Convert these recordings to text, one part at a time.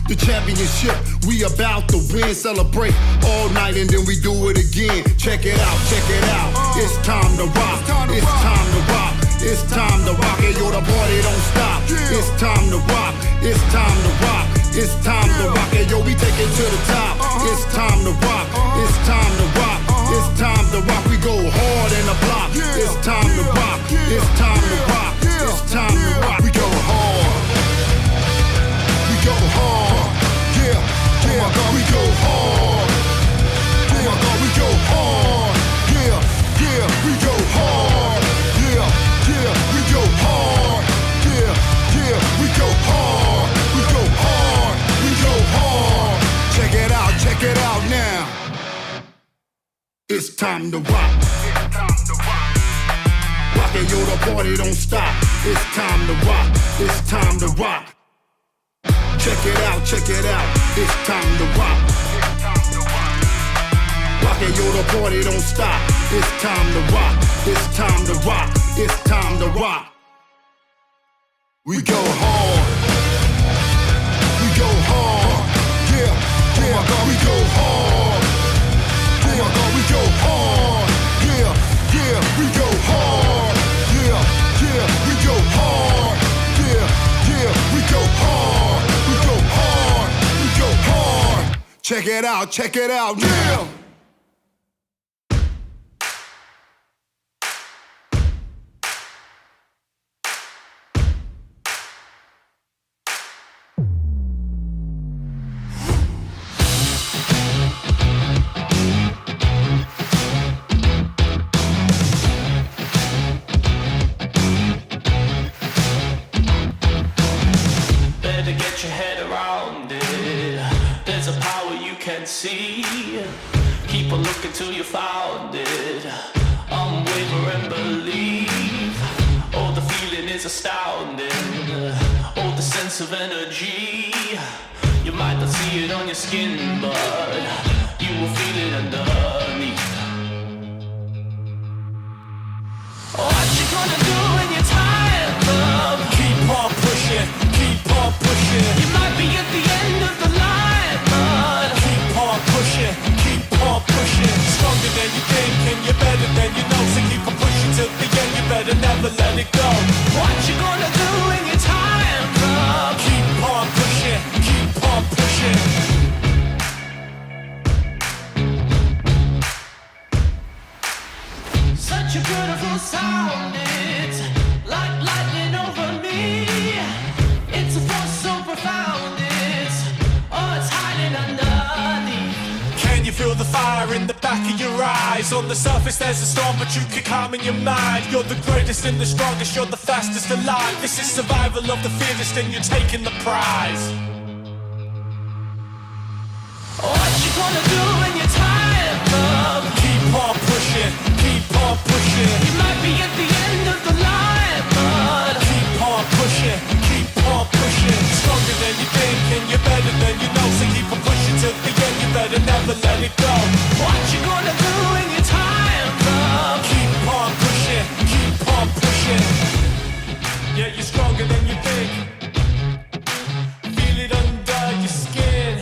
the championship. We about to win, celebrate all night and then we do it again. Check it out, check it out. It's time to rock, it's time to rock. It's time to rock, and yo, the party don't stop. It's time to rock, it's time to rock. It's time to rock, and yo, we take it to the top. It's time to rock, it's time to rock. It's time to rock, we go hard in the block. It's time to rock, it's time to rock. It's time to rock, we go hard. We go hard, yeah, yeah. Oh my God, we go hard. Oh my God, we go hard, yeah, yeah, we go hard, yeah, yeah, we go hard, yeah, yeah, we go hard, we go hard, we go hard. Check it out now. It's time to rock. Rockin', yo, the party don't stop. It's time to rock. It's time to rock. Check it out, check it out. It's time to rock. Rockin', yo, the party don't stop. It's time to rock. It's time to rock. It's time to rock. We go hard. We go hard. Yeah, yeah. Oh my God, we go hard. Oh my God, we go hard. Yeah, yeah, we go hard. Yeah, yeah, we go hard. Yeah, yeah, we go hard. We go hard. We go hard. Check it out now. See, keep on looking till you found it. Unwavering belief. Oh, the feeling is astounding. Oh, the sense of energy. You might not see it on your skin, but you will feel it underneath. What you gonna do when you're tired, love? Keep on pushing, keep on pushing. You might be at the end of the line, but keep on pushing, keep on pushing. Stronger than you think and you're better than you know. So keep on pushing till the end, you better never let it go. What you gonna do when you're tired, love? Keep on pushing, keep on pushing. Such a beautiful sound, it's like lightning over me. It's a force so profound, it's hiding underneath. Can you feel the fire in the back of your eyes? On the surface there's a storm, but you can calm in your mind. You're the greatest and the strongest, you're the fastest alive. This is survival of the fittest and you're taking the prize. What you gonna do when you're tired, love? Keep on pushing, keep on pushing. You might be at the end of the line, but keep on pushing, keep on pushing. Stronger than you think and you're better than you know. So keep on pushing till the end, you better never let it go. What you gonna do when you're tired, love? Keep on pushing, keep on pushing. Yeah, you're stronger than you think. Feel it under your skin.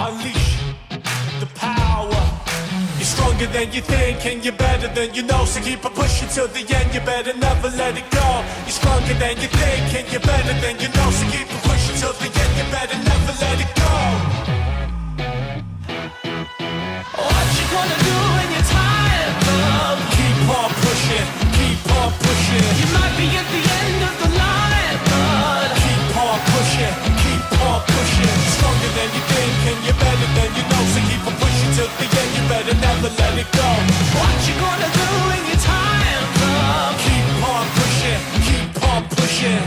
Unleash the power. You're stronger than you think and you're better than you know. So keep on pushing till the end, you better never let it go. You're stronger than you think and you're better than you know. So keep on pushing till the end, you better never let it go. What you gonna do when you're tired, love? Keep on pushing, keep on pushing. You might be at the end of the line, but keep on pushing, keep on pushing. Stronger than you think and you're better than you know. So keep on pushing till the end, you better never let it go. What you gonna do when you're tired, love? Keep on pushing, keep on pushing.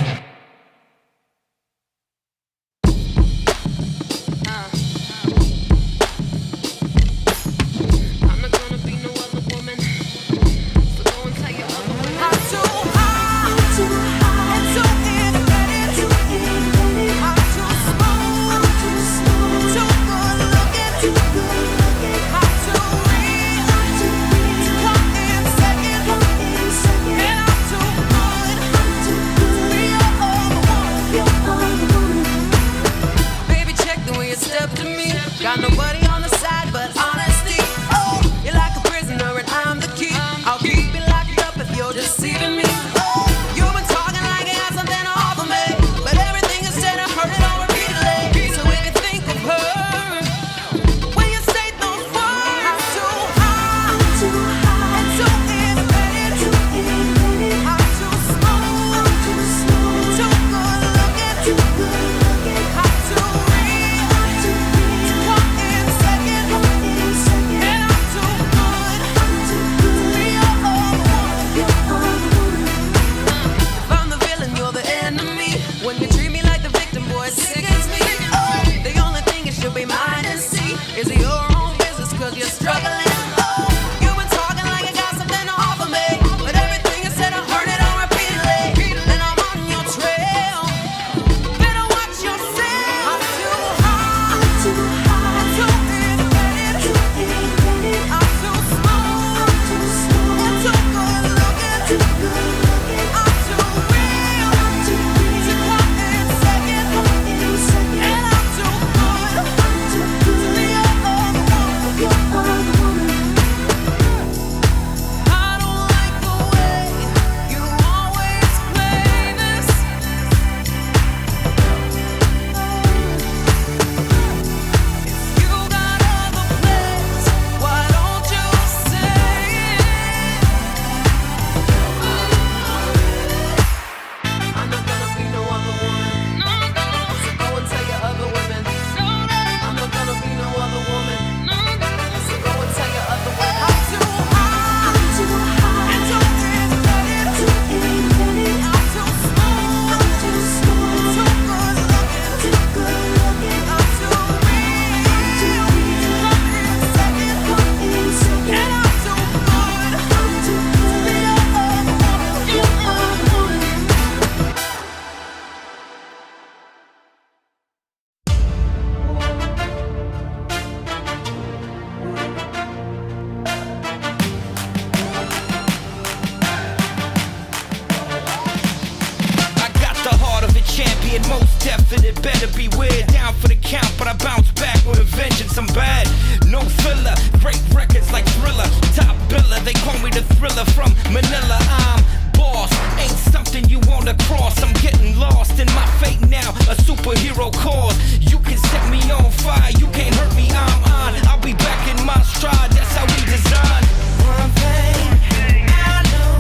nothing, it better be weird. Down for the count, but I bounce back with a vengeance. I'm bad, no filler. Break records like Thriller, top biller. They call me the Thriller from Manila. I'm boss, ain't something you wanna cross. I'm getting lost in my fate now, a superhero cause. You can set me on fire, you can't hurt me, I'm on. I'll be back in my stride, that's how we design. One thing I know,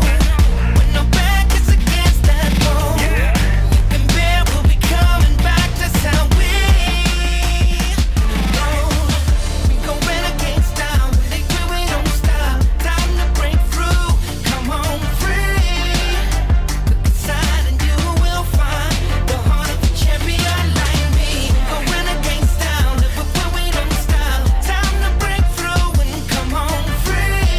when no back is against that wall, you can bear, we'll be coming back, that's how we roll. We go renegade style, when they do we don't stop. Time to break through, come on free. Look inside and you will find the heart of a champion like me. Go renegade style, live with where we don't stop. Time to break through and come on free.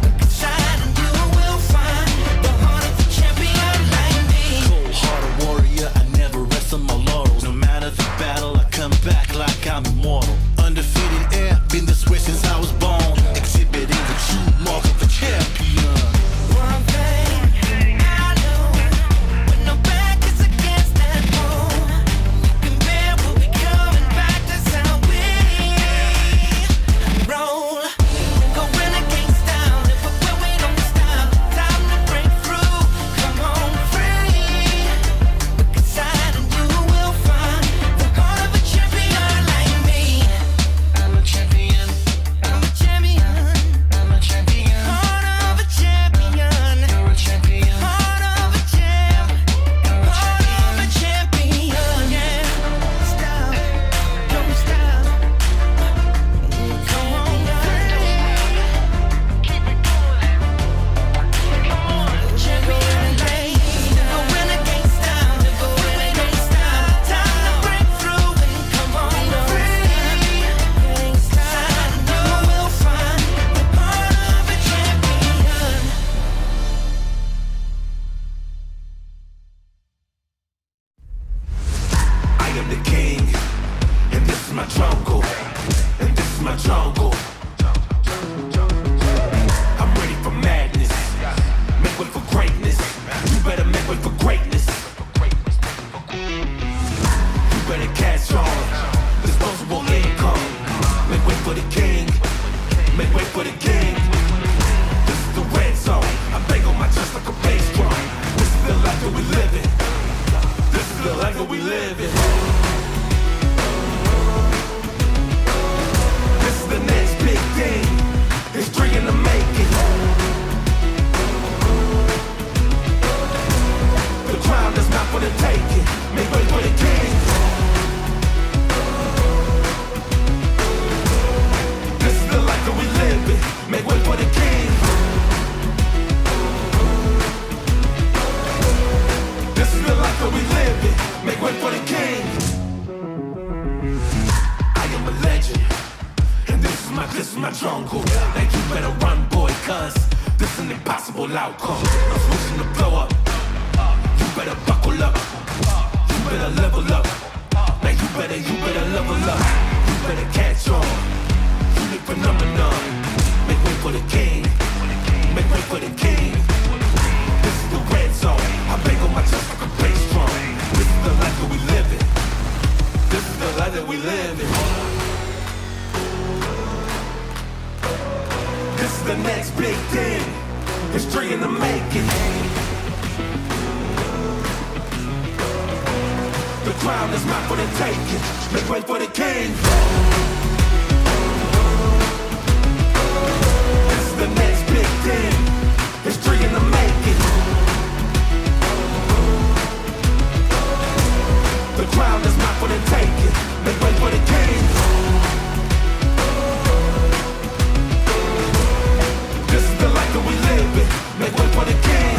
Look inside and you will find the heart of a champion like me. Cold-hearted warrior, I never rest on my laurels. No matter the battle, I come back like I'm immortal. Undefeated air, been this way since I was born. Exhibiting the true mark of a champion. One thing I know, when no back is against that wall, you can bear, we'll be coming back, that's how we roll. Go renegade style, live with where we don't stop. Time to break through, come on free. Look inside and you will find the heart of a champion like me. I'm a champion, I'm a champion, I'm a champion. Heart of a champion, you're a champion. Heart of a champ, heart of a champion. Yeah, stop, don't stop. Come on, keep it going. Come on, champion, go renegade style, go renegade style. Time to break through and come on free. Inside you will find the heart of a champion. I am the king, and this is my jungle, and this is my jungle. I'm ready for madness, make way for greatness. You better make way for greatness. You better catch on, disposable income. Make way for the king, make way for the king. This is the red zone, I bang on my chest like a bass drum. This is the life that we live in. This is the life that we live in. This is the next big thing. History in the making. The crown is not for the taking. Make way for the king. This is the life that we live in. Make way for the king. This is the life that we live in. Make way for the king. I am a legend, and this is my jungle. Now you better run, boy, cause this is an impossible outcome. I'm switching the flow up. You better buckle up. You better level up. Now you better level up. You better catch on. You the phenomenon. Make way for the king. Make way for the king. This is the red zone. I bang on my chest like a bass drum. This is the life that we live in. This is the life that we live in. This is the next big thing. History in the making. The crown is not for the taking. Make way for the king. This is the next big thing. History in the making. The crown is not for the taking. Make way for the king. This is the life that we live in. Make way for the king.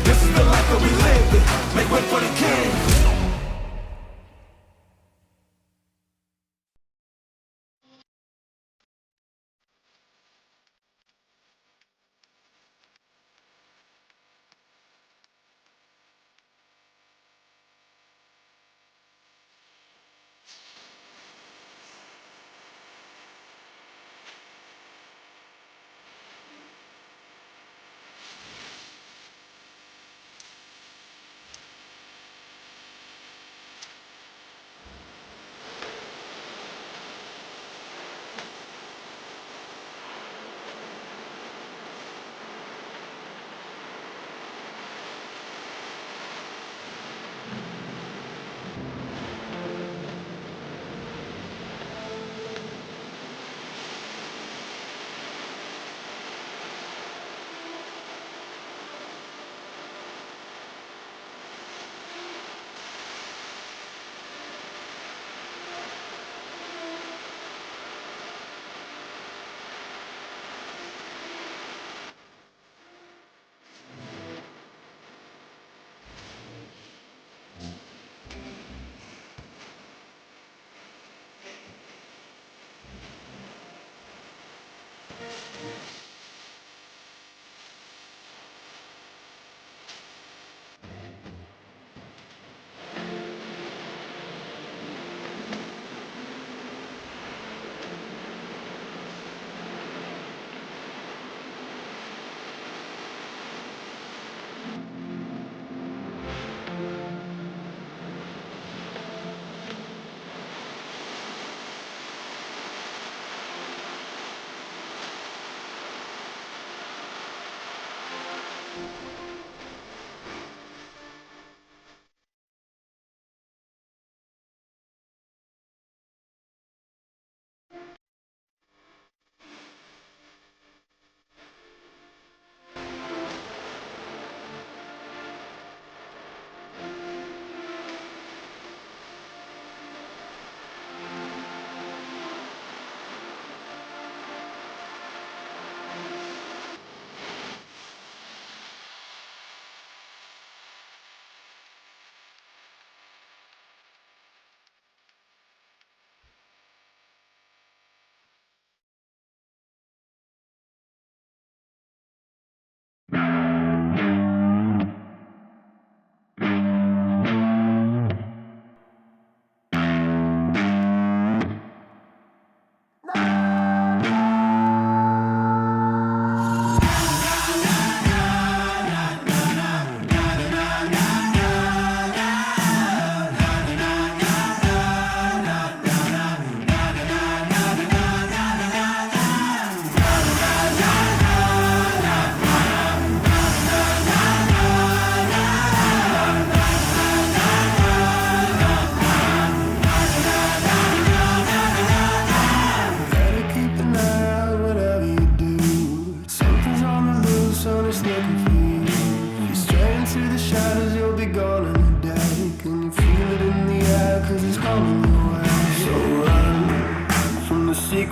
This is the life that we live in. Make way for the king.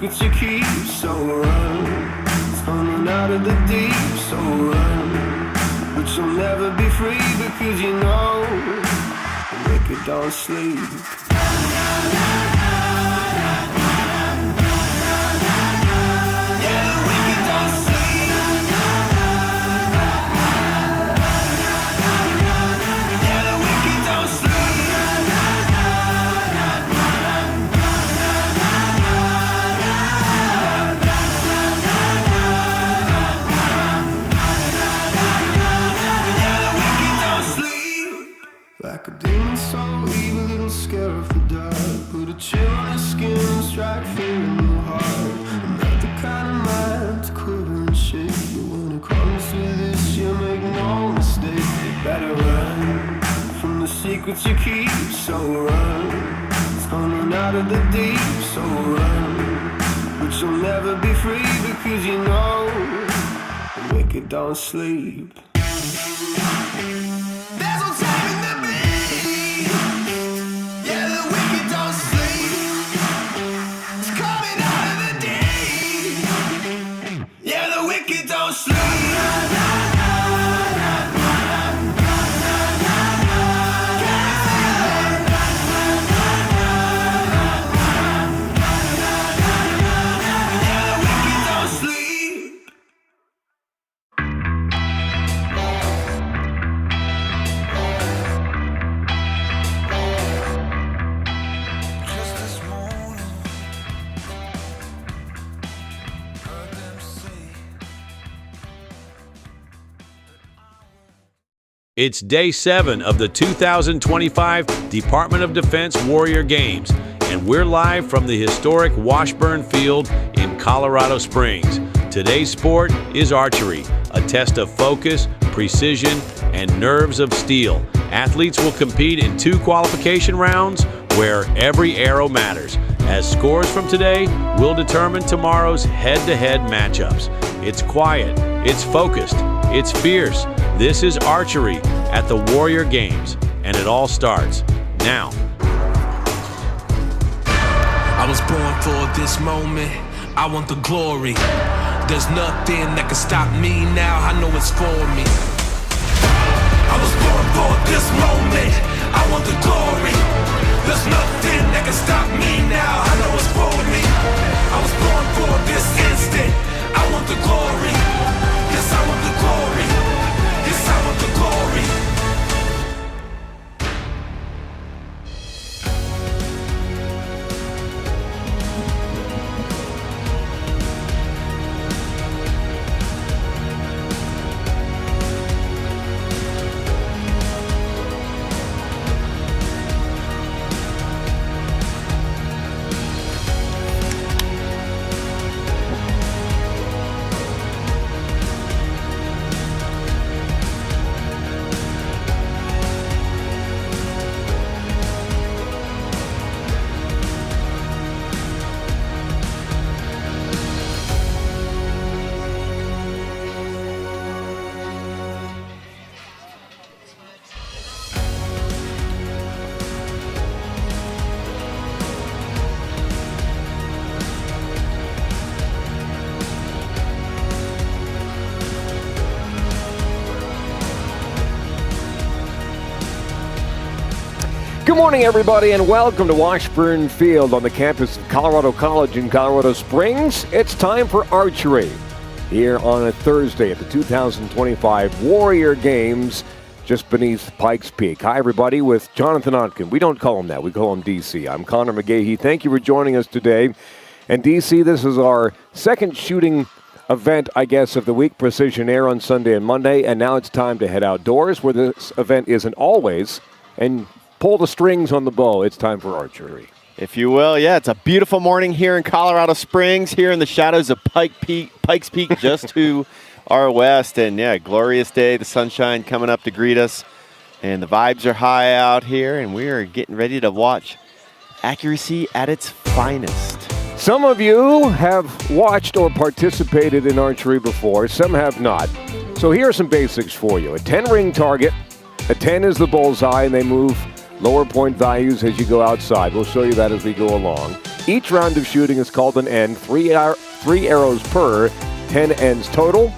secrets you keep, so run. It's coming out of the deep, so run. But you'll never be free because you know the wicked don't sleep. Like a demon soul, evil little scare of the dark. Put a chill on your skin and strike fear in your heart. I'm not the kind of man to quiver and shake, but when it comes to this, you make no mistake. You better run from the secrets you keep, so run. It's coming out of the deep, so run. But you'll never be free because you know the wicked don't sleep. It's day 7 of the 2025 Department of Defense Warrior Games, and we're live from the historic Washburn Field in Colorado Springs. Today's sport is archery, a test of focus, precision, and nerves of steel. Athletes will compete in 2 qualification rounds where every arrow matters, as scores from today will determine tomorrow's head-to-head matchups. It's quiet, it's focused, it's fierce. This is archery at the Warrior Games, and it all starts now. I was born for this moment, I want the glory. There's nothing that can stop me now, I know it's for me. I was born for this moment, I want the glory. There's nothing that can stop me now, I know it's for me. I was born for this instant, I want the glory. Yes, I want the glory. Yes, I want the glory. Good morning, everybody, and welcome to Washburn Field on the campus of Colorado College in Colorado Springs. It's time for archery here on a Thursday at the 2025 Warrior Games just beneath Pikes Peak. Hi, everybody, with Jonathan Otkin. We don't call him that. We call him DC. I'm Connor McGahee. Thank you for joining us today. And, DC, this is our second shooting event, I guess, of the week, Precision Air on Sunday and Monday. And now it's time to head outdoors where this event isn't always. And pull the strings on the bow. It's time for archery. If you will, yeah, it's a beautiful morning here in Colorado Springs, here in the shadows of Pikes Peak, just to our west. And yeah, glorious day, the sunshine coming up to greet us. And the vibes are high out here, and we are getting ready to watch accuracy at its finest. Some of you have watched or participated in archery before, some have not. So here are some basics for you. A 10-ring target, a 10 is the bullseye, and they move lower point values as you go outside. We'll show you that as we go along. Each round of shooting is called an end, 3 arrows per, 10 ends total.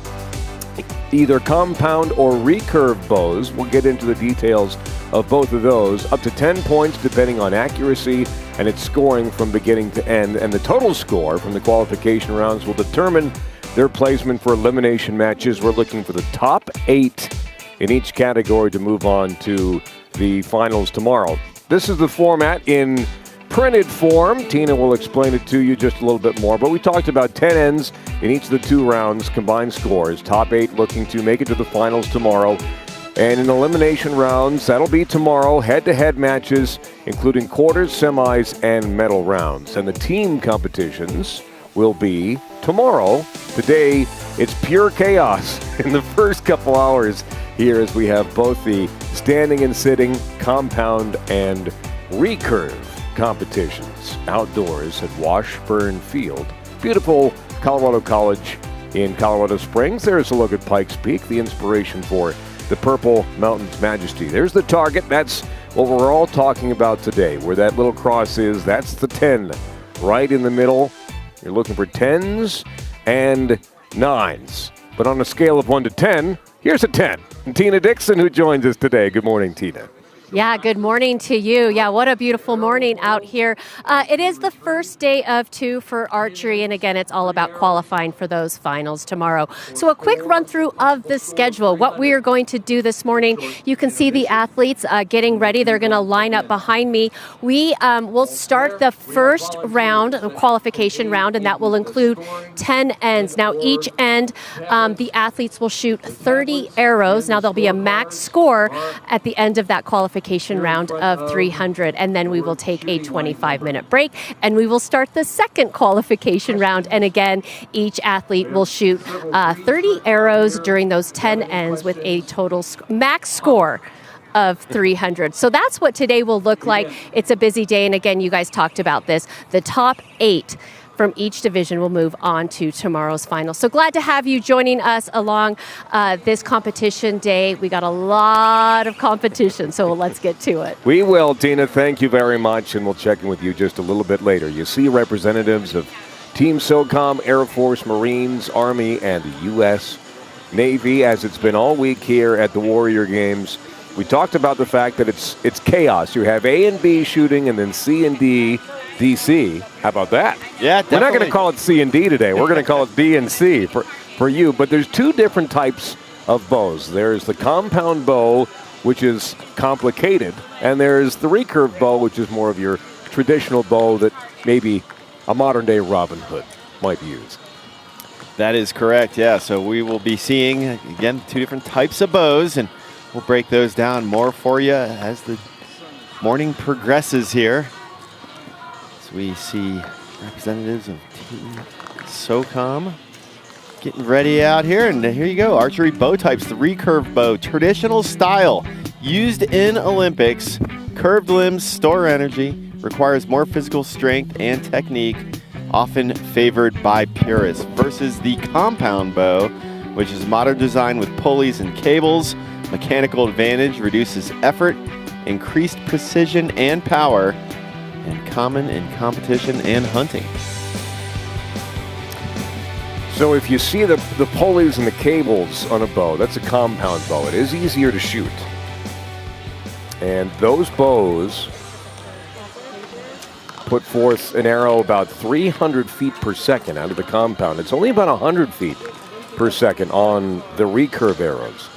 Either compound or recurve bows. We'll get into the details of both of those. Up to 10 points depending on accuracy and its scoring from beginning to end. And the total score from the qualification rounds will determine their placement for elimination matches. We're looking for the top 8 in each category to move on to the finals tomorrow. This is the format in printed form. Tina will explain it to you just a little bit more, but we talked about 10 ends in each of the 2 rounds, combined scores. Top 8 looking to make it to the finals tomorrow. And in elimination rounds, that'll be tomorrow, head-to-head matches, including quarters, semis, and medal rounds. And the team competitions will be tomorrow. Today, it's pure chaos in the first couple hours here as we have both the standing and sitting, compound, and recurve competitions outdoors at Washburn Field. Beautiful Colorado College in Colorado Springs. There's a look at Pikes Peak, the inspiration for the Purple Mountains Majesty. There's the target. That's what we're all talking about today. Where that little cross is, that's the 10. Right in the middle, you're looking for 10s and 9s. But on a scale of 1 to 10, here's a 10. And Tina Dixon, who joins us today. Good morning, Tina. Yeah, good morning to you. Yeah, what a beautiful morning out here. It is the first day of 2 for archery, and again, it's all about qualifying for those finals tomorrow. So a quick run through of the schedule, what we are going to do this morning. You can see the athletes getting ready. They're going to line up behind me. We will start the first round, the qualification round, and that will include 10 ends. Now, each end, the athletes will shoot 30 arrows. Now, there'll be a max score at the end of that qualification round of 300, and then we will take a 25-minute break, and we will start the second qualification round. And again, each athlete will shoot 30 arrows during those 10 ends with a total max score of 300. So that's what today will look like. It's a busy day, and again, you guys talked about this. The top 8 from each division will move on to tomorrow's final. So glad to have you joining us along this competition day. We got a lot of competition, so let's get to it. We will, Tina. Thank you very much, and we'll check in with you just a little bit later. You see representatives of Team SOCOM, Air Force, Marines, Army, and the U.S. Navy, as it's been all week here at the Warrior Games. We talked about the fact that it's chaos. You have A and B shooting, and then C and D, DC. How about that? Yeah, definitely. We're not going to call it C and D today. We're going to call it B and C for you. But there's 2 different types of bows. There's the compound bow, which is complicated, and there's the recurve bow, which is more of your traditional bow that maybe a modern-day Robin Hood might use. That is correct, yeah. So we will be seeing, again, 2 different types of bows, and we'll break those down more for you as the morning progresses here. So we see representatives of Team SOCOM getting ready out here, and here you go. Archery bow types, the recurve bow, traditional style, used in Olympics. Curved limbs store energy, requires more physical strength and technique, often favored by purists, versus the compound bow, which is modern design with pulleys and cables. Mechanical advantage, reduces effort, increased precision and power, and common in competition and hunting. So if you see the pulleys and the cables on a bow, that's a compound bow. It is easier to shoot. And those bows put forth an arrow about 300 feet per second out of the compound. It's only about 100 feet per second on the recurve arrows.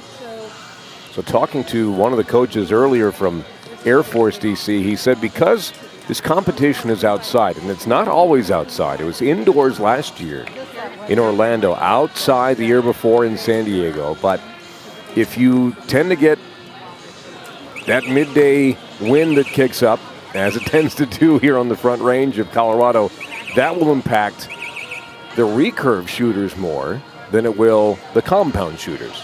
So talking to one of the coaches earlier from Air Force DC, he said because this competition is outside, and it's not always outside. It was indoors last year in Orlando, outside the year before in San Diego. But if you tend to get that midday wind that kicks up, as it tends to do here on the Front Range of Colorado, that will impact the recurve shooters more than it will the compound shooters.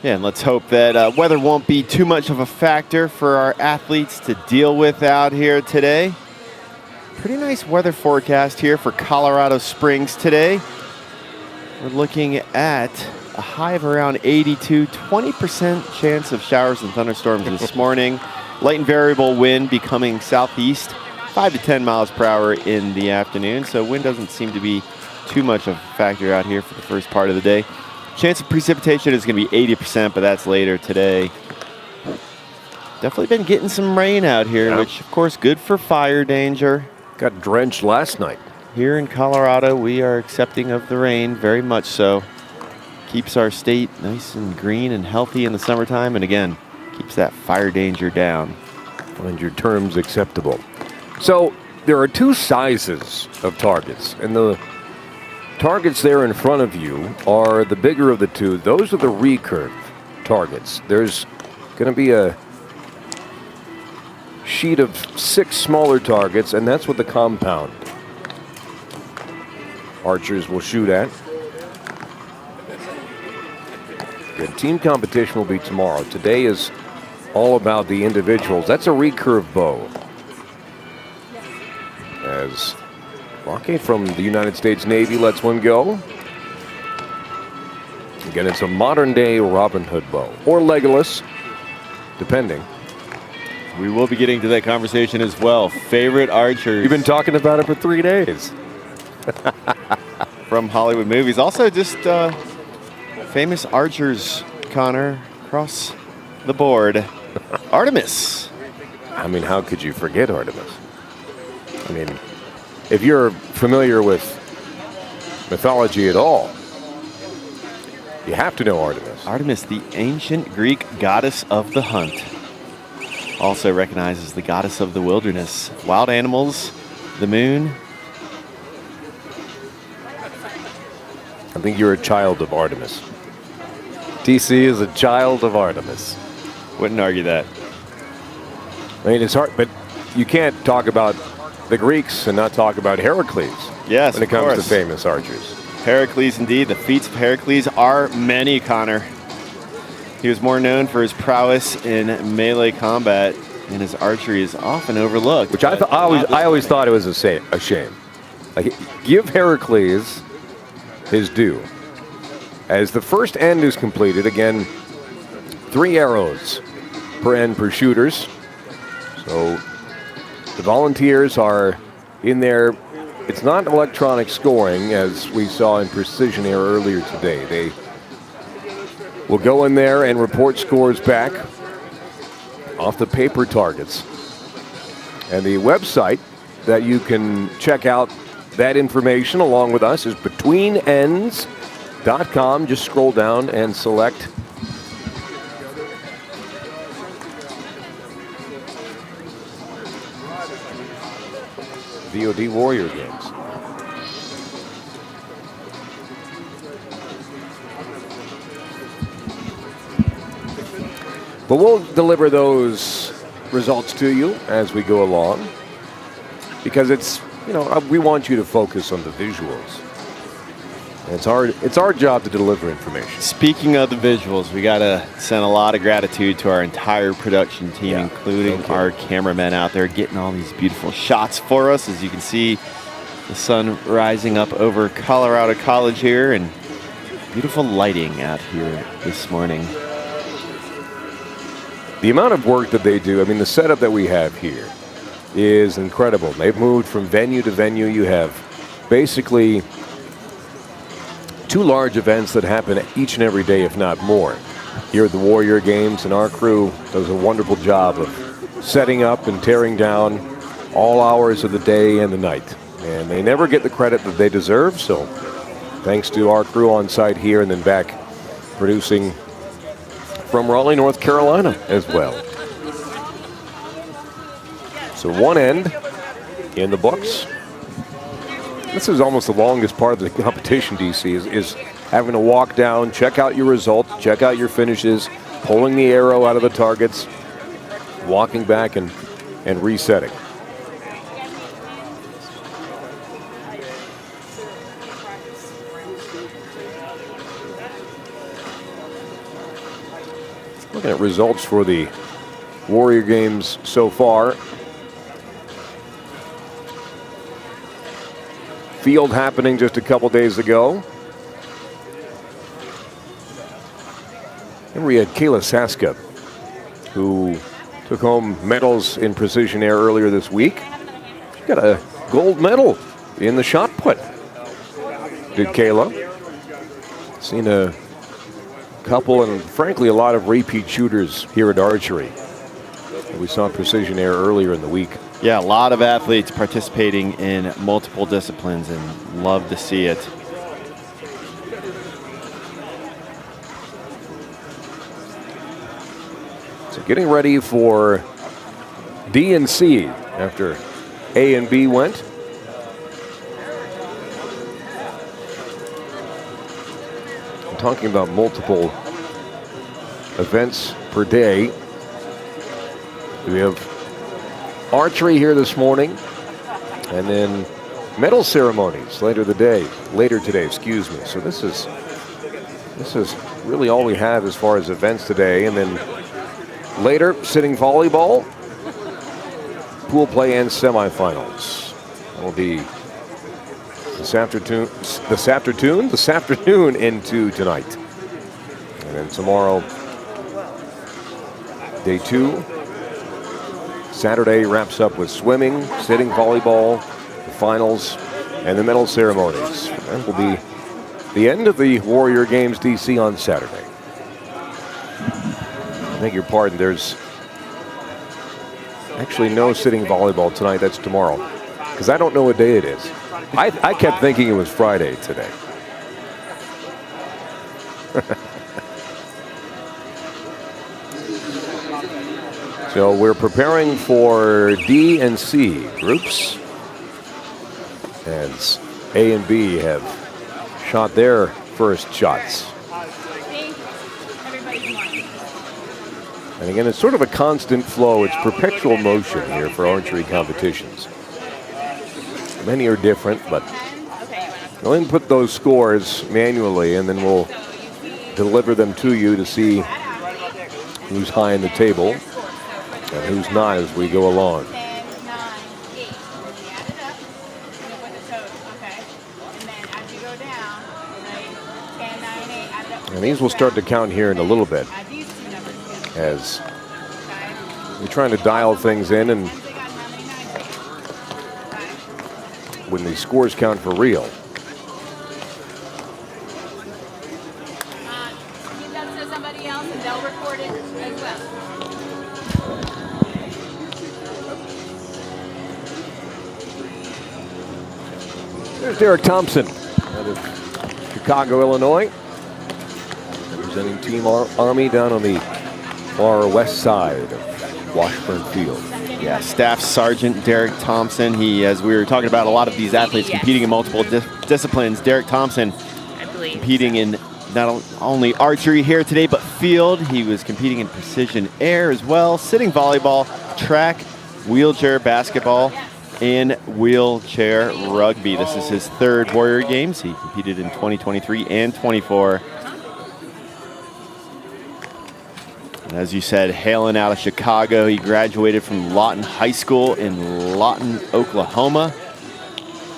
Yeah, and let's hope that weather won't be too much of a factor for our athletes to deal with out here today. Pretty nice weather forecast here for Colorado Springs today. We're looking at a high of around 82, 20% chance of showers and thunderstorms this morning. Light and variable wind becoming southeast, 5 to 10 miles per hour in the afternoon. So wind doesn't seem to be too much of a factor out here for the first part of the day. Chance of precipitation is going to be 80%, but that's later today. Definitely been getting some rain out here, which of course good for fire danger. Got drenched last night. Here in Colorado, we are accepting of the rain, very much so. Keeps our state nice and green and healthy in the summertime, and again, keeps that fire danger down. Find your terms acceptable. So there are two sizes of targets, and the targets there in front of you are the bigger of the two. Those are the recurve targets. There's going to be a sheet of 6 smaller targets, and that's what the compound archers will shoot at. The team competition will be tomorrow. Today is all about the individuals. That's a recurve bow. As Rocky from the United States Navy lets one go. Again, it's a modern day Robin Hood bow, or Legolas, depending. We will be getting to that conversation as well. Favorite archers. You've been talking about it for 3 days. From Hollywood movies. Also just famous archers, Connor, across the board. Artemis. I mean, how could you forget Artemis? I mean, if you're familiar with mythology at all, you have to know Artemis. Artemis, the ancient Greek goddess of the hunt. Also recognized as the goddess of the wilderness. Wild animals, the moon. I think you're a child of Artemis. TC is a child of Artemis. Wouldn't argue that. I mean, it's hard, but you can't talk about the Greeks and not talk about Heracles. Yes, when it comes to famous archers. Heracles, indeed. The feats of Heracles are many, Connor. He was more known for his prowess in melee combat, and his archery is often overlooked. Which I always thought it was a shame. Like, give Heracles his due. As the first end is completed, again, 3 arrows per end per shooters. So the volunteers are in there. It's not electronic scoring as we saw in Precision Air earlier today. They will go in there and report scores back off the paper targets. And the website that you can check out that information along with us is betweenends.com. Just scroll down and select VOD Warrior Games. But we'll deliver those results to you as we go along, because it's, you know, we want you to focus on the visuals. And it's our job to deliver information. Speaking of the visuals, we got to send a lot of gratitude to our entire production team, including our cameramen out there getting all these beautiful shots for us. As you can see, the sun rising up over Colorado College here, and beautiful lighting out here this morning. The amount of work that they do, I mean, the setup that we have here is incredible. They've moved from venue to venue. You have basically 2 large events that happen each and every day, if not more. Here at the Warrior Games, and our crew does a wonderful job of setting up and tearing down all hours of the day and the night. And they never get the credit that they deserve, so thanks to our crew on site here and then back producing from Raleigh, North Carolina as well. So 1 end in the books. This is almost the longest part of the competition, DC, is having to walk down, check out your results, check out your finishes, pulling the arrow out of the targets, walking back and resetting. Looking at results for the Warrior Games so far. Field happening just a couple days ago. And we had Kayla Saska, who took home medals in precision air earlier this week. She got a gold medal in the shot put. Did Kayla. Seen a couple and frankly a lot of repeat shooters here at Archery. We saw precision air earlier in the week. Yeah, a lot of athletes participating in multiple disciplines, and love to see it. So getting ready for D and C after A and B went. I'm talking about multiple events per day. We have archery here this morning, and then medal ceremonies later today. Excuse me. So this is really all we have as far as events today, and then later sitting volleyball, pool play, and semifinals. That will be this afternoon into tonight, and then tomorrow, day 2. Saturday wraps up with swimming, sitting volleyball, the finals, and the medal ceremonies. That will be the end of the Warrior Games DC on Saturday. I beg your pardon, there's actually no sitting volleyball tonight. That's tomorrow, because I don't know what day it is. I kept thinking it was Friday today. So we're preparing for D and C groups, as A and B have shot their first shots. And again, it's sort of a constant flow. It's perpetual motion here for archery competitions. Many are different, but we'll input those scores manually, and then we'll deliver them to you to see who's high in the table and who's not as we go along. And these will start to count here in a little bit, as we're trying to dial things in, and when the scores count for real. There's Derek Thompson out of Chicago, Illinois, representing Team Army down on the far west side of Washburn Field. Yeah, Staff Sergeant Derek Thompson. He, as we were talking about, a lot of these athletes competing in multiple disciplines. Derek Thompson competing in not only archery here today, but field. He was competing in precision air as well, sitting volleyball, track, wheelchair basketball, and wheelchair rugby. This is his third Warrior Games. He competed in 2023 and 24. And as you said, hailing out of Chicago, he graduated from Lawton High School in Lawton, Oklahoma.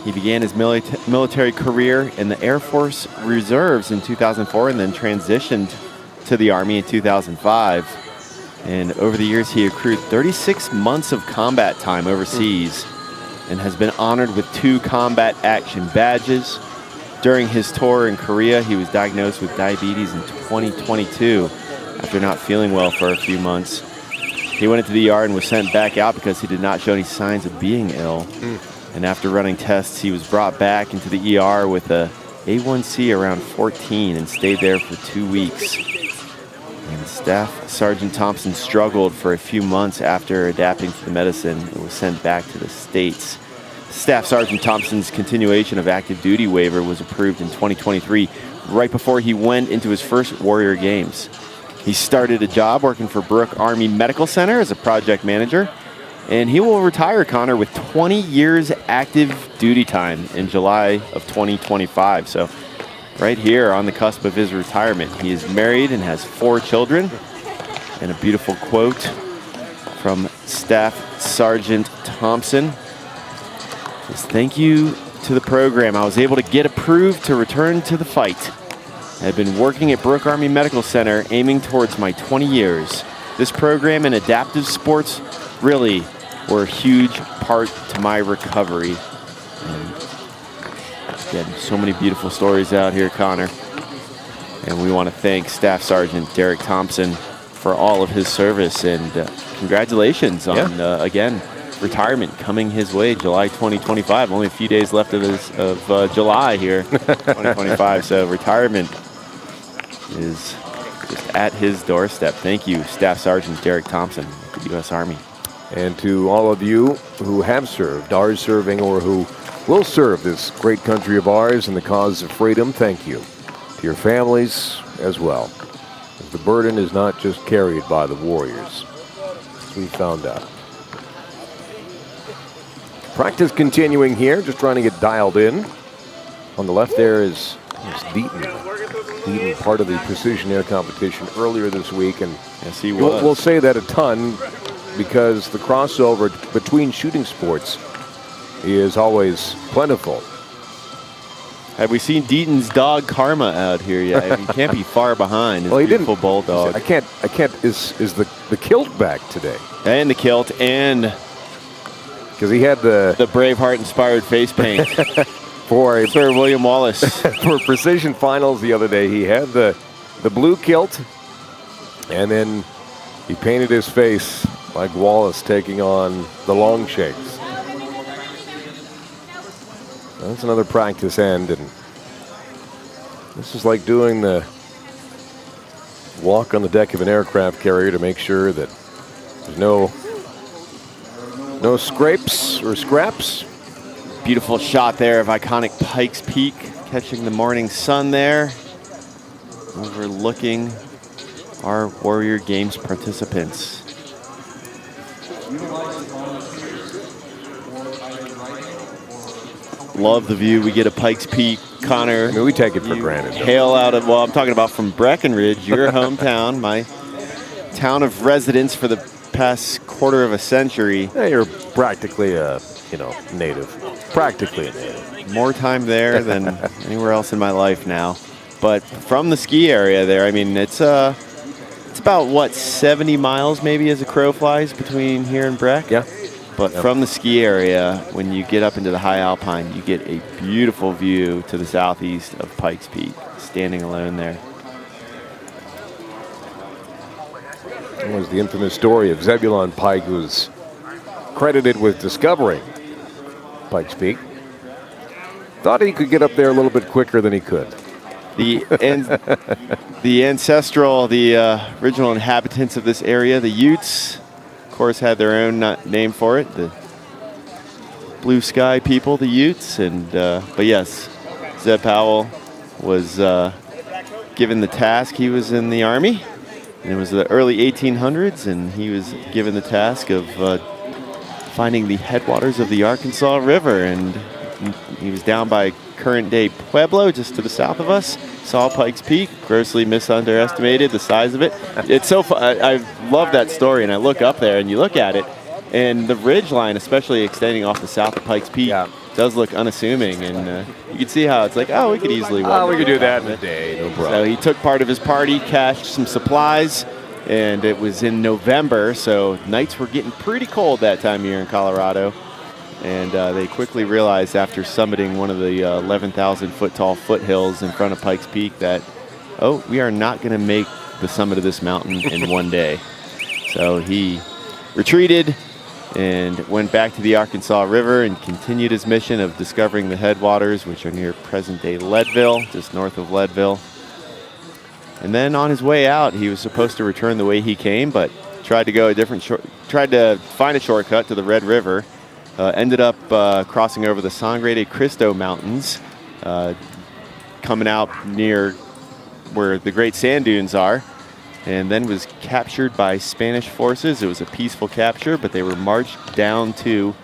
He began his military career in the Air Force Reserves in 2004 and then transitioned to the Army in 2005. And over the years, he accrued 36 months of combat time overseas and has been honored with 2 combat action badges. During his tour in Korea, he was diagnosed with diabetes in 2022 after not feeling well for a few months. He went into the ER and was sent back out because he did not show any signs of being ill. And after running tests, he was brought back into the ER with a A1C around 14 and stayed there for 2 weeks. And Staff Sergeant Thompson struggled for a few months after adapting to the medicine and was sent back to the States. Staff Sergeant Thompson's continuation of active duty waiver was approved in 2023, right before he went into his first Warrior Games. He started a job working for Brooke Army Medical Center as a project manager, and he will retire, Connor, with 20 years active duty time in July of 2025. So right here on the cusp of his retirement. He is married and has 4 children. And a beautiful quote from Staff Sergeant Thompson says, "Thank you to the program. I was able to get approved to return to the fight. I've been working at Brooke Army Medical Center, aiming towards my 20 years. this program and adaptive sports really were a huge part to my recovery. And again, so many beautiful stories out here, Connor. And we want to thank Staff Sergeant Derek Thompson for all of his service, and congratulations on, again, retirement coming his way, July 2025. Only a few days left of July here, 2025. So retirement is just at his doorstep. Thank you, Staff Sergeant Derek Thompson of the U.S. Army. And to all of you who have served, are serving, or who will serve this great country of ours in the cause of freedom, thank you. To your families as well. The burden is not just carried by the warriors, as we found out. Practice continuing here, just trying to get dialed in. On the left there is Deaton. Deaton, part of the precision air competition earlier this week, and yes, he was. We'll say that a ton because the crossover between shooting sports is always plentiful. Have we seen Deaton's dog Karma out here yet? He can't be far behind. His well, he beautiful didn't. bulldog. I can't. Is the kilt back today? And the kilt, and because he had the Braveheart-inspired face paint for Sir William Wallace for precision finals the other day. He had the blue kilt, and then he painted his face like Wallace taking on the Longshanks. That's another practice end, and this is like doing the walk on the deck of an aircraft carrier to make sure that there's no scrapes or scraps. Beautiful shot there of iconic Pikes Peak, catching the morning sun there, overlooking our Warrior Games participants. Love the view we get of Pikes Peak, Connor. I mean, we take it for granted. Hail out of, well, I'm talking about from Breckenridge, your hometown, my town of residence for the past quarter of a century. Yeah, you're practically a native. Practically a native. More time there than anywhere else in my life now. But from the ski area there, I mean, it's about, what, 70 miles maybe as a crow flies between here and Breck? Yeah. But from the ski area, when you get up into the high alpine, you get a beautiful view to the southeast of Pikes Peak, standing alone there. It was the infamous story of Zebulon Pike, who was credited with discovering Pikes Peak. Thought he could get up there a little bit quicker than he could. The original inhabitants of this area, the Utes, of course, had their own name for it, the Blue Sky people, the Utes. But yes, Zeb Powell was given the task. He was in the Army, and it was the early 1800s, and he was given the task of finding the headwaters of the Arkansas River, and he was down by current-day Pueblo, just to the south of us. Saw Pikes Peak, grossly misunderestimated the size of it. It's so fun. I love that story, and I look up there, and you look at it, and the ridge line, especially extending off the south of Pikes Peak, does look unassuming, and you can see how it's like, oh, we could easily walk. Oh, we could do that in a day, no problem. So he took part of his party, cached some supplies, and it was in November, so nights were getting pretty cold that time of year in Colorado. And they quickly realized after summiting one of the 11,000-foot tall foothills in front of Pikes Peak that, oh, we are not going to make the summit of this mountain in one day. So he retreated and went back to the Arkansas River and continued his mission of discovering the headwaters, which are near present-day Leadville, just north of Leadville. And then on his way out, he was supposed to return the way he came, but tried to find a shortcut to the Red River. Ended up crossing over the Sangre de Cristo Mountains, coming out near where the Great Sand Dunes are, and then was captured by Spanish forces. It was a peaceful capture, but they were marched down to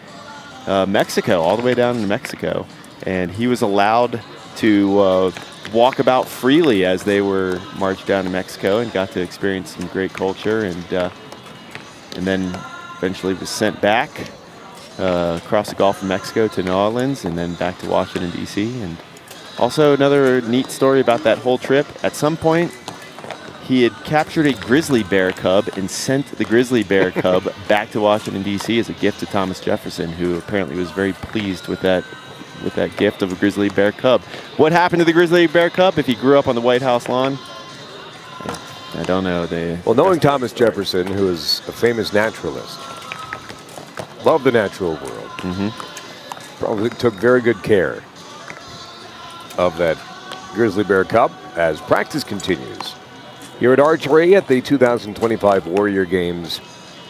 Mexico, all the way down to Mexico. And he was allowed to walk about freely as they were marched down to Mexico, and got to experience some great culture, and then eventually was sent back across the Gulf of Mexico to New Orleans, and then back to Washington, D.C. And also another neat story about that whole trip. At some point, he had captured a grizzly bear cub and sent the grizzly bear cub back to Washington, D.C. as a gift to Thomas Jefferson, who apparently was very pleased with that gift of a grizzly bear cub. What happened to the grizzly bear cub if he grew up on the White House lawn? I don't know. Well, knowing Thomas Jefferson, who is a famous naturalist, loved the natural world, probably took very good care of that grizzly bear cub as practice continues here at Archery at the 2025 Warrior Games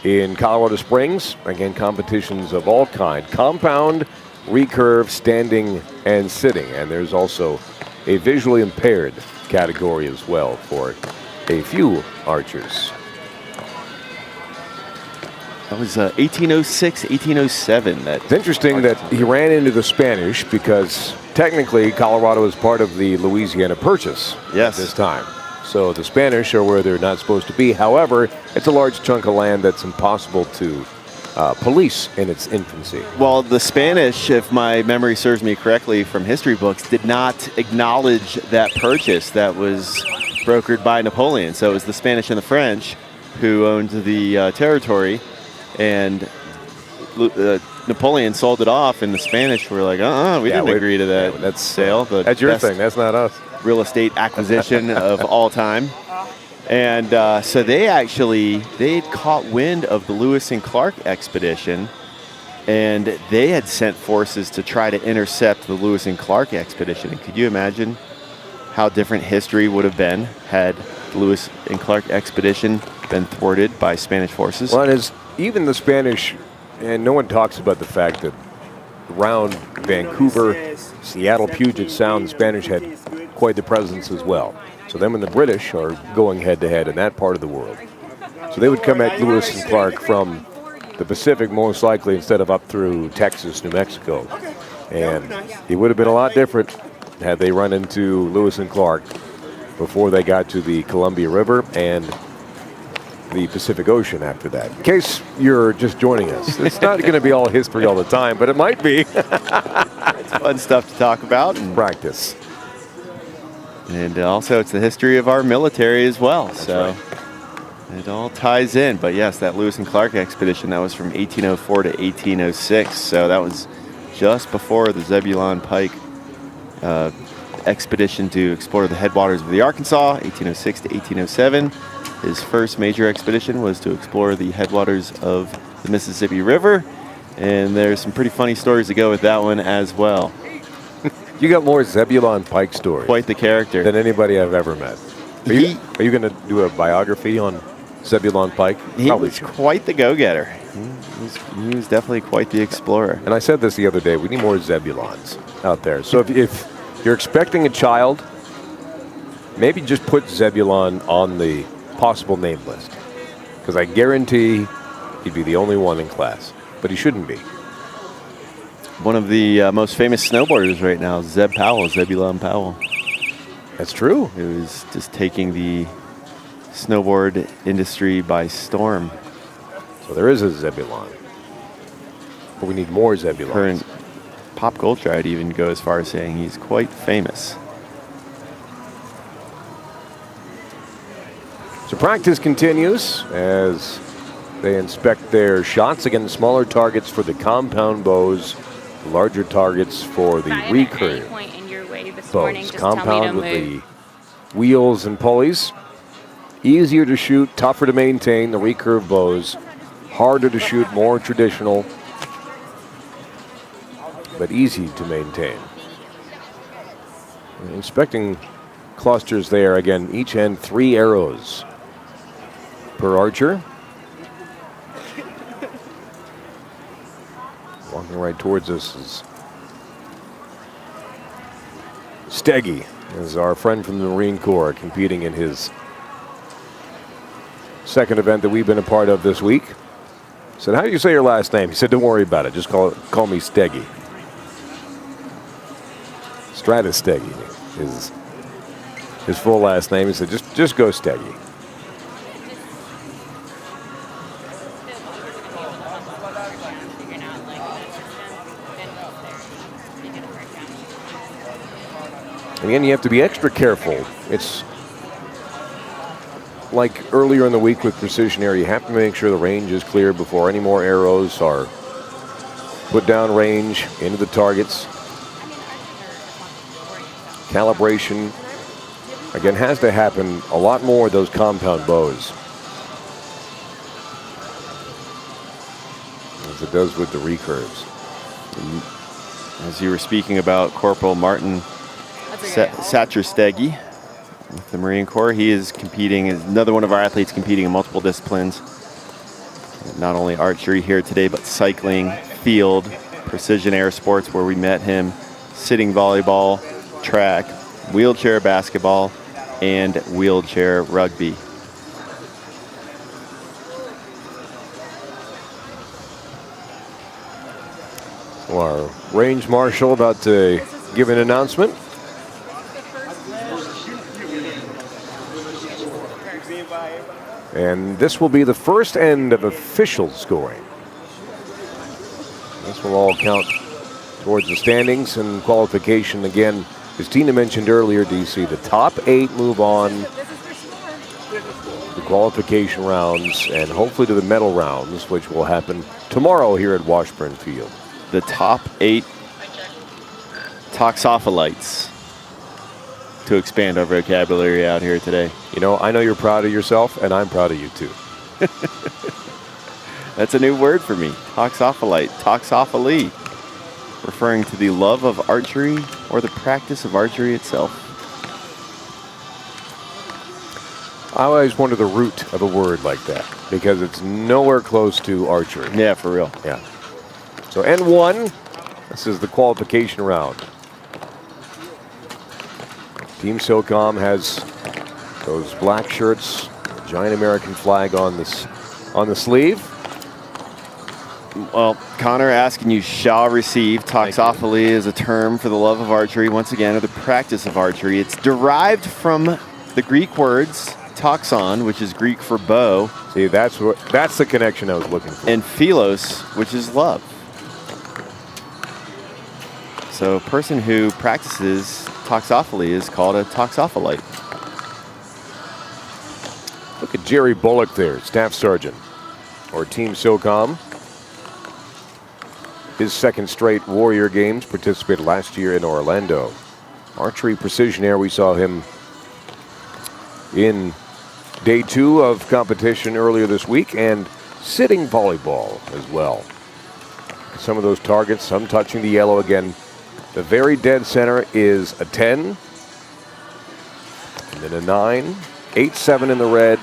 in Colorado Springs. Again, competitions of all kind: compound, recurve, standing, and sitting. And there's also a visually impaired category as well for a few archers. That was 1806, 1807. It's interesting that he ran into the Spanish because technically Colorado is part of the Louisiana Purchase at this time. So the Spanish are where they're not supposed to be. However, it's a large chunk of land that's impossible to police in its infancy. Well, the Spanish, if my memory serves me correctly from history books, did not acknowledge that purchase that was brokered by Napoleon. So it was the Spanish and the French who owned the territory, and Napoleon sold it off, and the Spanish were like, we didn't agree to that. That's sale. That's your thing. That's not us. Real estate acquisition of all time. And so they had caught wind of the Lewis and Clark expedition, and they had sent forces to try to intercept the Lewis and Clark expedition. And could you imagine how different history would have been had the Lewis and Clark expedition been thwarted by Spanish forces? Well, as even the Spanish, and no one talks about the fact that around Vancouver, Seattle, Puget Sound, the Spanish had quite the presence as well. So then when the British are going head-to-head in that part of the world, so they would come at Lewis and Clark from the Pacific most likely instead of up through Texas, New Mexico. And it would have been a lot different had they run into Lewis and Clark before they got to the Columbia River and the Pacific Ocean after that. In case you're just joining us, it's not going to be all history all the time, but it might be. It's fun stuff to talk about and practice. And also it's the history of our military as well. That's so right. It all ties in. But yes, that Lewis and Clark expedition, that was from 1804 to 1806. So that was just before the Zebulon Pike expedition to explore the headwaters of the Arkansas, 1806 to 1807. His first major expedition was to explore the headwaters of the Mississippi River. And there's some pretty funny stories to go with that one as well. You got more Zebulon Pike stories. Quite the character. Than anybody I've ever met. Are you going to do a biography on Zebulon Pike? He was quite the go-getter. He was definitely quite the explorer. And I said this the other day, we need more Zebulons out there. So if you're expecting a child, maybe just put Zebulon on the possible name list. Because I guarantee he'd be the only one in class. But he shouldn't be. One of the most famous snowboarders right now, Zebulon Powell. That's true. It was just taking the snowboard industry by storm. So there is a Zebulon. But we need more Zebulons. Current pop culture, I'd even go as far as saying he's quite famous. So practice continues as they inspect their shots. Again, smaller targets for the compound bows, larger targets for the recurve bows. Compound with the wheels and pulleys. Easier to shoot, tougher to maintain, the recurve bows. Harder to shoot, more traditional, but easy to maintain. Inspecting clusters there. Again, each end 3 arrows per archer. Walking right towards us is Steggy, is our friend from the Marine Corps, competing in his second event that we've been a part of this week. I said, how do you say your last name? He said, don't worry about it. Just call me Steggy. Stratus Steggy is his full last name. He said, just go Steggy. Again, you have to be extra careful. It's like earlier in the week with precision air, you have to make sure the range is clear before any more arrows are put down range into the targets. Calibration, again, has to happen a lot more with those compound bows, as it does with the recurves. As you were speaking about Corporal Martin Satrastegi with the Marine Corps, he is competing, is another one of our athletes competing in multiple disciplines. Not only archery here today, but cycling, field, precision air sports where we met him, sitting volleyball, track, wheelchair basketball, and wheelchair rugby. Our range marshal about to give an announcement. And this will be the first end of official scoring. This will all count towards the standings and qualification. Again, as Tina mentioned earlier, DC, the top 8 move on the qualification rounds and hopefully to the medal rounds, which will happen tomorrow here at Washburn Field. The top 8 toxophilites, to expand our vocabulary out here today. You know, I know you're proud of yourself, and I'm proud of you too. That's a new word for me, toxopholite, toxophilie, referring to the love of archery or the practice of archery itself. I always wonder the root of a word like that, because it's nowhere close to archery. Yeah, for real. Yeah. So N1, this is the qualification round. Team SOCOM has those black shirts, giant American flag on the sleeve. Well, Connor asking you shall receive. Toxophilie is a term for the love of archery, once again, or the practice of archery. It's derived from the Greek words toxon, which is Greek for bow. See, that's the connection I was looking for. And philos, which is love. So a person who practices toxophilie is called a toxophilite. Look at Jerry Bullock there, Staff Sergeant, or Team SOCOM. His second straight Warrior Games, participated last year in Orlando. Archery precision air, we saw him in day 2 of competition earlier this week, and sitting volleyball as well. Some of those targets, some touching the yellow again. The very dead center is a 10, and then a 9, 8-7 in the red.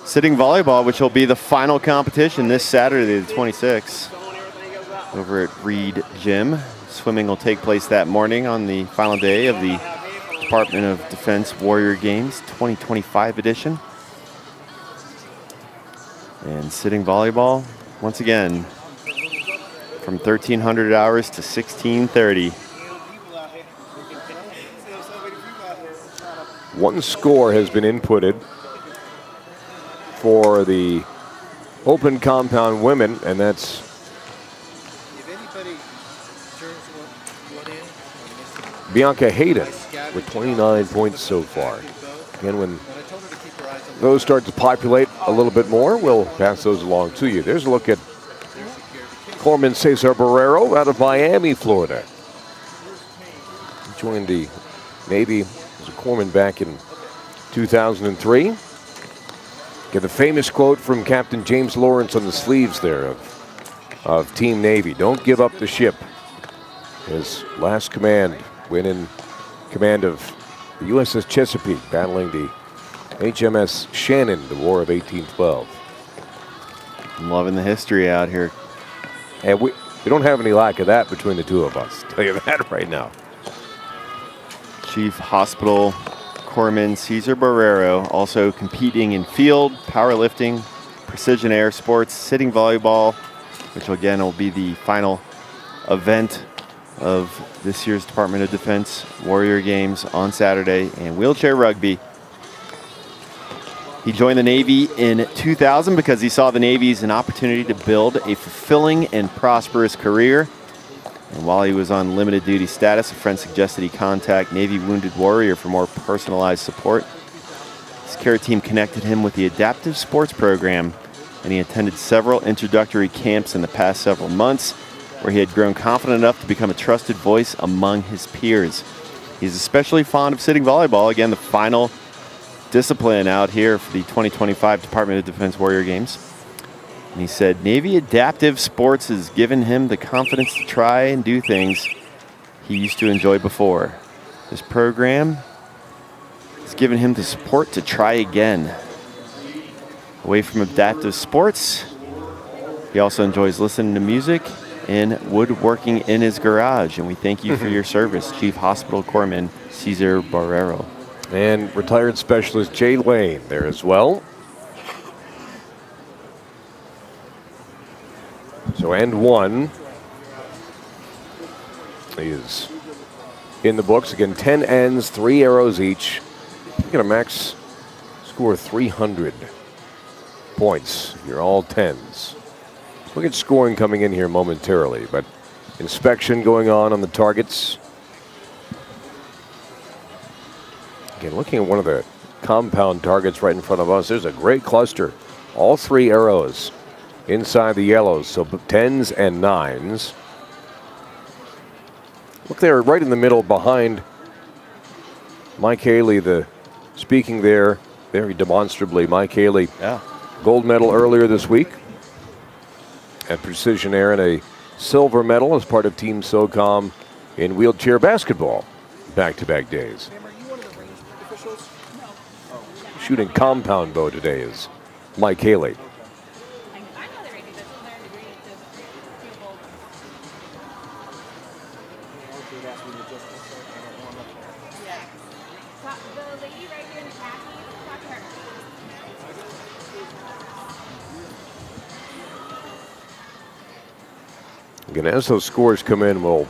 Sitting volleyball, which will be the final competition this Saturday, the 26th, over at Reed Gym. Swimming will take place that morning on the final day of the Department of Defense Warrior Games 2025 edition. And sitting volleyball, once again, from 1300 hours to 1630. One score has been inputted for the open compound women, and that's Bianca Hayden with 29 points so far. Again, when those start to populate a little bit more, we'll pass those along to you. There's a look at Corpsman Cesar Barrero out of Miami, Florida. He joined the Navy as a corpsman back in 2003. Get the famous quote from Captain James Lawrence on the sleeves there of Team Navy. Don't give up the ship. His last command, when in command of the USS Chesapeake, battling the HMS Shannon, the War of 1812. I'm loving the history out here. And we don't have any lack of that between the two of us. I'll tell you that right now. Chief Hospital Corpsman Cesar Barrero, also competing in field, powerlifting, precision air sports, sitting volleyball, which again will be the final event of this year's Department of Defense Warrior Games on Saturday, and wheelchair rugby. He joined the Navy in 2000 because he saw the Navy as an opportunity to build a fulfilling and prosperous career. And while he was on limited duty status, a friend suggested he contact Navy Wounded Warrior for more personalized support. His care team connected him with the Adaptive Sports Program, and he attended several introductory camps in the past several months where he had grown confident enough to become a trusted voice among his peers. He's especially fond of sitting volleyball, again, the final discipline out here for the 2025 Department of Defense Warrior Games. And he said, Navy Adaptive Sports has given him the confidence to try and do things he used to enjoy before. This program has given him the support to try again. Away from adaptive sports, he also enjoys listening to music and woodworking in his garage. And we thank you for your service, Chief Hospital Corpsman Cesar Barrero. And retired specialist Jay Lane there as well. So end one is in the books. Again, 10 ends, 3 arrows each. You get a max score 300 points. You're all 10s. Look at scoring coming in here momentarily, but inspection going on the targets. Again, looking at one of the compound targets right in front of us, there's a great cluster. All 3 arrows inside the yellows, so 10s and 9s. Look there, right in the middle behind Mike Haley, speaking there very demonstrably. Mike Haley, gold medal earlier this week at Precision Air, and a silver medal as part of Team SOCOM in wheelchair basketball back-to-back days. Shooting compound bow today is Mike Haley. Again, as those scores come in, we'll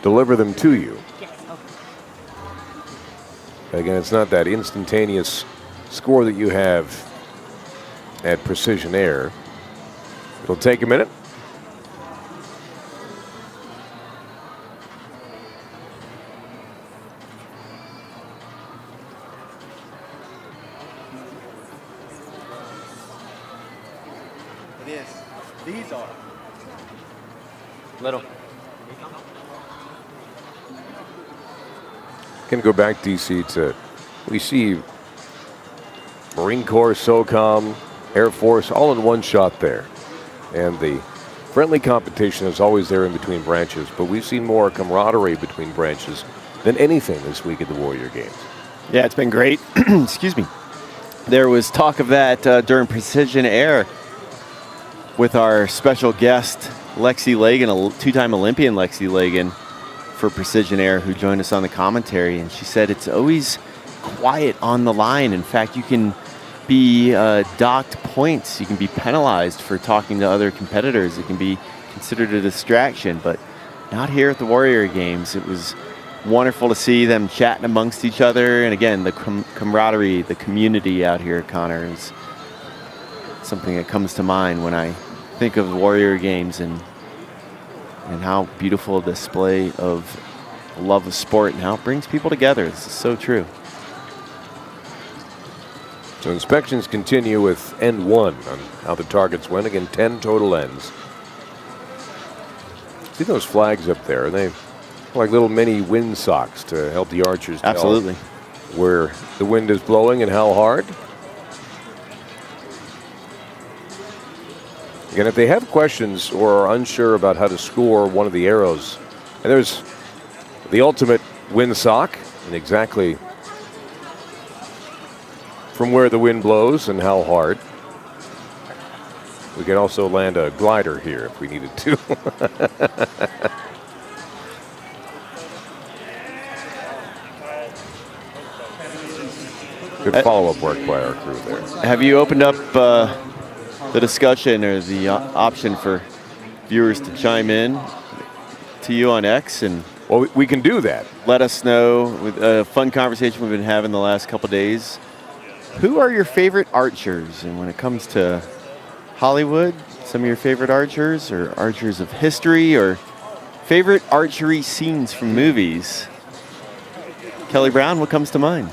deliver them to you. Again, it's not that instantaneous score that you have at Precision Air. It'll take a minute. It is. These are. Little. Can go back, DC, to we see Marine Corps, SOCOM, Air Force, all in one shot there. And the friendly competition is always there in between branches, but we've seen more camaraderie between branches than anything this week at the Warrior Games. Yeah, it's been great. Excuse me. There was talk of that during Precision Air with our special guest, Lexi Lagan, a 2-time Olympian Lexi Lagan for Precision Air, who joined us on the commentary. And she said it's always quiet on the line. In fact, you can be docked points. You can be penalized for talking to other competitors. It can be considered a distraction, but not here at the Warrior Games. It was wonderful to see them chatting amongst each other. And again, the camaraderie, the community out here, Connor, is something that comes to mind when I think of the Warrior Games and how beautiful a display of love of sport and how it brings people together. This is so true. So inspections continue with end one on how the targets went. Again, 10 total ends. See those flags up there? They like little mini wind socks to help the archers tell Absolutely. where the wind is blowing and how hard. Again, if they have questions or are unsure about how to score one of the arrows, and there's the ultimate wind sock, and exactly from where the wind blows and how hard. We could also land a glider here if we needed to. Good follow-up work by our crew there. Have you opened up the discussion or the option for viewers to chime in to you on X? And well, we can do that. Let us know, with a fun conversation we've been having the last couple days. Who are your favorite archers? And when it comes to Hollywood, some of your favorite archers or archers of history or Favorite archery scenes from movies? Kelly Brown, what comes to mind?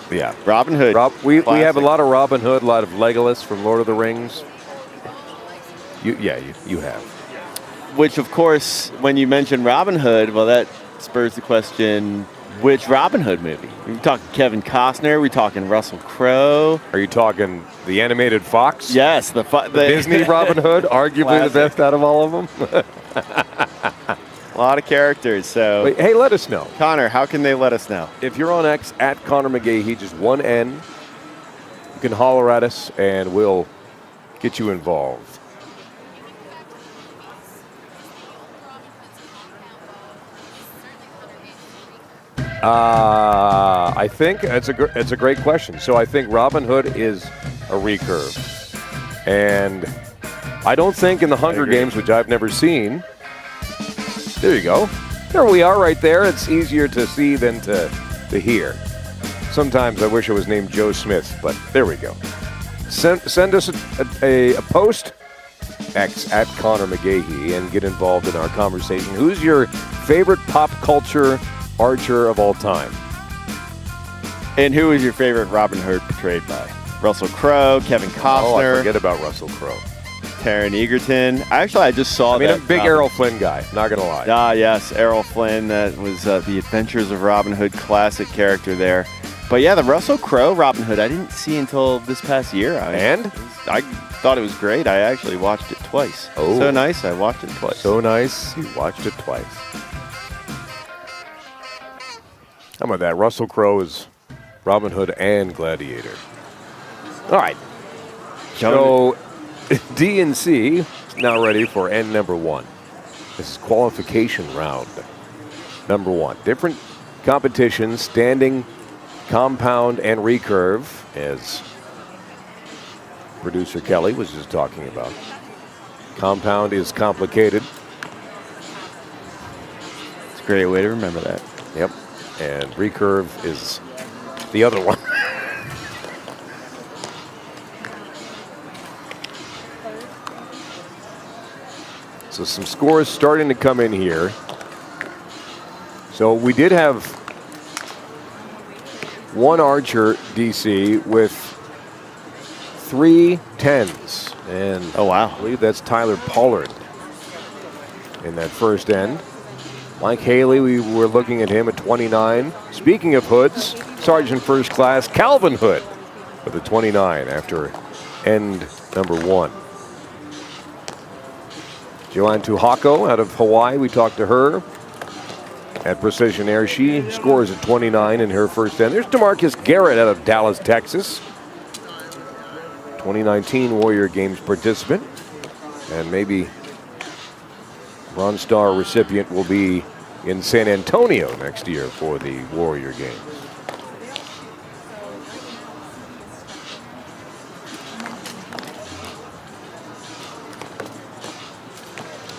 Yeah. Robin Hood. We have a classic. lot of Robin Hood, a lot of Legolas from Lord of the Rings. You have. Which, of course, when you mention Robin Hood, well, that spurs the question, which Robin Hood movie? Are we talking Kevin Costner? Are we talking Russell Crowe? Are you talking the animated Fox? Yes, the Disney Robin Hood, arguably the Classic. best out of all of them. A lot of characters, so. Wait, hey, let us know. Connor, how can they let us know? If you're on X, at Connor McGahee, just one N, you can holler at us and we'll get you involved. I think it's a great question. So I think Robin Hood is a recurve. And I don't think in the Hunger Games, which I've never seen, there you go. There we are right there. It's easier to see than to hear. Sometimes I wish I was named Joe Smith, but there we go. Send us a post, X at Connor McGahee, and get involved in our conversation. Who's your favorite pop culture archer of all time? And who is your favorite Robin Hood portrayed by? Russell Crowe, Kevin Costner. Oh, I forget about Russell Crowe. Taron Egerton. Actually, I just saw that. I'm a big Errol Flynn guy, not going to lie. Ah, yes, Errol Flynn. That was the Adventures of Robin Hood classic character there. But yeah, the Russell Crowe Robin Hood I didn't see until this past year. I thought it was great. I actually watched it twice. Oh. So nice, I watched it twice. So nice, you watched it twice. How about that? Russell Crowe is Robin Hood and Gladiator. All right. So D&C is now ready for end number 1. This is qualification round number 1. Different competitions, standing, compound, and recurve, as producer Kelly was just talking about. Compound is complicated. It's a great way to remember that. Yep. And recurve is the other one. So some scores starting to come in here. So we did have one archer, DC, with 3 10s. And oh, wow. I believe that's Tyler Pollard in that first end. Mike Haley, we were looking at him at 29. Speaking of hoods, Sergeant First Class Calvin Hood with a 29 after end number 1. Joanne Tuhako out of Hawaii, we talked to her at Precision Air. She scores at 29 in her first end. There's DeMarcus Garrett out of Dallas, Texas. 2019 Warrior Games participant. And maybe Bronze Star recipient will be in San Antonio next year for the Warrior Games.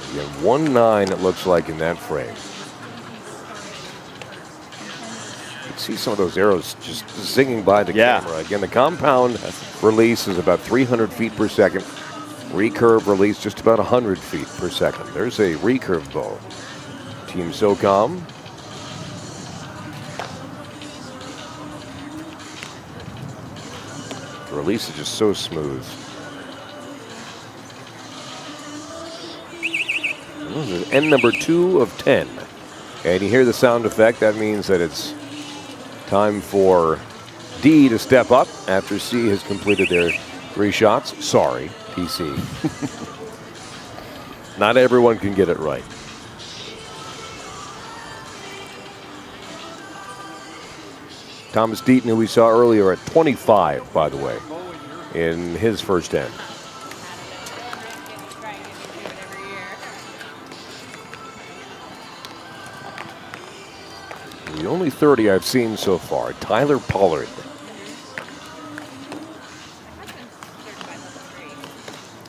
Again, 1-9 it looks like in that frame. You can see some of those arrows just zinging by the camera. Again, the compound release is about 300 feet per second. Recurve release just about 100 feet per second. There's a recurve bow. Team SOCOM. The release is just so smooth. End number 2 of 10. And you hear the sound effect. That means that it's time for D to step up after C has completed their 3 shots. Sorry, PC. Not everyone can get it right. Thomas Deaton, who we saw earlier at 25, by the way, in his first end. The only 30 I've seen so far, Tyler Pollard.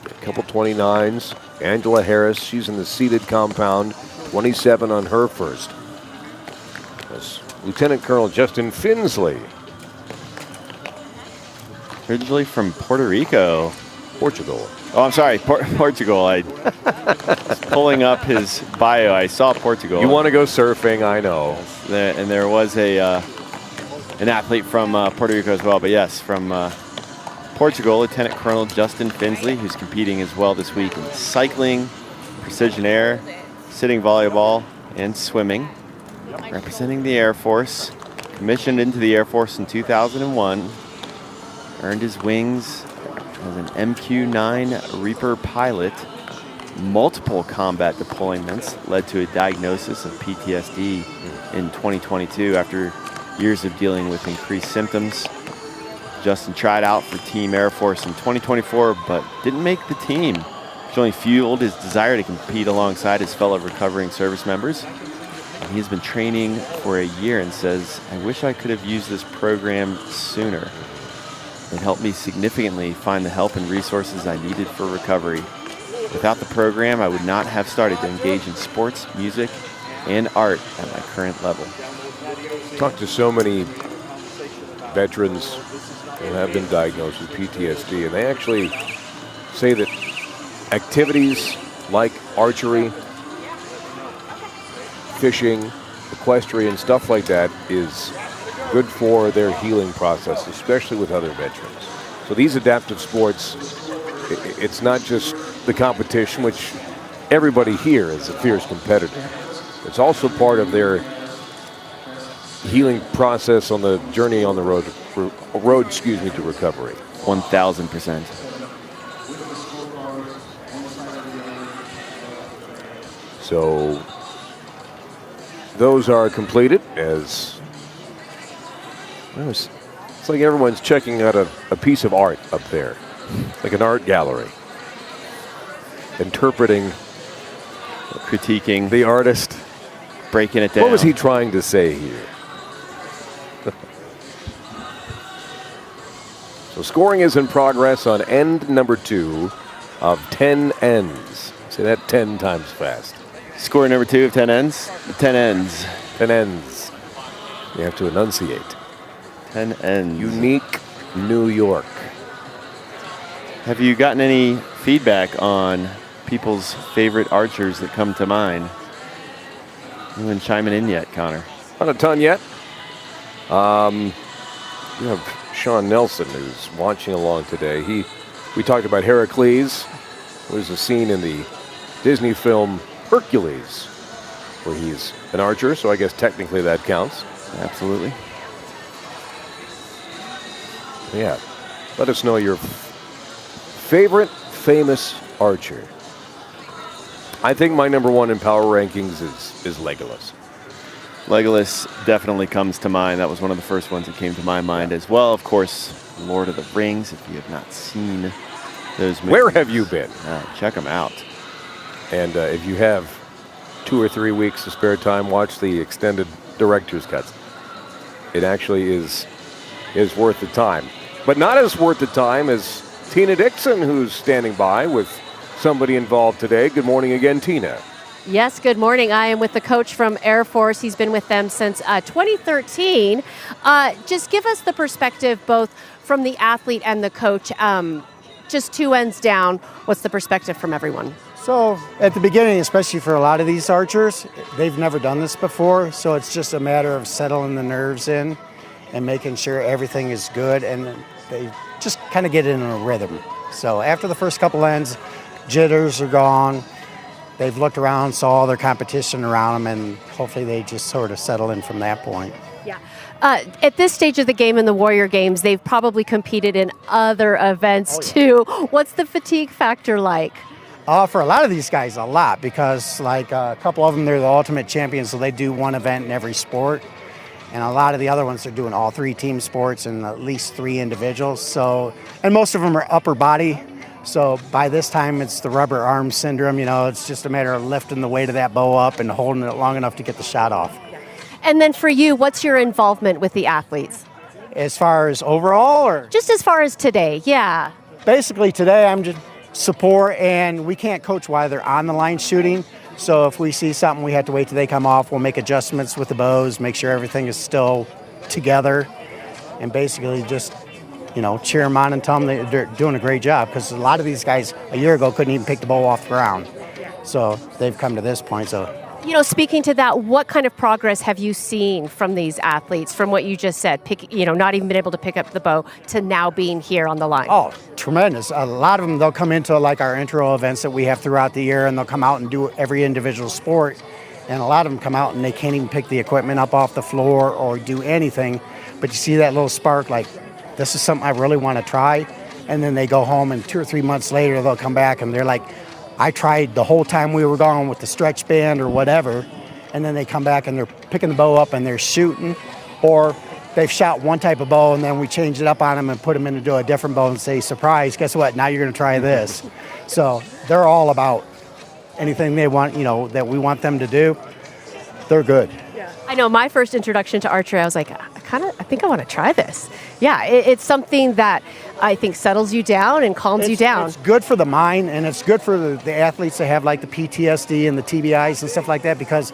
A couple 29s. Angela Harris, she's in the seated compound, 27 on her first. That's Lieutenant Colonel Justin Finsley. Originally from Puerto Rico. Portugal. Oh, I'm sorry, Portugal. I was pulling up his bio. I saw Portugal. You want to go surfing, I know. And there was an athlete from Puerto Rico as well. But yes, from Portugal, Lieutenant Colonel Justin Finsley, who's competing as well this week in cycling, precision air, sitting volleyball, and swimming. Representing the Air Force, commissioned into the Air Force in 2001, earned his wings as an MQ-9 Reaper pilot. Multiple combat deployments led to a diagnosis of PTSD in 2022 after years of dealing with increased symptoms. Justin tried out for Team Air Force in 2024, but didn't make the team, which only fueled his desire to compete alongside his fellow recovering service members. And he's been training for a year and says, "I wish I could have used this program sooner. It helped me significantly find the help and resources I needed for recovery. Without the program, I would not have started to engage in sports, music, and art at my current level." Talked to so many veterans who have been diagnosed with PTSD, and they actually say that activities like archery, fishing, equestrian, stuff like that is good for their healing process, especially with other veterans. So these adaptive sports, it's not just the competition, which everybody here is a fierce competitor. It's also part of their healing process on the journey on the road to recovery. 1,000%. So those are completed as it's like everyone's checking out a piece of art up there, like an art gallery, interpreting, critiquing the artist, breaking it down. What was he trying to say here? So scoring is in progress on end number 2 of 10 ends. Say that 10 times fast. Score number 2 of 10 ends? 10 ends. 10 ends. You have to enunciate. 10 ends. Unique New York. Have you gotten any feedback on people's favorite archers that come to mind? You haven't chiming in yet, Connor? Not a ton yet. You have Sean Nelson, who's watching along today. We talked about Heracles. There's a scene in the Disney film Hercules where he's an archer, so I guess technically that counts. Absolutely. Yeah. Let us know your favorite famous archer. I think my number 1 in power rankings is Legolas. Legolas definitely comes to mind. That was one of the first ones that came to my mind as well. Of course, Lord of the Rings, if you have not seen those movies. Where have you been? Check them out. And if you have 2 or 3 weeks of spare time, watch the extended director's cuts. It actually is worth the time. But not as worth the time as Tina Dixon, who's standing by with somebody involved today. Good morning again, Tina. Yes, good morning. I am with the coach from Air Force. He's been with them since 2013. Just give us the perspective both from the athlete and the coach. Just 2 ends down. What's the perspective from everyone? So at the beginning, especially for a lot of these archers, they've never done this before. So it's just a matter of settling the nerves in and making sure everything is good. And they just kind of get in a rhythm. So after the first couple ends, jitters are gone. They've looked around, saw all their competition around them, and hopefully they just sort of settle in from that point. Yeah. At this stage of the game in the Warrior Games, they've probably competed in other events too. What's the fatigue factor like? For a lot of these guys, a lot, because like a couple of them, they're the ultimate champions, so they do one event in every sport. And a lot of the other ones are doing all 3 team sports and at least 3 individuals. So, and most of them are upper body. So by this time, it's the rubber arm syndrome. You know, it's just a matter of lifting the weight of that bow up and holding it long enough to get the shot off. And then for you, what's your involvement with the athletes? As far as overall, or? Just as far as today, yeah. Basically today, I'm just support, and we can't coach while they're on the line shooting. So if we see something, we have to wait till they come off. We'll make adjustments with the bows, make sure everything is still together, and basically just, cheer them on and tell them they're doing a great job, because a lot of these guys a year ago couldn't even pick the bow off the ground. So they've come to this point. So, Speaking to that, what kind of progress have you seen from these athletes, from what you just said, not even been able to pick up the bow to now being here on the line? oh, tremendous. A lot of them, they'll come into like our intro events that we have throughout the year, and they'll come out and do every individual sport. And a lot of them come out and they can't even pick the equipment up off the floor or do anything. But you see that little spark, like, this is something I really want to try. And then they go home, and 2 or 3 months later, they'll come back and they're like, I tried the whole time we were gone with the stretch band or whatever. And then they come back and they're picking the bow up and they're shooting. Or they've shot one type of bow and then we change it up on them and put them into a different bow and say, surprise, guess what? Now you're going to try this. So they're all about anything they want, that we want them to do. They're good. I know my first introduction to archery, I was like, I think I want to try this. Yeah, it's something that I think settles you down and calms you down. It's good for the mind, and it's good for the athletes that have like the PTSD and the TBIs and stuff like that, because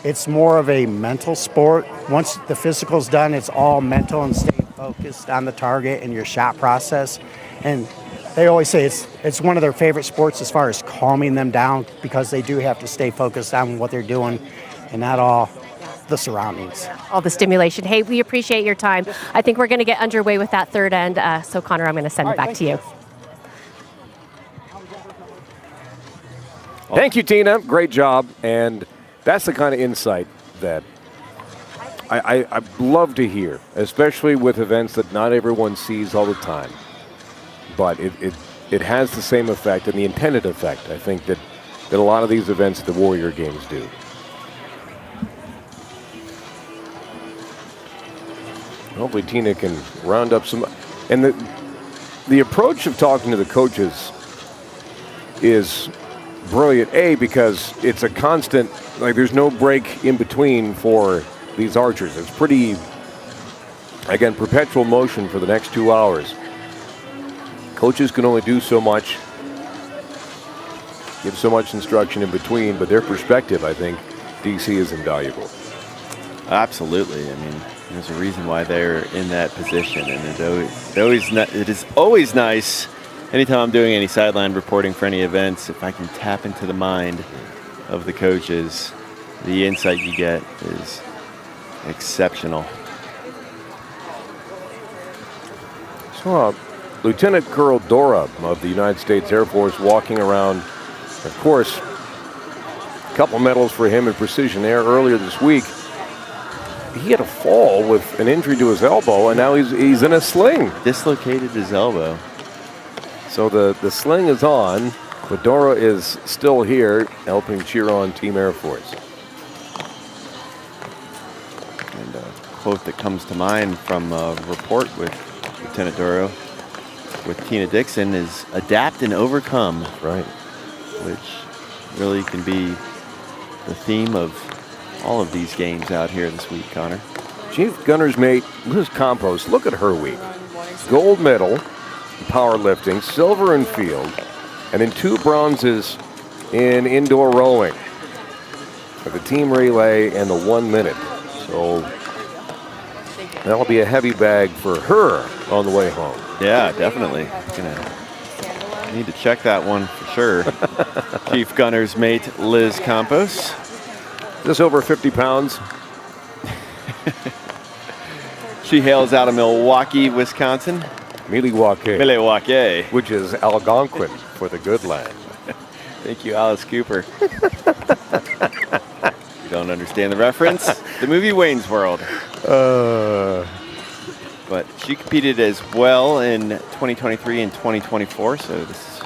it's more of a mental sport. Once the physical's done, it's all mental and staying focused on the target and your shot process. And they always say it's one of their favorite sports as far as calming them down, because they do have to stay focused on what they're doing and not all the surroundings. All the stimulation. Hey, we appreciate your time. I think we're going to get underway with that third end. So, Connor, I'm going to send it back to you. Thank you, Tina. Great job. And that's the kind of insight that I love to hear, especially with events that not everyone sees all the time. But it has the same effect and the intended effect, I think, that a lot of these events at the Warrior Games do. Hopefully Tina can round up some. And the approach of talking to the coaches is brilliant, because it's a constant, like there's no break in between for these archers. It's pretty, again, perpetual motion for the next 2 hours. Coaches can only do so much, give so much instruction in between, but their perspective, I think, DC is invaluable. Absolutely. I mean, there's a reason why they're in that position, and it is always nice anytime I'm doing any sideline reporting for any events, if I can tap into the mind of the coaches. The insight you get is exceptional. So Lieutenant Colonel Dora of the United States Air Force walking around. Of course, a couple medals for him in precision air earlier this week. He had a fall with an injury to his elbow, and now he's in a sling. Dislocated his elbow. So the sling is on, but Dora is still here helping cheer on Team Air Force. And a quote that comes to mind from a report with Lieutenant Dora with Tina Dixon is adapt and overcome. Right. Which really can be the theme of all of these games out here this week, Connor. Chief Gunner's mate Liz Campos, look at her week. Gold medal in powerlifting, silver in field, and then 2 bronzes in indoor rowing for the team relay and the 1 minute. So that'll be a heavy bag for her on the way home. Yeah, definitely. Gonna need to check that one for sure. Chief Gunner's mate Liz Campos. Just over 50 pounds. She hails out of Milwaukee, Wisconsin. Milwaukee. Which is Algonquin for the good land. Thank you, Alice Cooper. You don't understand the reference? The movie Wayne's World. But she competed as well in 2023 and 2024. So this is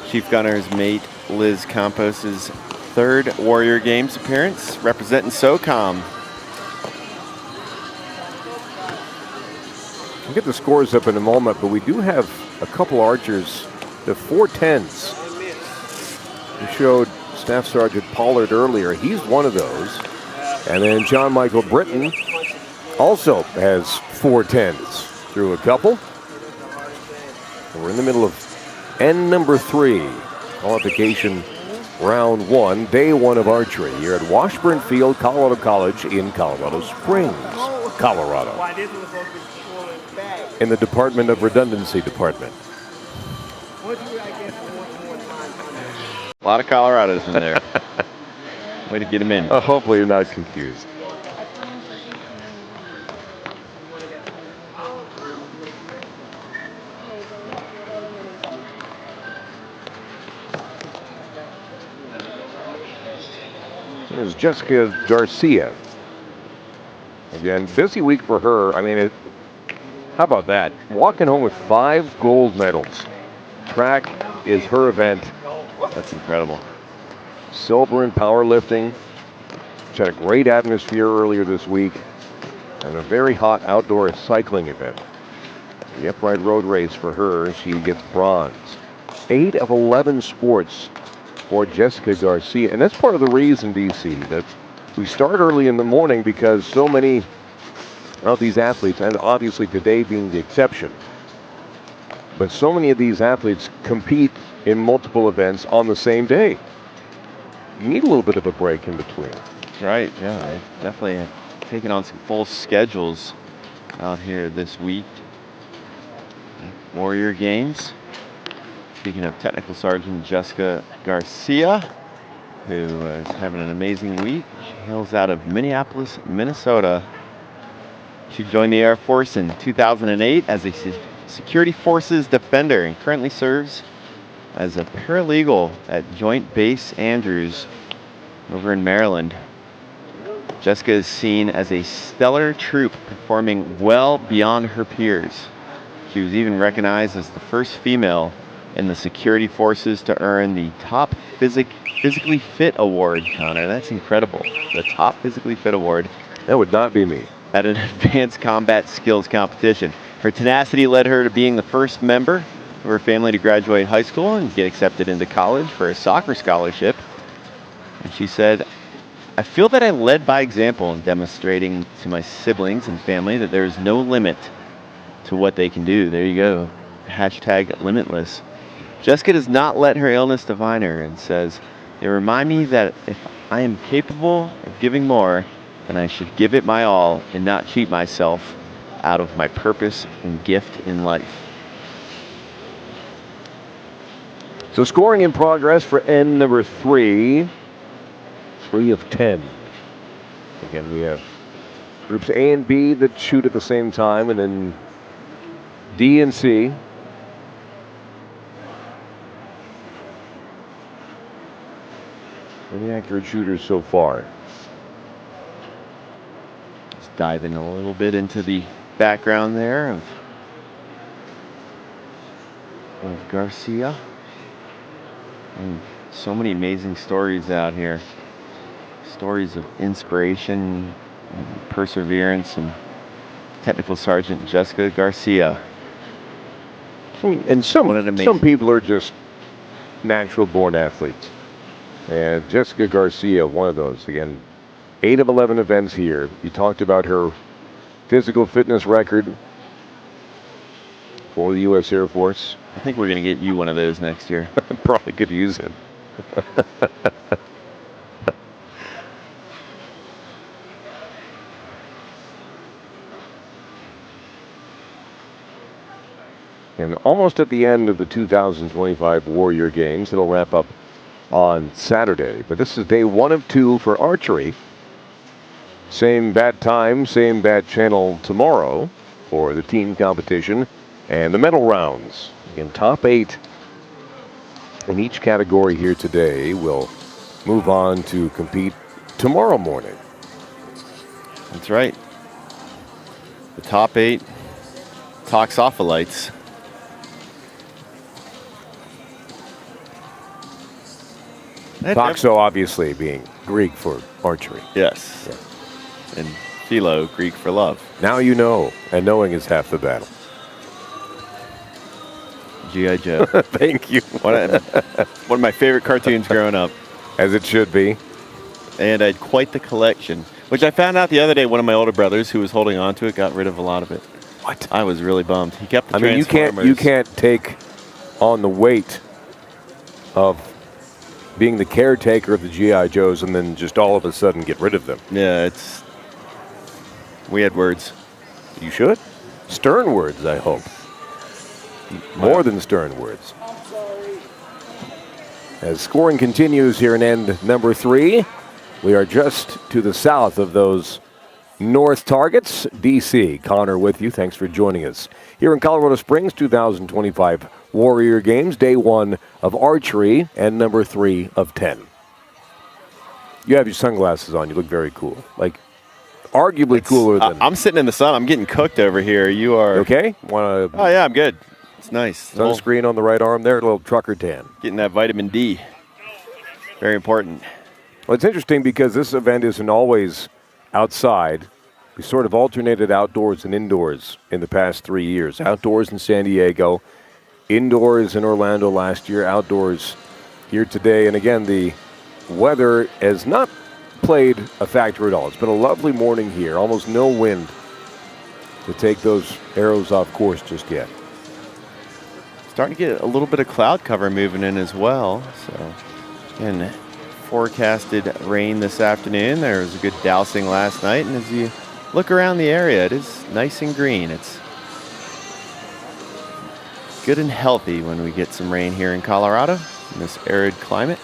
Chief Gunner's mate Liz Campos's 3rd Warrior Games appearance, representing SOCOM. We'll get the scores up in a moment, but we do have a couple archers, the 410s. We showed Staff Sergeant Pollard earlier. He's one of those. And then John Michael Britton also has 410s through a couple. And we're in the middle of end number 3, qualification round 1, day 1 of archery here at Washburn Field, Colorado College in Colorado Springs, Colorado. in the Department of Redundancy Department. A lot of Colorados in there. Way to get them in. Hopefully you're not confused. There's Jessica Garcia. Again, busy week for her. I mean, how about that? Walking home with 5 gold medals. Track is her event. That's incredible. Silver in powerlifting. She had a great atmosphere earlier this week. And a very hot outdoor cycling event. The upright road race for her, she gets bronze. 8 of 11 sports for Jessica Garcia. And that's part of the reason, DC, that we start early in the morning because so many of these athletes, and obviously today being the exception, but so many of these athletes compete in multiple events on the same day. You need a little bit of a break in between. Right, yeah. They've definitely taken on some full schedules out here this week. Warrior Games. Speaking of Technical Sergeant Jessica Garcia, who is having an amazing week. She hails out of Minneapolis, Minnesota. She joined the Air Force in 2008 as a security forces defender and currently serves as a paralegal at Joint Base Andrews over in Maryland. Jessica is seen as a stellar troop performing well beyond her peers. She was even recognized as the first female in the security forces to earn the top physically fit award, Connor. That's incredible. The top physically fit award. That would not be me. At an advanced combat skills competition. Her tenacity led her to being the first member of her family to graduate high school and get accepted into college for a soccer scholarship. And she said, I feel that I led by example in demonstrating to my siblings and family that there is no limit to what they can do. There you go. Hashtag limitless. Jessica does not let her illness define her and says, they remind me that if I am capable of giving more, then I should give it my all and not cheat myself out of my purpose and gift in life. So scoring in progress for end number 3. 3 of 10. Again, we have groups A and B that shoot at the same time, and then D and C. Any accurate shooters so far? Just diving a little bit into the background there of Garcia. And so many amazing stories out here. Stories of inspiration, and perseverance, and Technical Sergeant Jessica Garcia. And some people are just natural born athletes. And Jessica Garcia, one of those. Again, 8 of 11 events here. You talked about her physical fitness record for the U.S. Air Force. I think we're going to get you one of those next year. Probably could use it. And almost at the end of the 2025 Warrior Games. It'll wrap up on Saturday. But this is day 1 of 2 for archery. Same bat time, same bat channel tomorrow for the team competition and the medal rounds. In top 8 in each category here today will move on to compete tomorrow morning. That's right. The top 8 toxophilites. Toxo obviously being Greek for archery. Yes. Yeah. And philo, Greek for love. Now you know, and knowing is half the battle. G.I. Joe. Thank you. One of my favorite cartoons growing up. As it should be. And I had quite the collection, which I found out the other day. One of my older brothers who was holding on to it got rid of a lot of it. What? I was really bummed. He kept the Transformers. You can't take on the weight of being the caretaker of the G.I. Joes and then just all of a sudden get rid of them. Yeah, we had words. You should. stern words, I hope. More than stern words. As scoring continues here in end number 3, we are just to the south of those north targets. DC, Connor with you. Thanks for joining us. Here in Colorado Springs, 2025 Warrior Games, day 1 of archery, and number 3 of 10. You have your sunglasses on. You look very cool. Like, arguably cooler than... I'm sitting in the sun. I'm getting cooked over here. You are... Okay? Oh, yeah, I'm good. It's nice. Sunscreen on the right arm there, a little trucker tan. Getting that vitamin D. Very important. Well, it's interesting because this event isn't always outside. We sort of alternated outdoors and indoors in the past 3 years. Outdoors in San Diego, indoors in Orlando last year, outdoors here today. And again, the weather has not played a factor at all. It's been a lovely morning here, almost no wind to take those arrows off course just yet. Starting to get a little bit of cloud cover moving in as well. So, again, forecasted rain this afternoon. There was a good dousing last night. And as you look around the area, it is nice and green. It's good and healthy when we get some rain here in Colorado in this arid climate.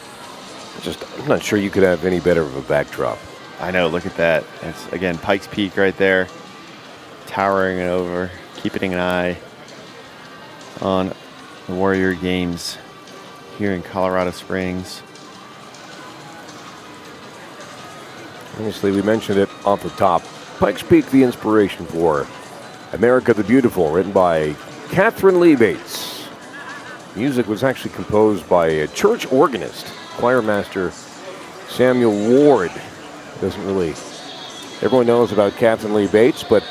I'm not sure you could have any better of a backdrop. I know, look at that. It's, again, Pikes Peak right there, towering it over, keeping an eye on the Warrior Games here in Colorado Springs. Honestly, we mentioned it off the top. Pikes Peak, the inspiration for America the Beautiful, written by Catherine Lee Bates. Music was actually composed by a church organist, choir master Samuel Ward. Everyone knows about Catherine Lee Bates, but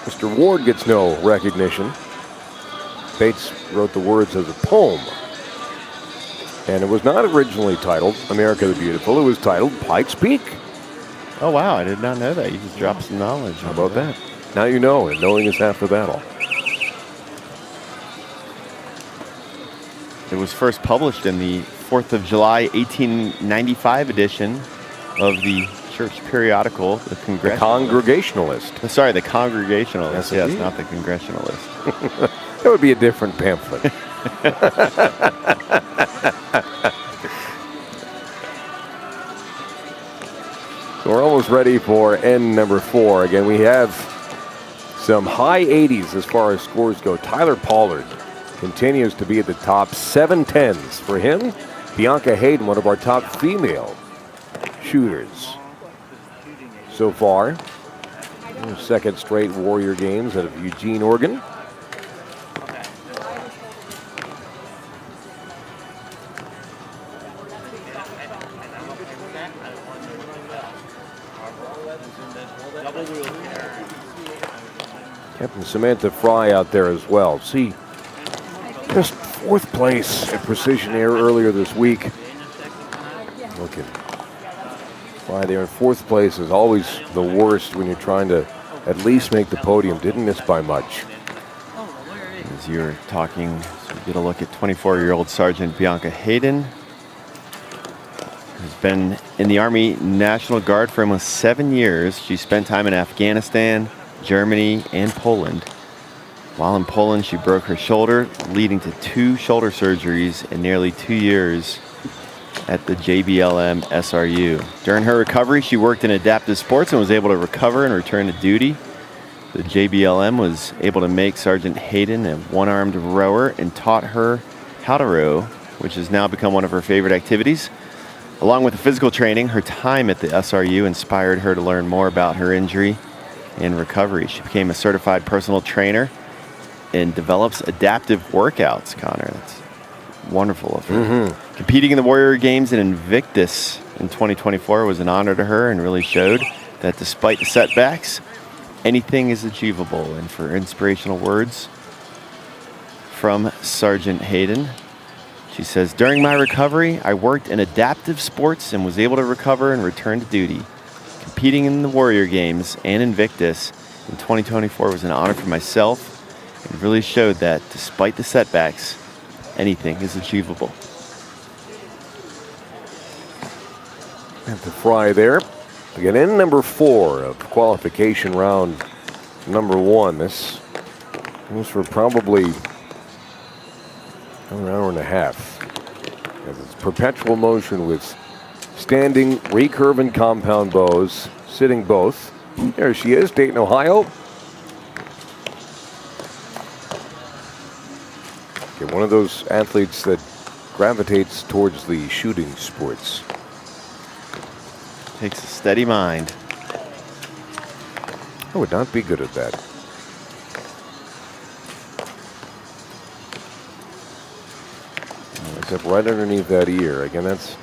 Mr. Ward gets no recognition. Bates wrote the words as a poem, and it was not originally titled America the Beautiful. It was titled Pikes Peak. Oh, wow, I did not know that. You just dropped some knowledge. How about that? Now you know, and knowing is half the battle. It was first published in the 4th of July, 1895 edition of the church periodical, the Congregationalist. Sorry, the Congregationalist. Yes, yes, not the Congressionalist. That would be a different pamphlet. So we're almost ready for end number 4. Again, we have some high 80s as far as scores go. Tyler Pollard continues to be at the top. 7 10s for him. Bianca Hayden, one of our top female shooters so far. Second straight Warrior Games out of Eugene, Oregon. Captain Samantha Fry out there as well. See, just 4th place at Precision Air earlier this week. Looking Fry there in 4th place is always the worst when you're trying to at least make the podium. Didn't miss by much. As you're talking, so we get a look at 24-year-old Sergeant Bianca Hayden, who's been in the Army National Guard for almost 7 years. She spent time in Afghanistan, Germany, and Poland. While in Poland, she broke her shoulder, leading to 2 shoulder surgeries in nearly 2 years at the JBLM SRU. During her recovery, she worked in adaptive sports and was able to recover and return to duty. The JBLM was able to make Sergeant Hayden a one-armed rower and taught her how to row, which has now become one of her favorite activities. Along with the physical training, her time at the SRU inspired her to learn more about her injury and recovery. She became a certified personal trainer and develops adaptive workouts, Connor. That's wonderful of her. Competing in the Warrior Games in Invictus in 2024 was an honor to her and really showed that despite the setbacks, anything is achievable. And for inspirational words from Sergeant Hayden, she says, "During my recovery, I worked in adaptive sports and was able to recover and return to duty. Competing in the Warrior Games and Invictus in 2024 was an honor for myself and really showed that despite the setbacks, anything is achievable." And to Fry there. Again, in number 4 of qualification round number 1. This was for probably an hour and a half. It's perpetual motion with standing recurve and compound bows, sitting both. There she is, Dayton, Ohio. Okay, one of those athletes that gravitates towards the shooting sports. Takes a steady mind. I would not be good at that. Except right underneath that ear. Again, that's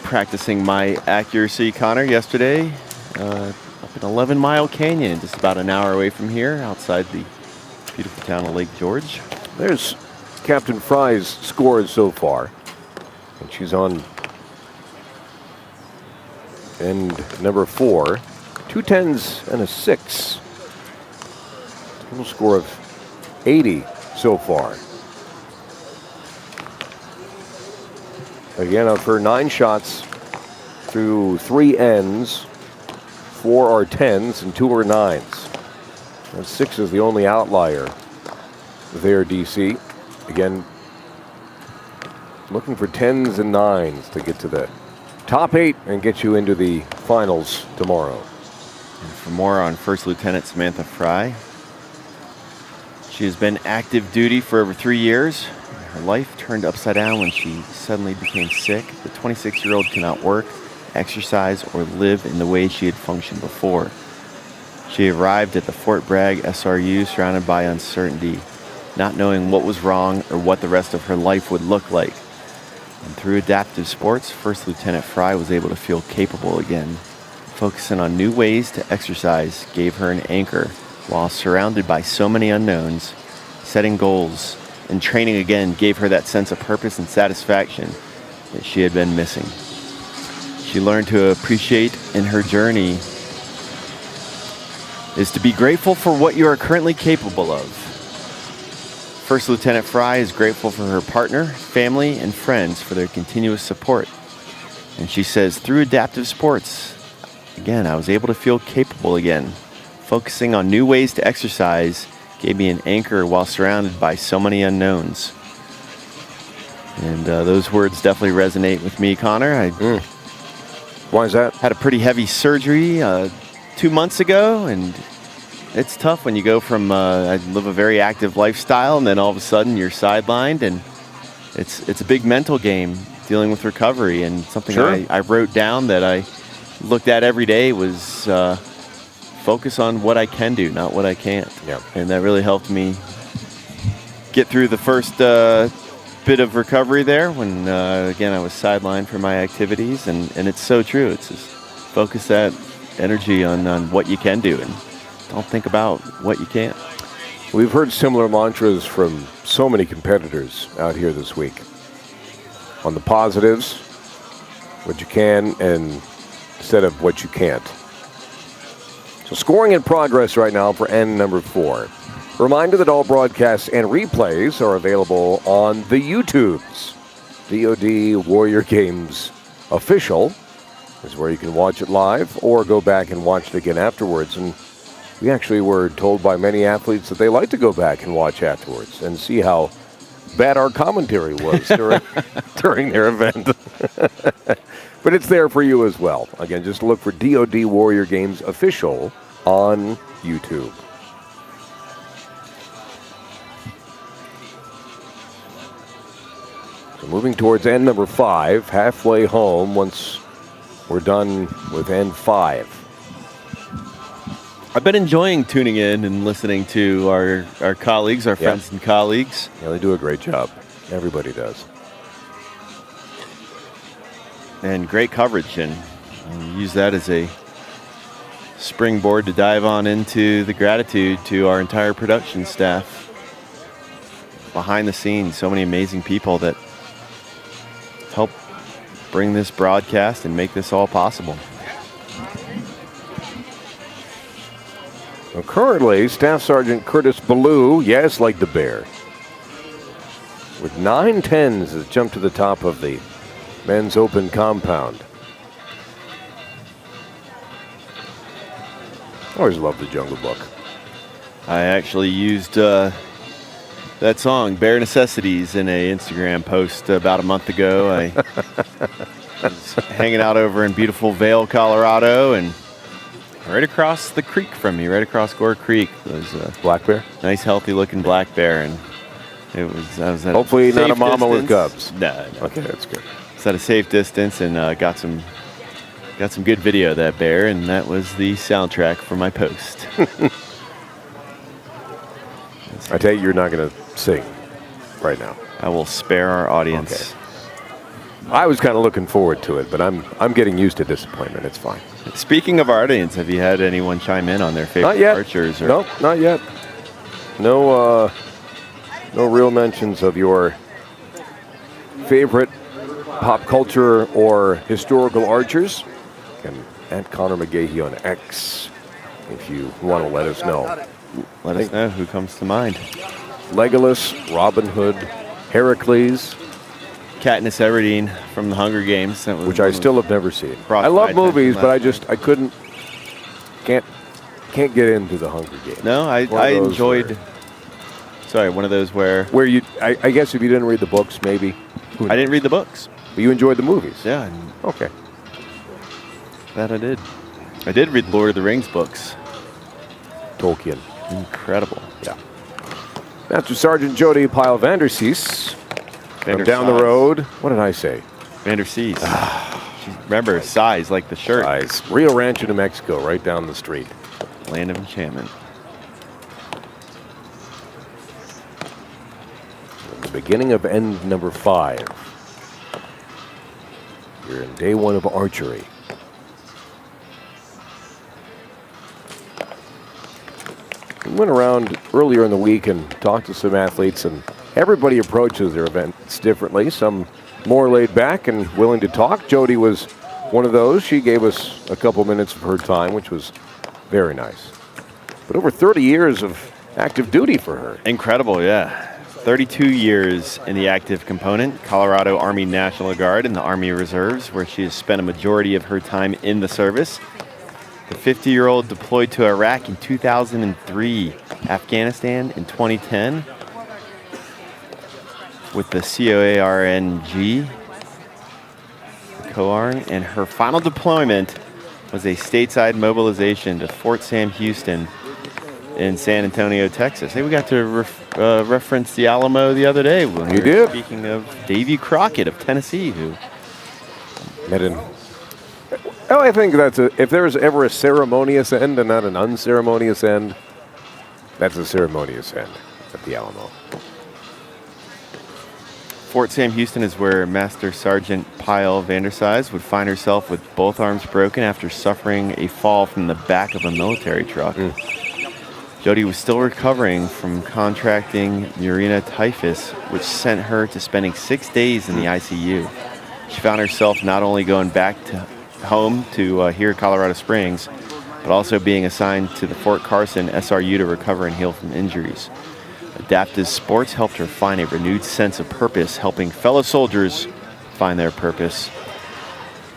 Practicing my accuracy, Connor, yesterday up in 11 Mile Canyon, just about an hour away from here, outside the beautiful town of Lake George. There's Captain Fry's scores so far. And she's on end number 4. 2 10s and a 6. Total score of 80 so far. Again, of her 9 shots through 3 ends, 4 are 10s and 2 are 9s. And 6 is the only outlier there, DC. Again, looking for 10s and 9s to get to the top 8 and get you into the finals tomorrow. And for more on First Lieutenant Samantha Fry, she has been active duty for over 3 years. Her life turned upside down when she suddenly became sick. The 26-year-old cannot work, exercise, or live in the way she had functioned before. She arrived at the Fort Bragg SRU surrounded by uncertainty, not knowing what was wrong or what the rest of her life would look like. And through adaptive sports, First Lieutenant Fry was able to feel capable again. Focusing on new ways to exercise gave her an anchor while surrounded by so many unknowns. Setting goals and training again gave her that sense of purpose and satisfaction that she had been missing. She learned to appreciate in her journey is to be grateful for what you are currently capable of. First Lieutenant Fry is grateful for her partner, family, and friends for their continuous support. And she says, through adaptive sports, again, I was able to feel capable again. Focusing on new ways to exercise gave me an anchor while surrounded by so many unknowns. And those words definitely resonate with me, Connor. Why is that? Had a pretty heavy surgery 2 months ago, and it's tough when you go from I live a very active lifestyle, and then all of a sudden you're sidelined, and it's a big mental game dealing with recovery. And something I wrote down that I looked at every day was focus on what I can do, not what I can't. Yeah. And that really helped me get through the first bit of recovery there when, again, I was sidelined from my activities. And it's so true. It's just focus that energy on what you can do and don't think about what you can't. We've heard similar mantras from so many competitors out here this week. On the positives, what you can, and instead of what you can't. So scoring in progress right now for end number 4. Reminder that all broadcasts and replays are available on the YouTubes. DoD Warrior Games Official is where you can watch it live or go back and watch it again afterwards. And we actually were told by many athletes that they like to go back and watch afterwards and see how bad our commentary was during their event. But it's there for you as well. Again, just look for DoD Warrior Games Official on YouTube. So moving towards end number 5, halfway home once we're done with end 5. I've been enjoying tuning in and listening to our colleagues, our friends and colleagues. Yeah, they do a great job. Everybody does. And great coverage, and use that as a springboard to dive on into the gratitude to our entire production staff. Behind the scenes, so many amazing people that help bring this broadcast and make this all possible. Well, currently, Staff Sergeant Curtis Ballou, yes, like the bear, with 9 10s has jumped to the top of the men's open compound. Always loved the Jungle Book. I actually used that song, Bare Necessities, in a Instagram post about a month ago. I was hanging out over in beautiful Vail, Colorado, and right across the creek from me, right across Gore Creek, was a Black bear? nice, healthy-looking black bear, and I was at Hopefully a not a safe mama with distance. cubs. No. Okay, that's good. It's at a safe distance, and got some good video of that bear, and that was the soundtrack for my post. I tell you, you're not going to sing right now. I will spare our audience. Okay. I was kind of looking forward to it, but I'm getting used to disappointment. It's fine. Speaking of our audience, have you had anyone chime in on their favorite Not yet. archers? Or Nope, not yet. No real mentions of your favorite pop culture or historical archers. And at Connor McGahee on X, if you want to let us know. Let us know who comes to mind. Legolas, Robin Hood, Heracles, Katniss Everdeen from the Hunger Games, which I still have never seen. Crossed I love my movies, attention but can't get into the Hunger Games. No, I enjoyed. Sorry, one of those where you. I guess if you didn't read the books, maybe. I didn't read the books. But you enjoyed the movies. Yeah. Okay. That I did. I did read Lord of the Rings books. Tolkien. Incredible. Yeah. Master Sergeant Jody Pyle Vandersees. From down the road. What did I say? Vandersees. Remember, size like the shirt. Size. Rio Rancho, New Mexico, right down the street. Land of enchantment. The beginning of end number 5. You're in day 1 of archery. We went around earlier in the week and talked to some athletes, and everybody approaches their events differently. Some more laid back and willing to talk. Jody was one of those. She gave us a couple minutes of her time, which was very nice. But over 30 years of active duty for her. Incredible, yeah. 32 years in the active component, Colorado Army National Guard and the Army Reserves, where she has spent a majority of her time in the service. The 50-year-old deployed to Iraq in 2003, Afghanistan in 2010 with the COARNG, COARN, and her final deployment was a stateside mobilization to Fort Sam Houston in San Antonio, Texas. Hey, we got to reference the Alamo the other day when we were speaking of Davy Crockett of Tennessee, who met in. Well, I think if there's ever a ceremonious end and not an unceremonious end, that's a ceremonious end at the Alamo. Fort Sam Houston is where Master Sergeant Pyle Vandersees would find herself with both arms broken after suffering a fall from the back of a military truck. Jody was still recovering from contracting murina typhus, which sent her to spending 6 days in the ICU. She found herself not only going back to home to here at Colorado Springs, but also being assigned to the Fort Carson SRU to recover and heal from injuries. Adaptive sports helped her find a renewed sense of purpose, helping fellow soldiers find their purpose.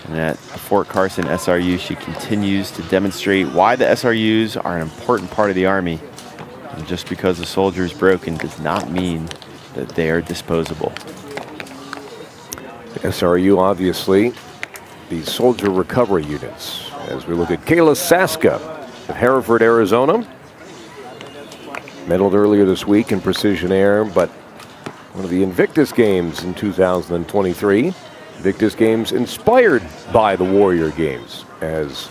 And at the Fort Carson SRU, she continues to demonstrate why the SRUs are an important part of the Army. And just because a soldier is broken does not mean that they are disposable. SRU, obviously, the soldier recovery units. As we look at Kayla Saska of Hereford, Arizona. Medaled earlier this week in precision air, but one of the Invictus Games in 2023. Invictus Games inspired by the Warrior Games, as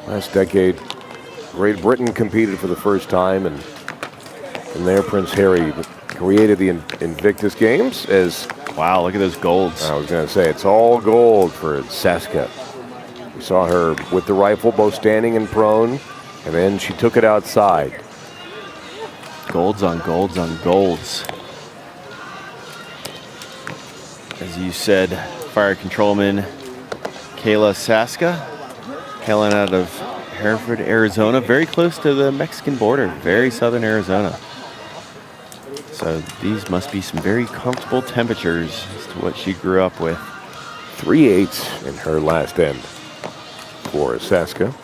last decade Great Britain competed for the first time, and there Prince Harry created the Invictus Games. As wow, look at those golds. I was going to say, it's all gold for Saska. We saw her with the rifle both standing and prone, and then she took it outside. Golds on golds on golds. As you said, fire controlman Kayla Saska, hailing out of Hereford, Arizona, very close to the Mexican border, very southern Arizona. So these must be some very comfortable temperatures as to what she grew up with. 3/8 in her last end for Saska.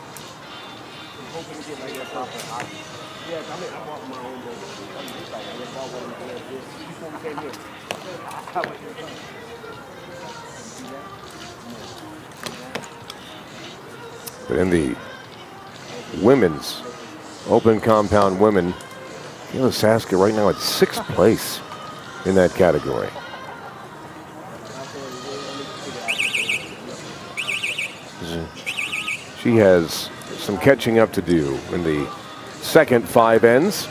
But in the women's open compound women, Saska right now at 6th place in that category. She has some catching up to do in the second 5 ends.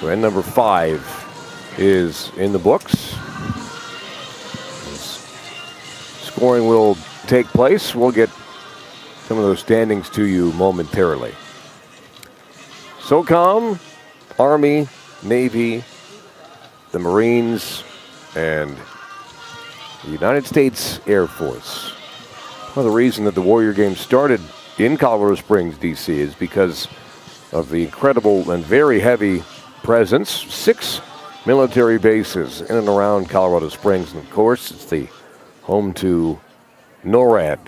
So end number 5 is in the books. Scoring will take place. We'll get some of those standings to you momentarily. SOCOM, Army, Navy, the Marines, and the United States Air Force. Well, the reason that the Warrior Games started in Colorado Springs, D.C. is because of the incredible and very heavy presence. 6 military bases in and around Colorado Springs. And of course, it's the home to NORAD,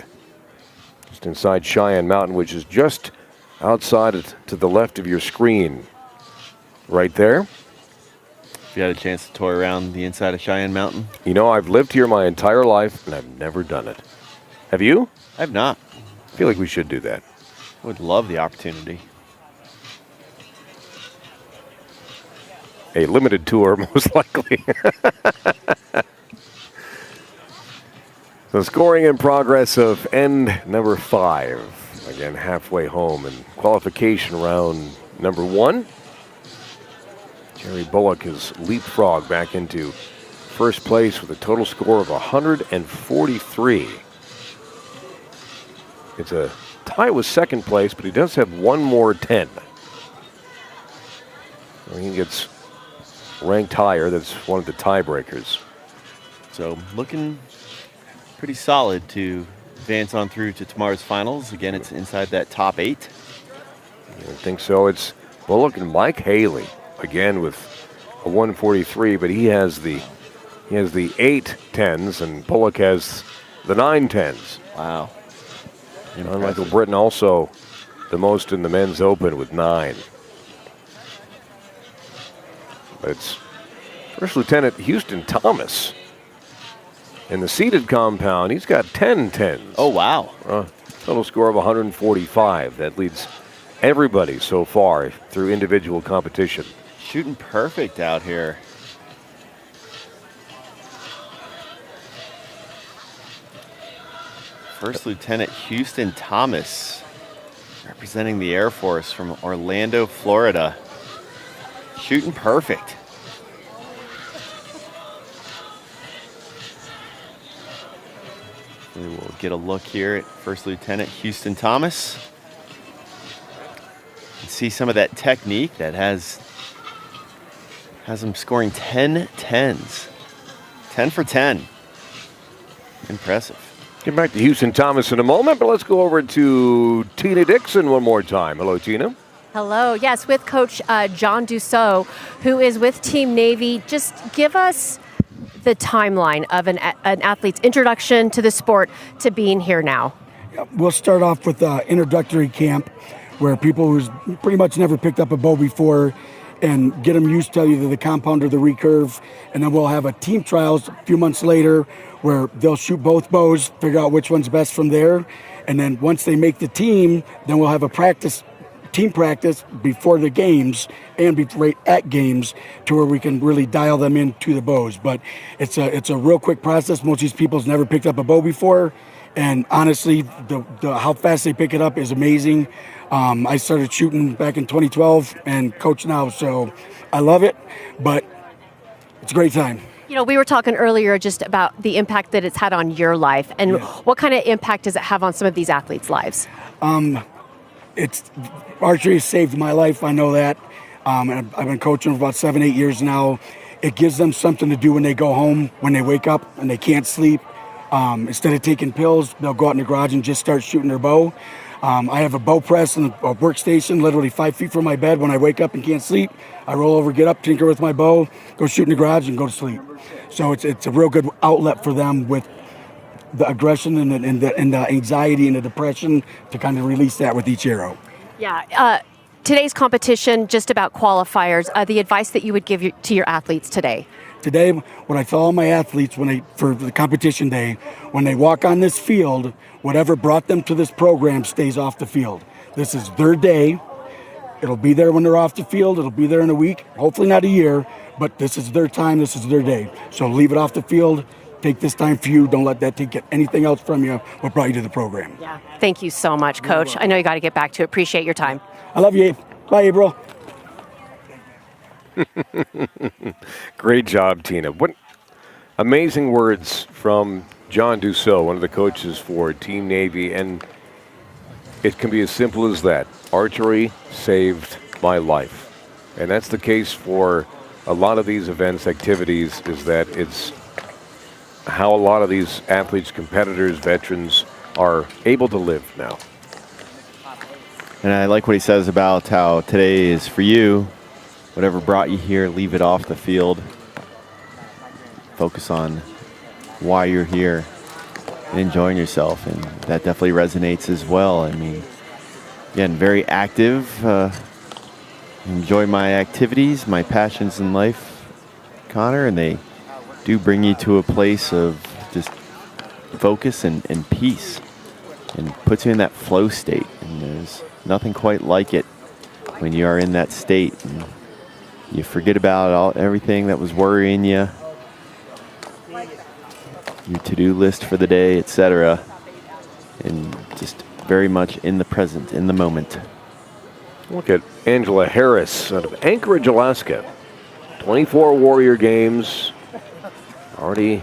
just inside Cheyenne Mountain, which is just outside to the left of your screen. Right there. If you had a chance to tour around the inside of Cheyenne Mountain? I've lived here my entire life, and I've never done it. Have you? I've not. I feel like we should do that. I would love the opportunity. A limited tour, most likely. The scoring in progress of end number 5. Again, halfway home in qualification round number 1. Jerry Bullock has leapfrogged back into first place with a total score of 143. It's a tie with second place, but he does have one more 10. So he gets ranked higher. That's one of the tiebreakers. So looking pretty solid to advance on through to tomorrow's finals. Again, it's inside that top 8. I think so. It's Bullock and Mike Haley again with a 143, but he has the 8 10s and Bullock has the 9 10s. Wow. Michael Britton also the most in the men's open with 9. But it's First Lieutenant Houston Thomas in the seated compound. He's got 10 10s. Oh, wow. Total score of 145. That leads everybody so far through individual competition. Shooting perfect out here. First Lieutenant Houston Thomas, representing the Air Force from Orlando, Florida. Shooting perfect. We will get a look here at First Lieutenant Houston Thomas. And see some of that technique that has him scoring 10 10s. 10 for 10. Impressive. Get back to Houston Thomas in a moment, but let's go over to Tina Dixon one more time. Hello, Tina. Hello. Yes, with Coach John Dussault, who is with Team Navy. Just give us the timeline of an athlete's introduction to the sport to being here now. We'll start off with an introductory camp where people who's pretty much never picked up a bow before and get them used to either the compound or the recurve. And then we'll have a team trials a few months later where they'll shoot both bows, figure out which one's best from there. And then once they make the team, then we'll have a team practice before the games and right at games to where we can really dial them into the bows. But it's a real quick process. Most of these people's never picked up a bow before. And honestly, the how fast they pick it up is amazing. I started shooting back in 2012 and coach now, so I love it, but it's a great time. We were talking earlier just about the impact that it's had on your life, and what kind of impact does it have on some of these athletes' lives? Archery has saved my life, I know that. And I've been coaching for about 7-8 years now. It gives them something to do when they go home, when they wake up and they can't sleep. Instead of taking pills, they'll go out in the garage and just start shooting their bow. I have a bow press and a workstation literally 5 feet from my bed. When I wake up and can't sleep, I roll over, get up, tinker with my bow, go shoot in the garage, and go to sleep. So it's a real good outlet for them with the aggression and the anxiety and the depression to kind of release that with each arrow. Yeah. today's competition, just about qualifiers, the advice that you would give to your athletes today? Today, what I tell all my athletes for the competition day, when they walk on this field, whatever brought them to this program stays off the field. This is their day. It'll be there when they're off the field. It'll be there in a week, hopefully not a year, but this is their time. This is their day. So leave it off the field. Take this time for you. Don't let that take anything else from you. What brought you to the program? Yeah. Thank you so much, Coach. I know you got to get back to it. Appreciate your time. I love you, Abe. Bye, April. Great job, Tina. What amazing words from John Dussault, one of the coaches for Team Navy, and it can be as simple as that. Archery saved my life. And that's the case for a lot of these events, activities, is that it's how a lot of these athletes, competitors, veterans are able to live now. And I like what he says about how today is for you. Whatever brought you here, leave it off the field. Focus on why you're here and enjoying yourself. And that definitely resonates as well. I mean, again, very active. Enjoy my activities, my passions in life, Connor, and they do bring you to a place of just focus and peace, and puts you in that flow state. And there's nothing quite like it when you are in that state. And you forget about everything that was worrying you, your to-do list for the day, etc., and just very much in the present, in the moment. Look at Angela Harris out of Anchorage, Alaska. 24 Warrior Games. Already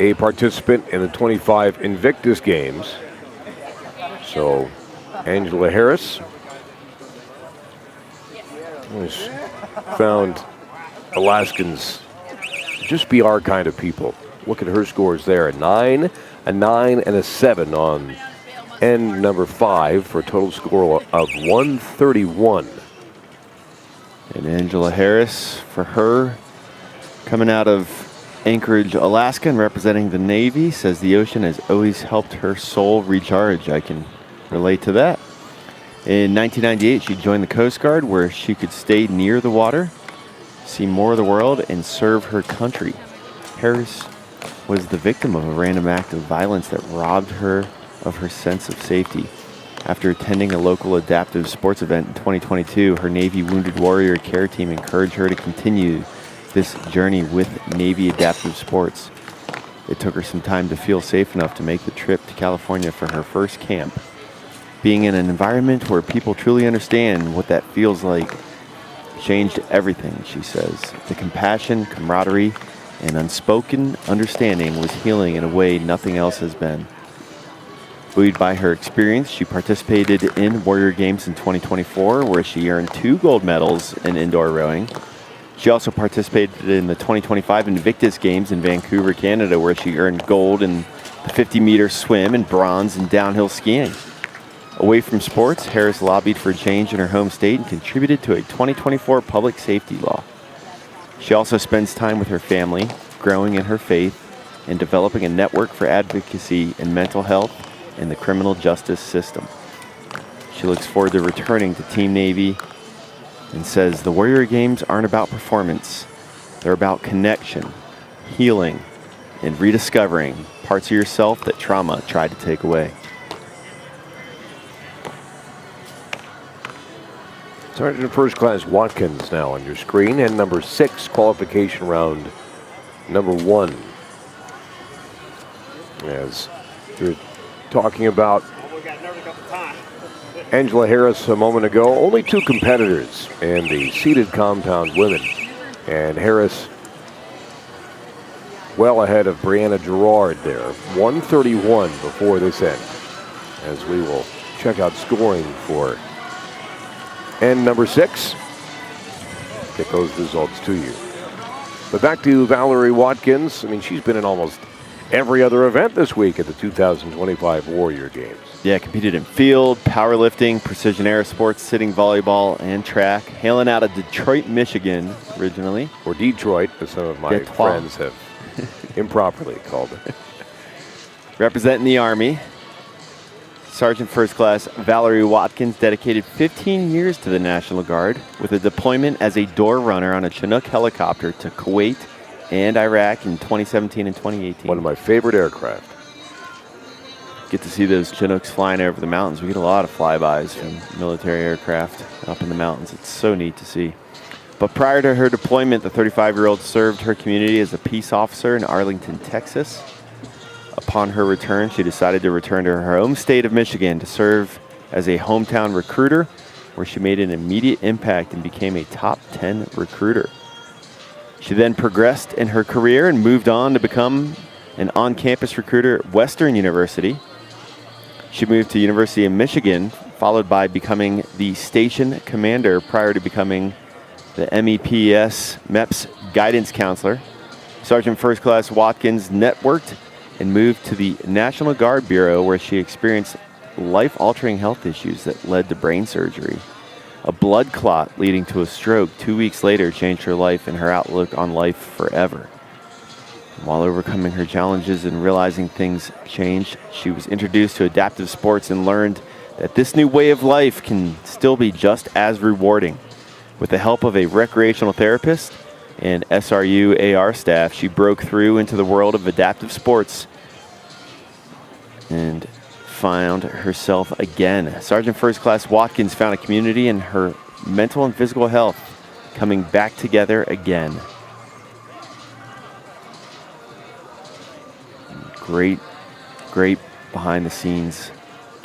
a participant in the 25 Invictus Games. So, Angela Harris has found Alaskans just be our kind of people. Look at her scores there. A 9, a 9, and a 7 on end number 5 for a total score of 131. And Angela Harris, for her, coming out of Anchorage, Alaska, and representing the Navy, says the ocean has always helped her soul recharge. I can relate to that. In 1998, she joined the Coast Guard, where she could stay near the water, see more of the world, and serve her country. Harris was the victim of a random act of violence that robbed her of her sense of safety. After attending a local adaptive sports event in 2022, her Navy Wounded Warrior Care Team encouraged her to continue this journey with Navy Adaptive Sports. It took her some time to feel safe enough to make the trip to California for her first camp. Being in an environment where people truly understand what that feels like changed everything, she says. The compassion, camaraderie, and unspoken understanding was healing in a way nothing else has been. Buoyed by her experience, she participated in Warrior Games in 2024, where she earned 2 gold medals in indoor rowing. She also participated in the 2025 Invictus Games in Vancouver, Canada, where she earned gold in the 50-meter swim and bronze in downhill skiing. Away from sports, Harris lobbied for change in her home state and contributed to a 2024 public safety law. She also spends time with her family, growing in her faith, and developing a network for advocacy in mental health and the criminal justice system. She looks forward to returning to Team Navy and says the Warrior Games aren't about performance. They're about connection, healing, and rediscovering parts of yourself that trauma tried to take away. Sergeant First Class Watkins now on your screen, and number 6, qualification round number 1. As you're talking about Angela Harris a moment ago, only 2 competitors in the seated compound women. And Harris well ahead of Brianna Gerard there. 131 before this end. As we will check out scoring for end number 6. Get those results to you. But back to Valerie Watkins. I mean, she's been in almost every other event this week at the 2025 Warrior Games. Yeah, competed in field, powerlifting, precision air sports, sitting volleyball, and track. Hailing out of Detroit, Michigan, originally. Or Detroit, as some of my friends have improperly called it. Representing the Army. Sergeant First Class Valerie Watkins dedicated 15 years to the National Guard with a deployment as a door runner on a Chinook helicopter to Kuwait and Iraq in 2017 and 2018. One of my favorite aircraft. Get to see those Chinooks flying over the mountains. We get a lot of flybys from military aircraft up in the mountains. It's so neat to see. But prior to her deployment, the 35-year-old served her community as a peace officer in Arlington, Texas. Upon her return, she decided to return to her home state of Michigan to serve as a hometown recruiter, where she made an immediate impact and became a top 10 recruiter. She then progressed in her career and moved on to become an on-campus recruiter at Western University. She moved to University of Michigan, followed by becoming the station commander prior to becoming the MEPS guidance counselor. Sergeant First Class Watkins networked and moved to the National Guard Bureau, where she experienced life-altering health issues that led to brain surgery. A blood clot leading to a stroke 2 weeks later changed her life and her outlook on life forever. While overcoming her challenges and realizing things changed, she was introduced to adaptive sports and learned that this new way of life can still be just as rewarding. With the help of a recreational therapist and SRU AR staff, she broke through into the world of adaptive sports and found herself again. Sergeant First Class Watkins found a community in her mental and physical health, coming back together again. Great behind the scenes.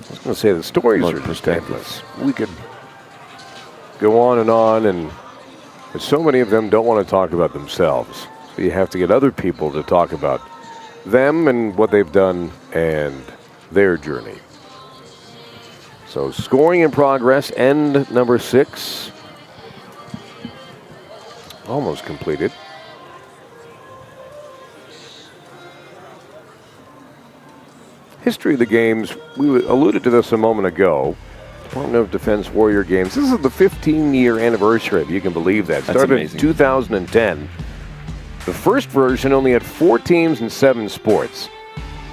I was going to say the stories are just endless. We could go on, and so many of them don't want to talk about themselves. So you have to get other people to talk about them and what they've done and their journey. So scoring in progress, end number 6. Almost completed. History of the games, we alluded to this a moment ago. Department of Defense Warrior Games. This is the 15-year anniversary, if you can believe that. That's Started amazing. in 2010. The first version only had 4 teams and 7 sports.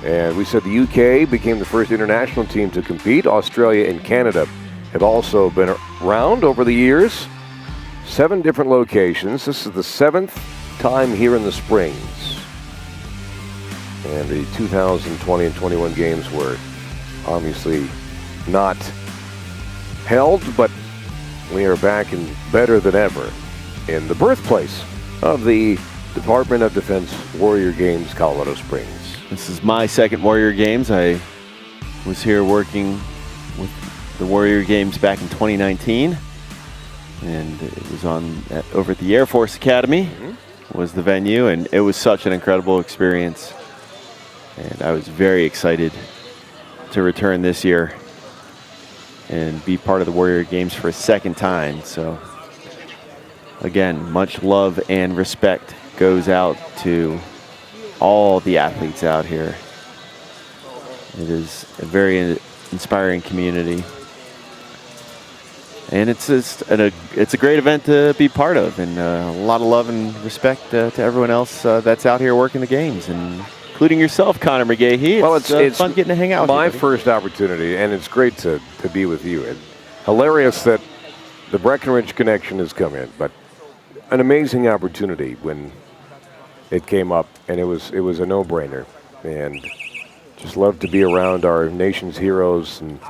And we said the UK became the first international team to compete. Australia and Canada have also been around over the years. 7 different locations. This is the 7th time here in the Springs. And the 2020 and 21 games were obviously not held, but we are back and better than ever in the birthplace of the Department of Defense Warrior Games, Colorado Springs. This is my second Warrior Games. I was here working with the Warrior Games back in 2019, and it was over at the Air Force Academy was the venue, and it was such an incredible experience. And I was very excited to return this year and be part of the Warrior Games for a second time. So, again, much love and respect goes out to all the athletes out here. It is a very inspiring community. And it's just it's a great event to be part of, and a lot of love and respect to everyone else that's out here working the games, and including yourself, Connor McGahee. It's fun getting to hang out with you. My first opportunity, and it's great to be with you. And hilarious that the Breckenridge connection has come in, but an amazing opportunity when it came up, and it was a no-brainer. And just love to be around our nation's heroes and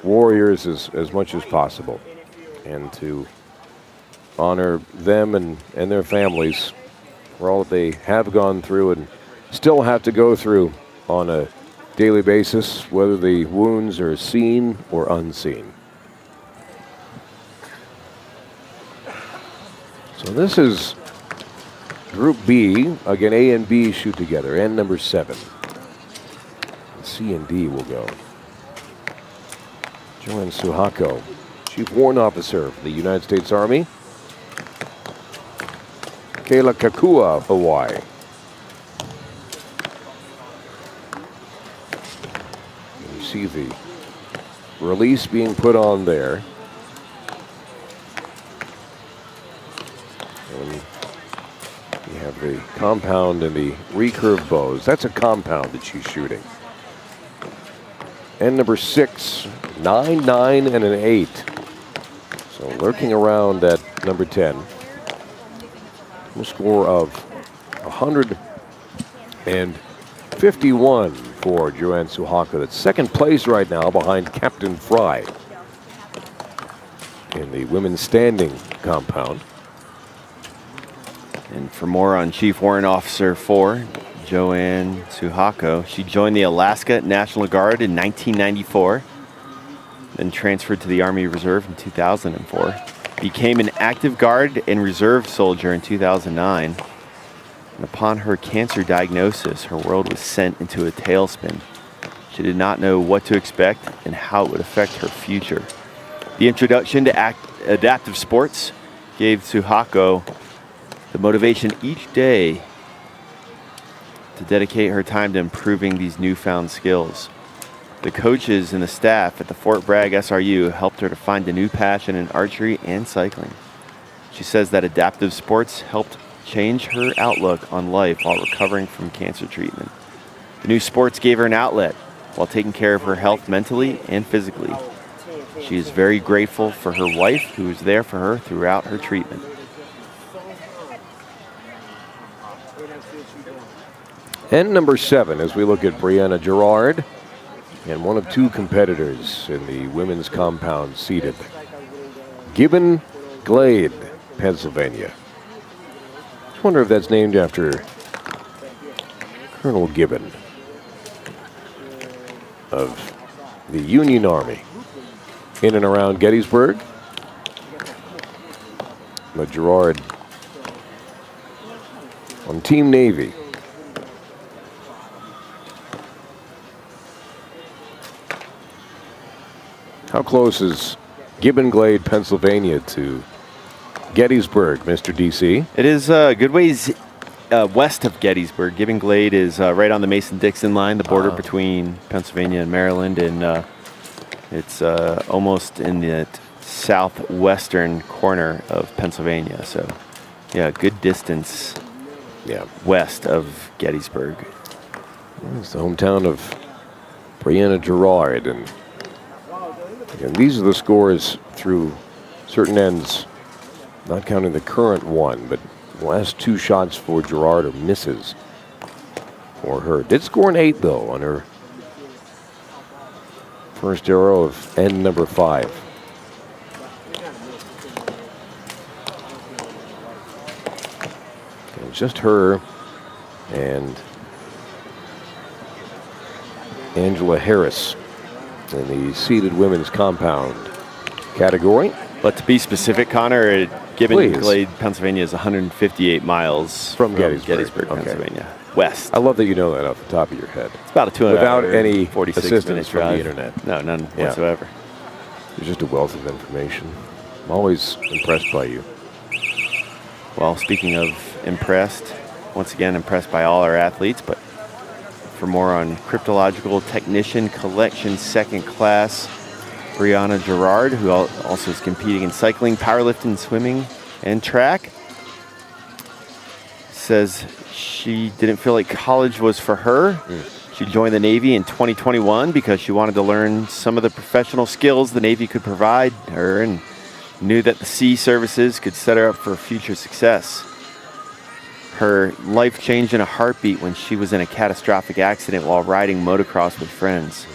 warriors as much as possible, and to honor them and their families for all that they have gone through and still have to go through on a daily basis, whether the wounds are seen or unseen. So this is Group B. Again, A and B shoot together. End number 7. C and D will go. Joanne Suhako, Chief Warrant Officer of the United States Army. Kayla Kakua, Hawaii. You see the release being put on there. And you have the compound and the recurve bows. That's a compound that she's shooting. and number 6, 9, 9, and an 8. So lurking around at number 10. A score of 151 for Joanne Suhaka. That's second place right now behind Captain Fry in the women's standing compound. And for more on Chief Warrant Officer 4, Joanne Suhako, she joined the Alaska National Guard in 1994, then transferred to the Army Reserve in 2004, became an active Guard and Reserve soldier in 2009, and upon her cancer diagnosis, her world was sent into a tailspin. She did not know what to expect and how it would affect her future. The introduction to adaptive sports gave Suhako the motivation each day to dedicate her time to improving these newfound skills. The coaches and the staff at the Fort Bragg SRU helped her to find a new passion in archery and cycling. She says that adaptive sports helped change her outlook on life while recovering from cancer treatment. The new sports gave her an outlet while taking care of her health mentally and physically. She is very grateful for her wife, who was there for her throughout her treatment. And number 7, as we look at Brianna Gerard, and one of 2 competitors in the women's compound seated. Gibbon Glade, Pennsylvania. I wonder if that's named after Colonel Gibbon of the Union Army in and around Gettysburg. But Gerard on Team Navy. How close is Gibbon Glade, Pennsylvania to Gettysburg, Mr. DC? It is a good ways west of Gettysburg. Gibbon Glade is right on the Mason-Dixon line, the border between Pennsylvania and Maryland, and it's almost in the southwestern corner of Pennsylvania. So, yeah, good distance west of Gettysburg. It's the hometown of Brianna Gerard, and these are the scores through certain ends, not counting the current one, but the last 2 shots for Gerard are misses for her. Did score an 8, though, on her first arrow of end number 5. It was just her and Angela Harris in the seeded women's compound category. But to be specific, Connor, Gibbon Glade, Pennsylvania is 158 miles from Gettysburg, Pennsylvania, west. I love that you know that off the top of your head. It's about a 2 without any 46 assistance from drive. the internet. No, none whatsoever. There's just a wealth of information. I'm always impressed by you. Well, speaking of impressed, once again impressed by all our athletes, but for more on Cryptological Technician Collection 2nd class, Brianna Gerard, who also is competing in cycling, powerlifting, swimming, and track, says she didn't feel like college was for her. She joined the Navy in 2021 because she wanted to learn some of the professional skills the Navy could provide her and knew that the sea services could set her up for future success. Her life changed in a heartbeat when she was in a catastrophic accident while riding motocross with friends.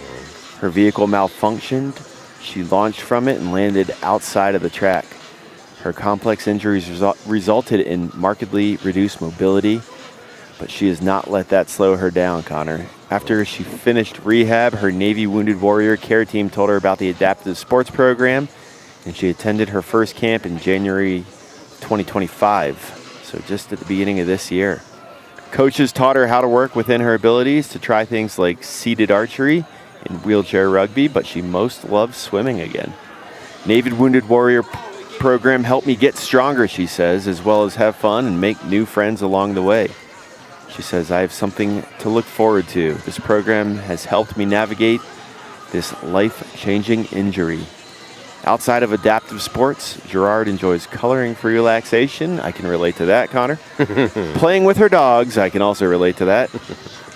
Her vehicle malfunctioned. She launched from it and landed outside of the track. Her complex injuries resulted in markedly reduced mobility, but she has not let that slow her down, Connor. After she finished rehab, her Navy Wounded Warrior care team told her about the adaptive sports program, and she attended her first camp in January 2025. So just at the beginning of this year. Coaches taught her how to work within her abilities to try things like seated archery and wheelchair rugby, but she most loves swimming again. Navy Wounded Warrior program helped me get stronger, she says, as well as have fun and make new friends along the way. She says, I have something to look forward to. This program has helped me navigate this life-changing injury. Outside of adaptive sports, Gerard enjoys coloring for relaxation. I can relate to that, Connor. Playing with her dogs, I can also relate to that.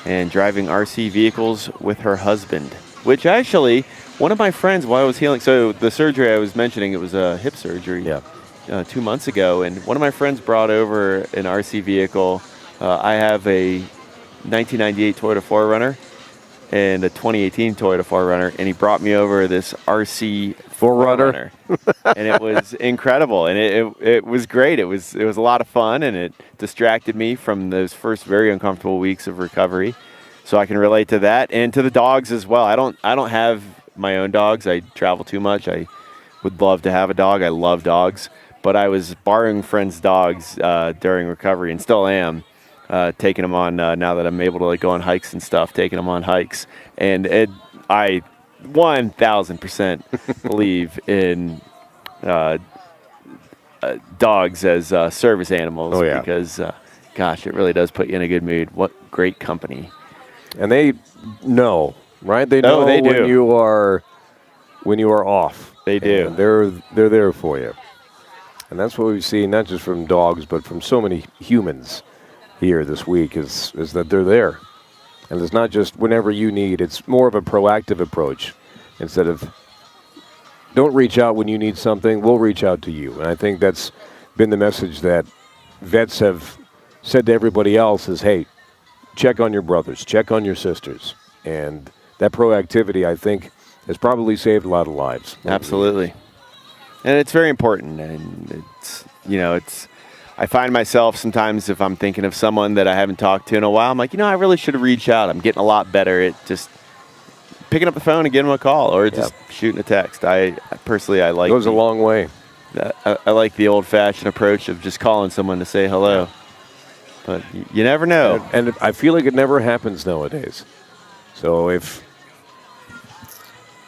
And driving RC vehicles with her husband. which actually one of my friends, while I was healing, so the surgery I was mentioning, it was a hip surgery 2 months ago, and one of my friends brought over an RC vehicle. I have a 1998 Toyota 4Runner and a 2018 Toyota 4Runner, and he brought me over this RC 4Runner, and it was incredible, and it was great. It was a lot of fun, and it distracted me from those first very uncomfortable weeks of recovery. So I can relate to that and to the dogs as well. I don't have my own dogs. I travel too much. I would love to have a dog. I love dogs, but I was borrowing friends' dogs during recovery, and still am. Taking them on now that I'm able to like go on hikes and stuff, taking them on hikes. And I 1,000% believe in dogs as service animals because, gosh, it really does put you in a good mood. What great company. And they know, right? They know they do. when you are off. They do. And they're there for you. And that's what we've seen, not just from dogs, but from so many humans here this week is that they're there. And it's not just whenever you need, it's more of a proactive approach. Instead of don't reach out when you need something, we'll reach out to you. And I think that's been the message that vets have said to everybody else is, hey, check on your brothers, check on your sisters. And that proactivity, I think, has probably saved a lot of lives. Absolutely. And it's very important. And it's I find myself sometimes if I'm thinking of someone that I haven't talked to in a while, I'm like, I really should have reached out. I'm getting a lot better at just picking up the phone and giving them a call or just shooting a text. I personally like. Goes a long way. I like the old-fashioned approach of just calling someone to say hello. But you never know. And I feel like it never happens nowadays. So if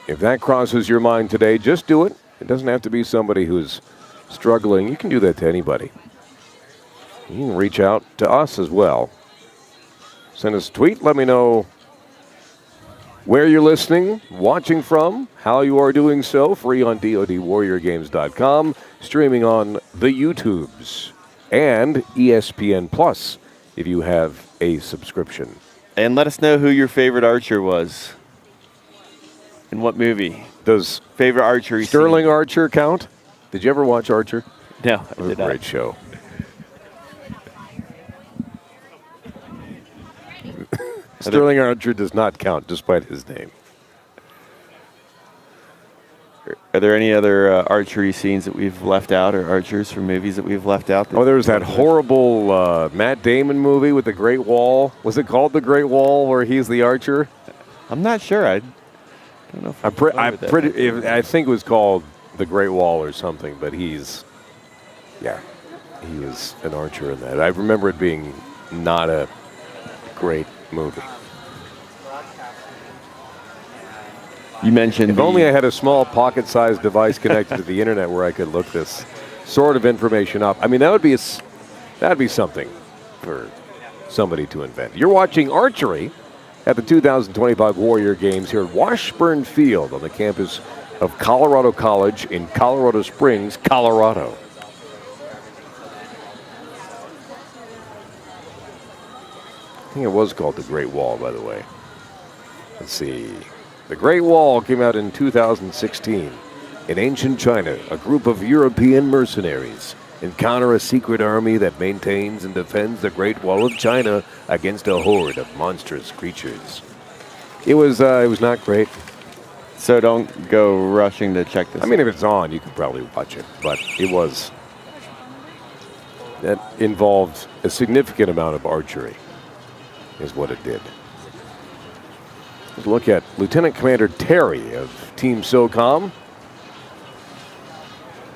that crosses your mind today, just do it. It doesn't have to be somebody who's struggling. You can do that to anybody. You can reach out to us as well. Send us a tweet. Let me know where you're listening, watching from, how you are doing so. Free on DODWarriorGames.com. Streaming on the YouTubes and ESPN Plus if you have a subscription. And let us know who your favorite archer was. In what movie? Does favorite archery Sterling scene. Archer count? Did you ever watch Archer? No, It was a great show. Sterling Archer does not count, despite his name. Are there any other archery scenes that we've left out or archers from movies that we've left out? There was that horrible Matt Damon movie with the Great Wall. Was it called The Great Wall where he's the archer? I'm not sure. I don't know if I think it was called The Great Wall or something, but he was an archer in that. I remember it being not a great movie. You mentioned if only I had a small pocket-sized device connected to the internet where I could look this sort of information up. I mean, that'd be something for somebody to invent. You're watching Archery at the 2025 Warrior Games here at Washburn Field on the campus of Colorado College in Colorado Springs, Colorado. I think it was called the Great Wall, by the way. Let's see. The Great Wall came out in 2016. In ancient China, a group of European mercenaries encounter a secret army that maintains and defends the Great Wall of China against a horde of monstrous creatures. It was not great. So don't go rushing to check this. I mean, if it's on, you can probably watch it. But that involved a significant amount of archery, is what it did. Let's look at Lieutenant Commander Terry of Team SOCOM,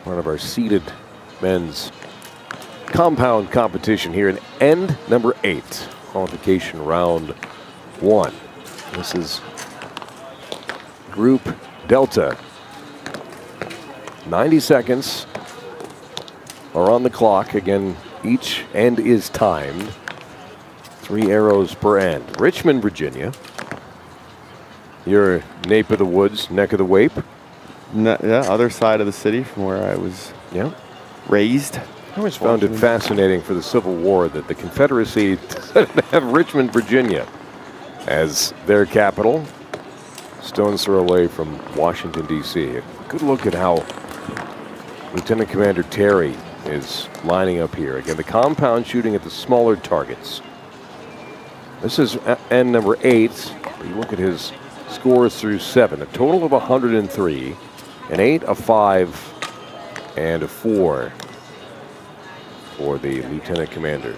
one of our seeded men's compound competition here in end number 8, qualification round 1. This is Group Delta. 90 seconds are on the clock. Again, each end is timed. 3 arrows per end. Richmond, Virginia. Your nape of the woods, neck of the wape. Other side of the city from where I was raised. I always found it fascinating for the Civil War that the Confederacy decided to have Richmond, Virginia as their capital. stone's throw away from Washington, D.C. A good look at how Lieutenant Commander Terry is lining up here. Again, the compound shooting at the smaller targets. This is end number 8. You look at his scores through 7. A total of 103, an 8, a 5, and a 4 for the Lieutenant Commander.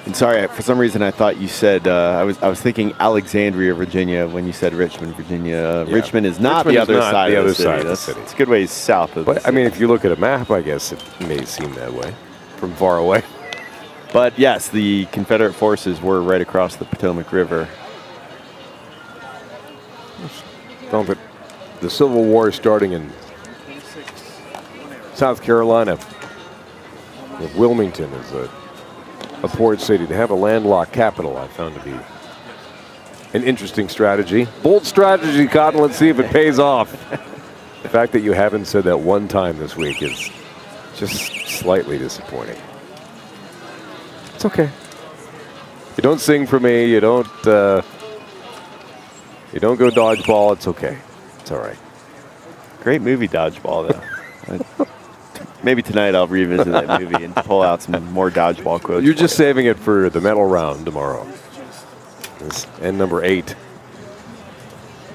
And sorry, for some reason I thought you said I was thinking Alexandria, Virginia, when you said Richmond, Virginia. Yeah. Richmond is not Richmond the is other not side the of other the city. side of the city. It's a good ways south of the But I city. mean, if you look at a map, I guess it may seem that way from far away. But yes, the Confederate forces were right across the Potomac River. Don't but the Civil War starting in South Carolina. Wilmington is a port city. To have a landlocked capital, I found to be an interesting strategy. Bold strategy, Cotton. Let's see if it pays off. The fact that you haven't said that one time this week is just slightly disappointing. It's okay. You don't sing for me. You don't go dodgeball. It's okay. It's all right. Great movie, Dodgeball, though. Maybe tonight I'll revisit that movie and pull out some more dodgeball quotes. You're just saving it for the medal round tomorrow. This end number 8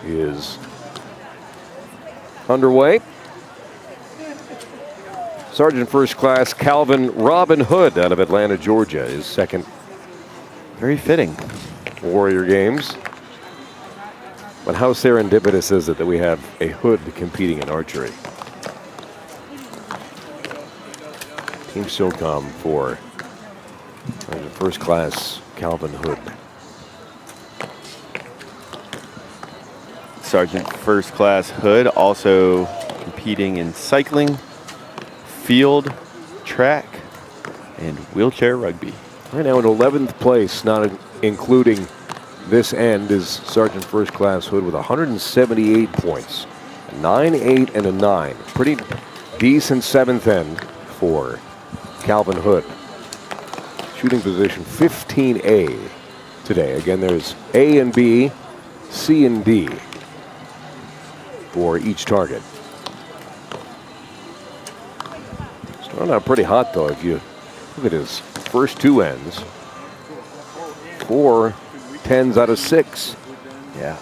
is underway. Sergeant First Class Calvin Robin Hood out of Atlanta, Georgia, is second. Very fitting. Warrior Games. But how serendipitous is it that we have a Hood competing in archery? Team SOCOM for Sergeant First Class Calvin Hood. Sergeant First Class Hood also competing in cycling, field, track, and wheelchair rugby. Right now in 11th place, not including this end, is Sergeant First Class Hood with 178 points. A 9, 8, and a 9. Pretty decent 7th end for Calvin Hood. Shooting position 15A today. Again, there's A and B, C and D for each target. Starting out pretty hot, though. If you look at his first 2 ends, 4 10s out of 6. Yeah.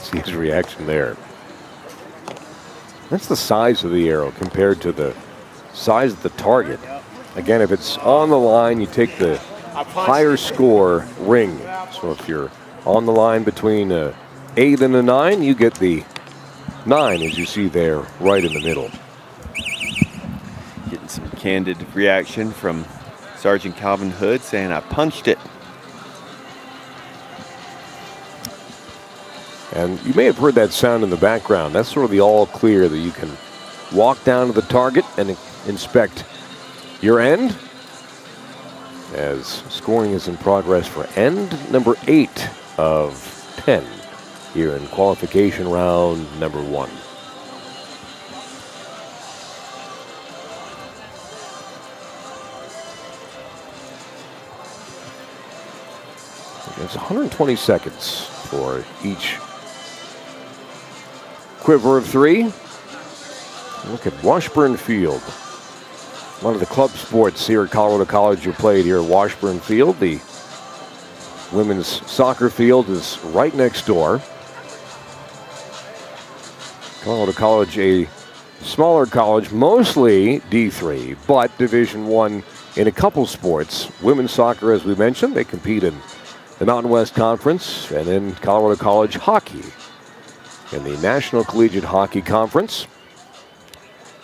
See his reaction there. That's the size of the arrow compared to the size of the target. Again, if it's on the line, you take the higher score ring. So if you're on the line between a 8 and a 9, you get the 9, as you see there, right in the middle. Getting some candid reaction from Sergeant Calvin Hood saying, "I punched it." And you may have heard that sound in the background. That's sort of the all clear that you can walk down to the target and inspect your end. As scoring is in progress for end number 8 of 10 here in qualification round number 1. It's 120 seconds for each quiver of 3. Look at Washburn Field. One of the club sports here at Colorado College are played here at Washburn Field. The women's soccer field is right next door. Colorado College, a smaller college, mostly D3, but Division I in a couple sports. Women's soccer, as we mentioned, they compete in the Mountain West Conference, and then Colorado College hockey in the National Collegiate Hockey Conference.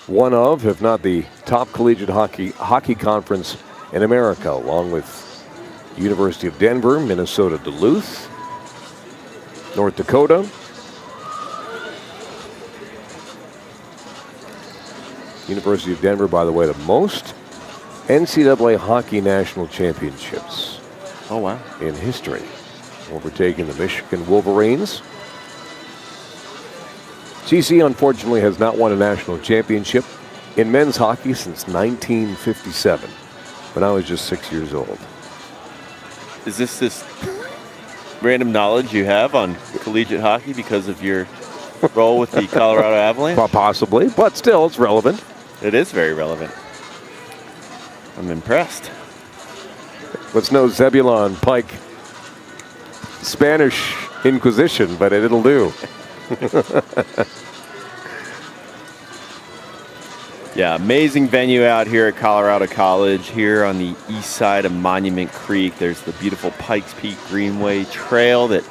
One of, if not the top collegiate hockey conference in America, along with University of Denver, Minnesota Duluth, North Dakota. University of Denver, by the way, the most NCAA hockey national championships. Oh, wow. In history, overtaking the Michigan Wolverines. CC, unfortunately, has not won a national championship in men's hockey since 1957, when I was just 6 years old. Is this random knowledge you have on collegiate hockey because of your role with the Colorado Avalanche? Possibly, but still, it's relevant. It is very relevant. I'm impressed. What's no Zebulon Pike Spanish Inquisition, but it'll do. Yeah, amazing venue out here at Colorado College. Here on the east side of Monument Creek, there's the beautiful Pikes Peak Greenway Trail that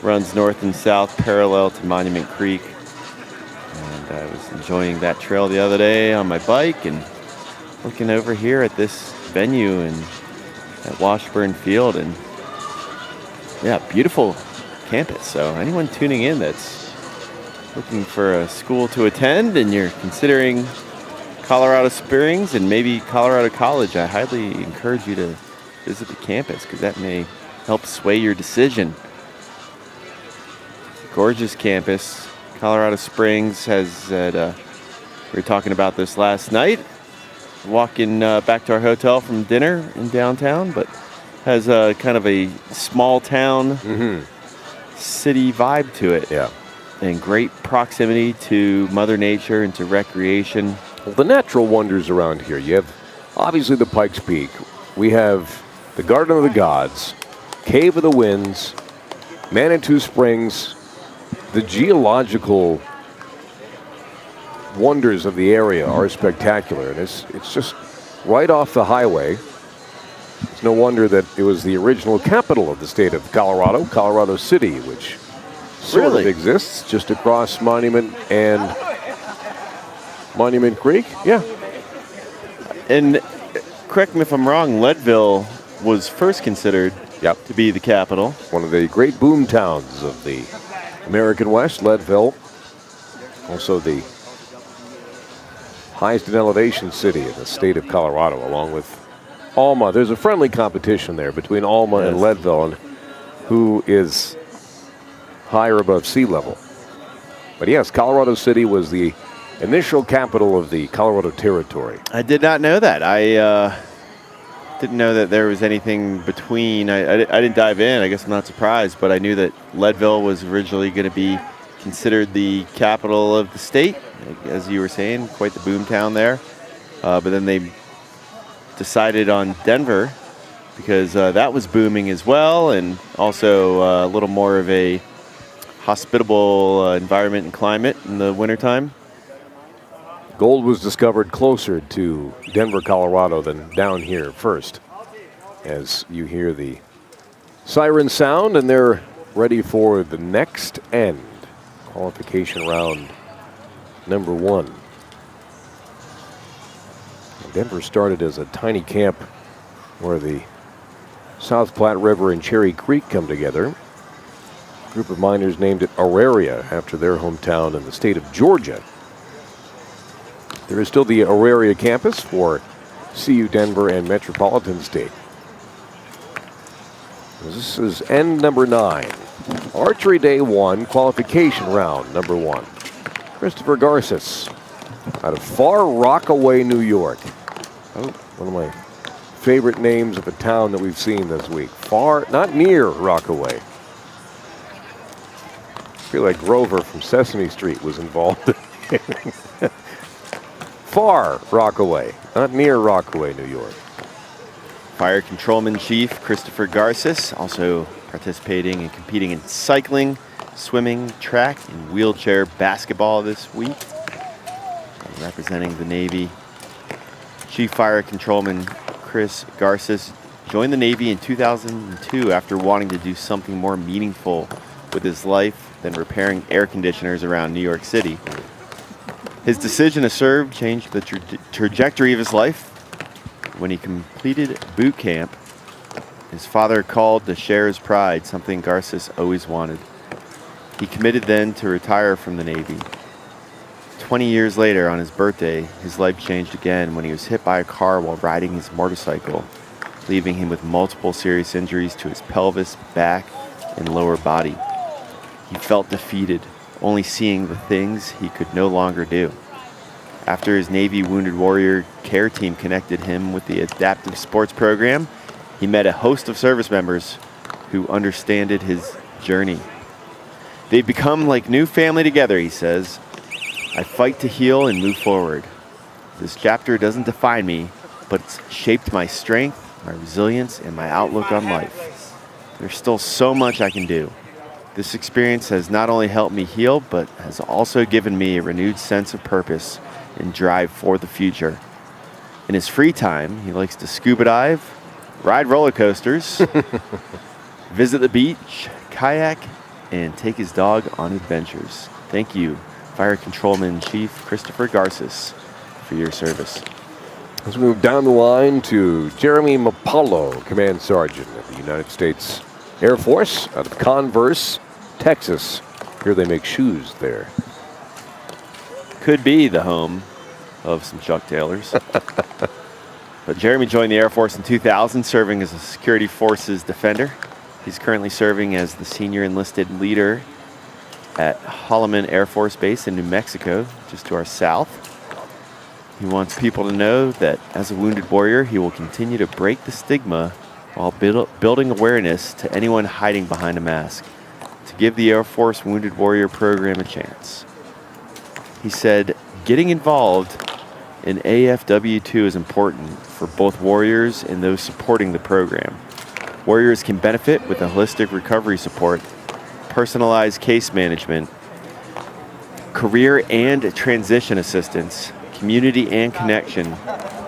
runs north and south parallel to Monument Creek. And I was enjoying that trail the other day on my bike and looking over here at this venue and at Washburn Field. And yeah, beautiful campus. So anyone tuning in that's looking for a school to attend and you're considering Colorado Springs and maybe Colorado College, I highly encourage you to visit the campus because that may help sway your decision. Gorgeous campus. Colorado Springs has, we were talking about this last night, walking back to our hotel from dinner in downtown, but has a kind of a small town city vibe to it. Yeah. And great proximity to Mother Nature and to recreation. Well, the natural wonders around here, you have obviously the Pikes Peak. We have the Garden of the Gods, Cave of the Winds, Manitou Springs. The geological wonders of the area are spectacular, and it's just right off the highway. It's no wonder that it was the original capital of the state of Colorado, Colorado City, which sort of exists just across Monument and Monument Creek. Yeah. And correct me if I'm wrong, Leadville was first considered to be the capital. One of the great boom towns of the American West, Leadville. Also the highest in elevation city in the state of Colorado, along with Alma. There's a friendly competition there between Alma and Leadville, and who is higher above sea level. But yes, Colorado City was the initial capital of the Colorado Territory. I did not know that. I didn't know that there was anything between. I didn't dive in. I guess I'm not surprised, but I knew that Leadville was originally going to be considered the capital of the state, as you were saying, quite the boom town there. But then they decided on Denver because that was booming as well, and also a little more of a hospitable environment and climate in the wintertime. Gold was discovered closer to Denver, Colorado than down here first. As you hear the siren sound, and they're ready for the next end. Qualification round number 1. Denver started as a tiny camp where the South Platte River and Cherry Creek come together. A group of miners named it Auraria after their hometown in the state of Georgia. There is still the Auraria campus for CU Denver and Metropolitan State. This is end number 9. Archery day 1, qualification round number 1. Christopher Garces out of Far Rockaway, New York. Oh, one of my favorite names of a town that we've seen this week. Far, not near Rockaway. I feel like Grover from Sesame Street was involved. Far Rockaway, not near Rockaway, New York. Fire Controlman Chief Christopher Garces, also participating and competing in cycling, swimming, track, and wheelchair basketball this week. Representing the Navy. Chief Fire Controlman Chris Garces joined the Navy in 2002 after wanting to do something more meaningful with his life than repairing air conditioners around New York City. His decision to serve changed the trajectory of his life. When he completed boot camp, his father called to share his pride, something Garces always wanted. He committed then to retire from the Navy. 20 years later, on his birthday, his life changed again when he was hit by a car while riding his motorcycle, leaving him with multiple serious injuries to his pelvis, back, and lower body. He felt defeated, only seeing the things he could no longer do. After his Navy Wounded Warrior care team connected him with the adaptive sports program, he met a host of service members who understood his journey. They've become like new family together, he says. I fight to heal and move forward. This chapter doesn't define me, but it's shaped my strength, my resilience, and my outlook on life. There's still so much I can do. This experience has not only helped me heal, but has also given me a renewed sense of purpose and drive for the future. In his free time, he likes to scuba dive, ride roller coasters, visit the beach, kayak, and take his dog on adventures. Thank you, Fire Controlman Chief Christopher Garces, for your service. Let's move down the line to Jeremy Mapallo, Command Sergeant of the United States Air Force out of Converse, Texas. Here they make shoes there. Could be the home of some Chuck Taylors. But Jeremy joined the Air Force in 2000, serving as a security forces defender. He's currently serving as the senior enlisted leader at Holloman Air Force Base in New Mexico, just to our south. He wants people to know that as a wounded warrior, he will continue to break the stigma while building awareness to anyone hiding behind a mask, to give the Air Force Wounded Warrior program a chance. He said, getting involved in AFW2 is important for both warriors and those supporting the program. Warriors can benefit with a holistic recovery support, personalized case management, career and transition assistance, community and connection,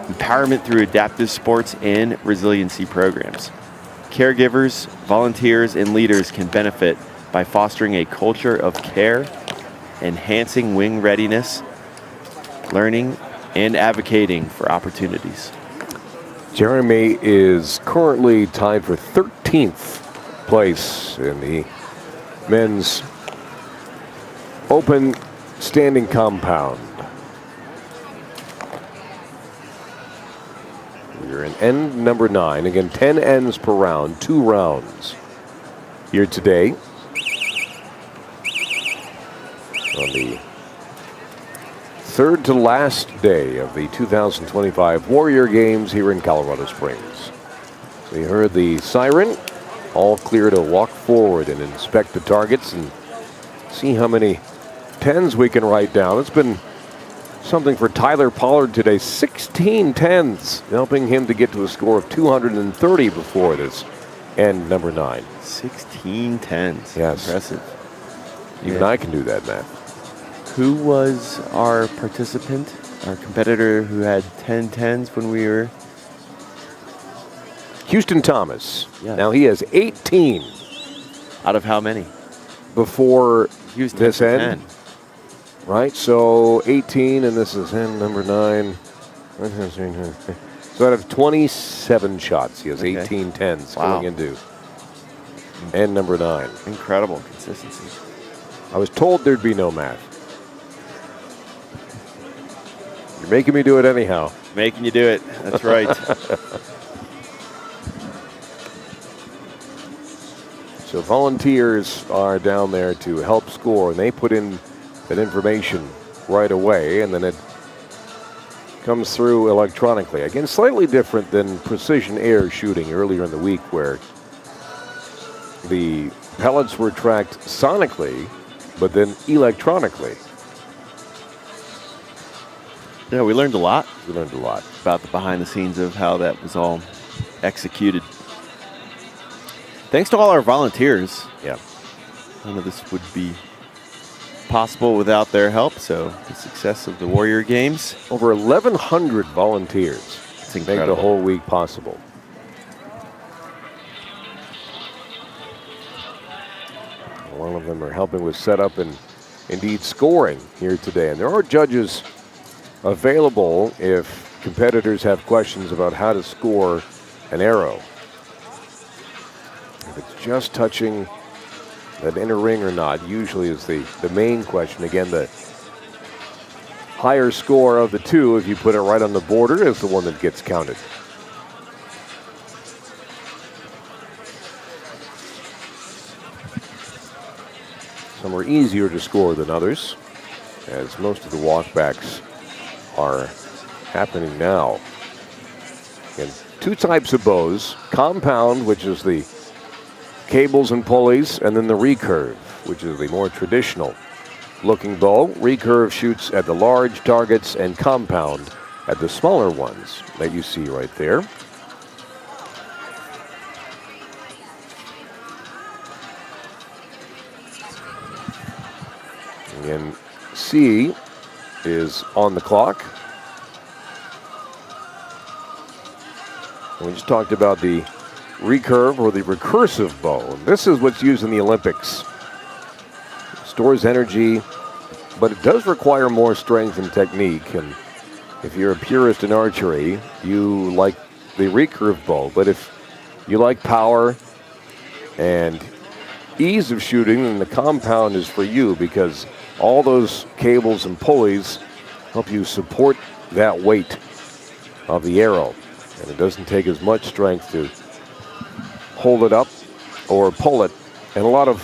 empowerment through adaptive sports and resiliency programs. Caregivers, volunteers, and leaders can benefit by fostering a culture of care, enhancing wing readiness, learning, and advocating for opportunities. Jeremy is currently tied for 13th place in the men's open standing compound. We're in end number 9. Again, 10 ends per round, 2 rounds. Here today, on the third to last day of the 2025 Warrior Games here in Colorado Springs. We heard the siren, all clear to walk forward and inspect the targets and see how many 10s we can write down. It's been something for Tyler Pollard today, 16 10s, helping him to get to a score of 230 before this end number 9. 16 10s. Yes. Impressive. Even I can do that, Matt. Who was our participant, our competitor who had 10 10s when we were? Houston Thomas. Yeah. Now he has 18 Out of how many? before He was 10 this for end. 10. Right, so 18, and this is end number 9. So out of 27 shots, he has Okay. 18 10s Wow. going into end number 9. Incredible consistency. I was told there'd be no math. You're making me do it anyhow. Making you do it. That's right. So volunteers are down there to help score, and they put in that information right away, and then it comes through electronically. Again, slightly different than precision air shooting earlier in the week, where the pellets were tracked sonically, but then electronically. Yeah, we learned a lot. We learned a lot. About the behind the scenes of how that was all executed. Thanks to all our volunteers. Yeah. None of this would be possible without their help, so the success of the Warrior Games. Over 1,100 volunteers It's make the incredible. whole week possible. A lot of them are helping with setup and indeed scoring here today. And there are judges available if competitors have questions about how to score an arrow. If it's just touching that inner ring or not, usually is the main question. Again, the higher score of the two, if you put it right on the border, is the one that gets counted. Some are easier to score than others, as most of the walkbacks are happening now. And two types of bows: compound, which is the cables and pulleys, and then the recurve, which is the more traditional looking bow. Recurve shoots at the large targets and compound at the smaller ones that you see right there. And C is on the clock. And we just talked about the recurve or the recursive bow. And this is what's used in the Olympics. Stores energy, but it does require more strength and technique. And if you're a purist in archery, you like the recurve bow. But if you like power and ease of shooting, then the compound is for you, because all those cables and pulleys help you support that weight of the arrow. And it doesn't take as much strength to hold it up or pull it. And a lot of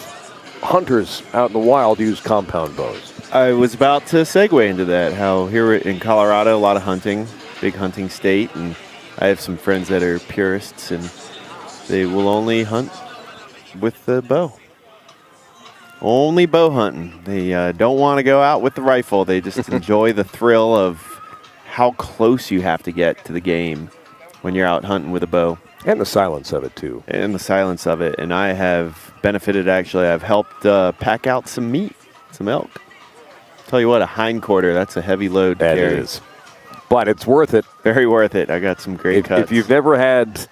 hunters out in the wild use compound bows. I was about to segue into that, how here in Colorado, a lot of hunting, big hunting state, and I have some friends that are purists, and they will only hunt with the bow. Only bow hunting. They don't want to go out with the rifle. They just enjoy the thrill of how close you have to get to the game when you're out hunting with a bow. And the silence of it, too. And the silence of it. And I have benefited, actually. I've helped pack out some meat, some elk. Tell you what, a hindquarter, that's a heavy load to carry. That is. But it's worth it. Very worth it. I got some great cuts. If you've never had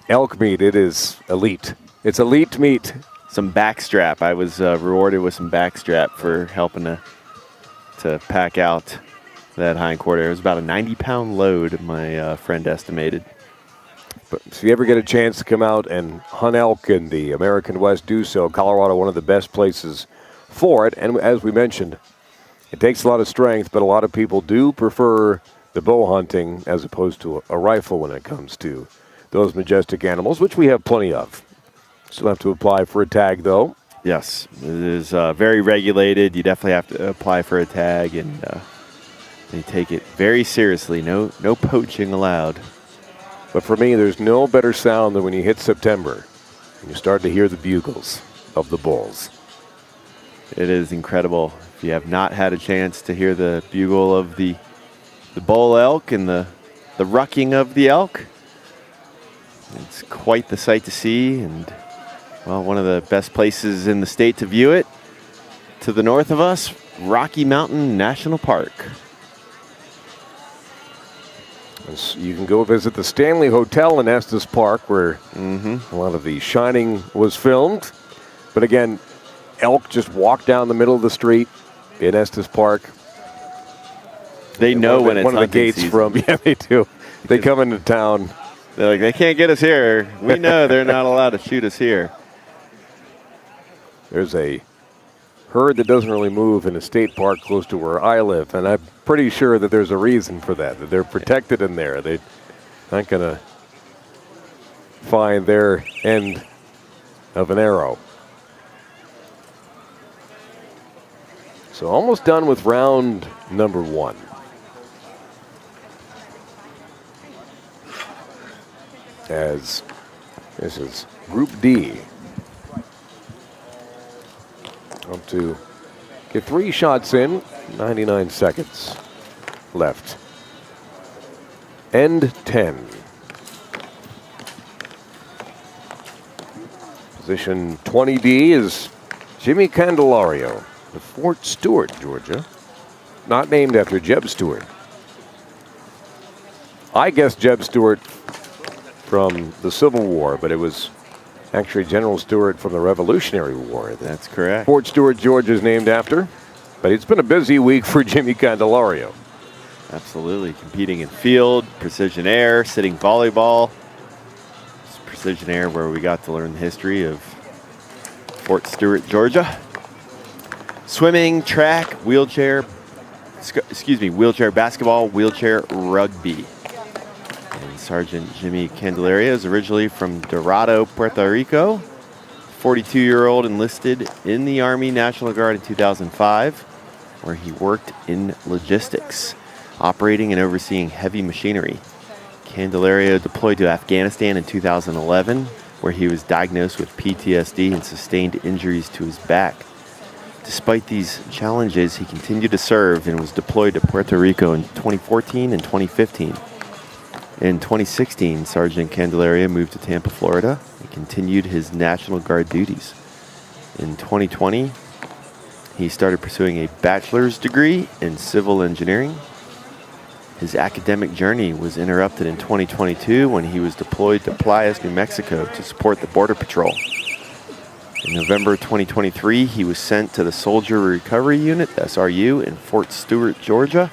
elk meat, it is elite. It's elite meat. Some backstrap. I was rewarded with some backstrap for helping to pack out that hindquarter. It was about a 90-pound load, my friend estimated. But if you ever get a chance to come out and hunt elk in the American West, do so. Colorado, one of the best places for it. And as we mentioned, it takes a lot of strength, but a lot of people do prefer the bow hunting as opposed to a rifle when it comes to those majestic animals, which we have plenty of. Still have to apply for a tag, though. Yes, it is very regulated. You definitely have to apply for a tag, and they take it very seriously. No poaching allowed. But for me, there's no better sound than when you hit September and you start to hear the bugles of the bulls. It is incredible. If you have not had a chance to hear the bugle of the bull elk and the rucking of the elk, it's quite the sight to see, and well, one of the best places in the state to view it. To the north of us, Rocky Mountain National Park. You can go visit the Stanley Hotel in Estes Park, where a lot of The Shining was filmed. But again, elk just walk down the middle of the street in Estes Park. They know when it's one of the gates season. From. Yeah, they do. They come into town. They're like, they can't get us here. We know they're not allowed to shoot us here. There's a herd that doesn't really move in a state park close to where I live, and I'm pretty sure that there's a reason for that they're protected in there. They're not going to find their end of an arrow. So almost done with round number 1. As this is Group D. Up to get 3 shots in, 99 seconds left. End 10. Position 20D is Jimmy Candelario of Fort Stewart, Georgia. Not named after Jeb Stuart. I guessed Jeb Stuart from the Civil War, but it was actually General Stuart from the Revolutionary War. That's correct. Fort Stewart, Georgia is named after. But it's been a busy week for Jimmy Candelario. Absolutely. Competing in field, precision air, sitting volleyball. It's precision air where we got to learn the history of Fort Stewart, Georgia. Swimming, track, wheelchair basketball, wheelchair rugby. And Sergeant Jimmy Candelario is originally from Dorado, Puerto Rico. 42-year-old enlisted in the Army National Guard in 2005, where he worked in logistics, operating and overseeing heavy machinery. Candelario deployed to Afghanistan in 2011, where he was diagnosed with PTSD and sustained injuries to his back. Despite these challenges, he continued to serve and was deployed to Puerto Rico in 2014 and 2015. In 2016, Sergeant Candelario moved to Tampa, Florida, and continued his National Guard duties. In 2020, he started pursuing a bachelor's degree in civil engineering. His academic journey was interrupted in 2022 when he was deployed to Playas, New Mexico to support the Border Patrol. In November 2023, he was sent to the Soldier Recovery Unit, SRU, in Fort Stewart, Georgia,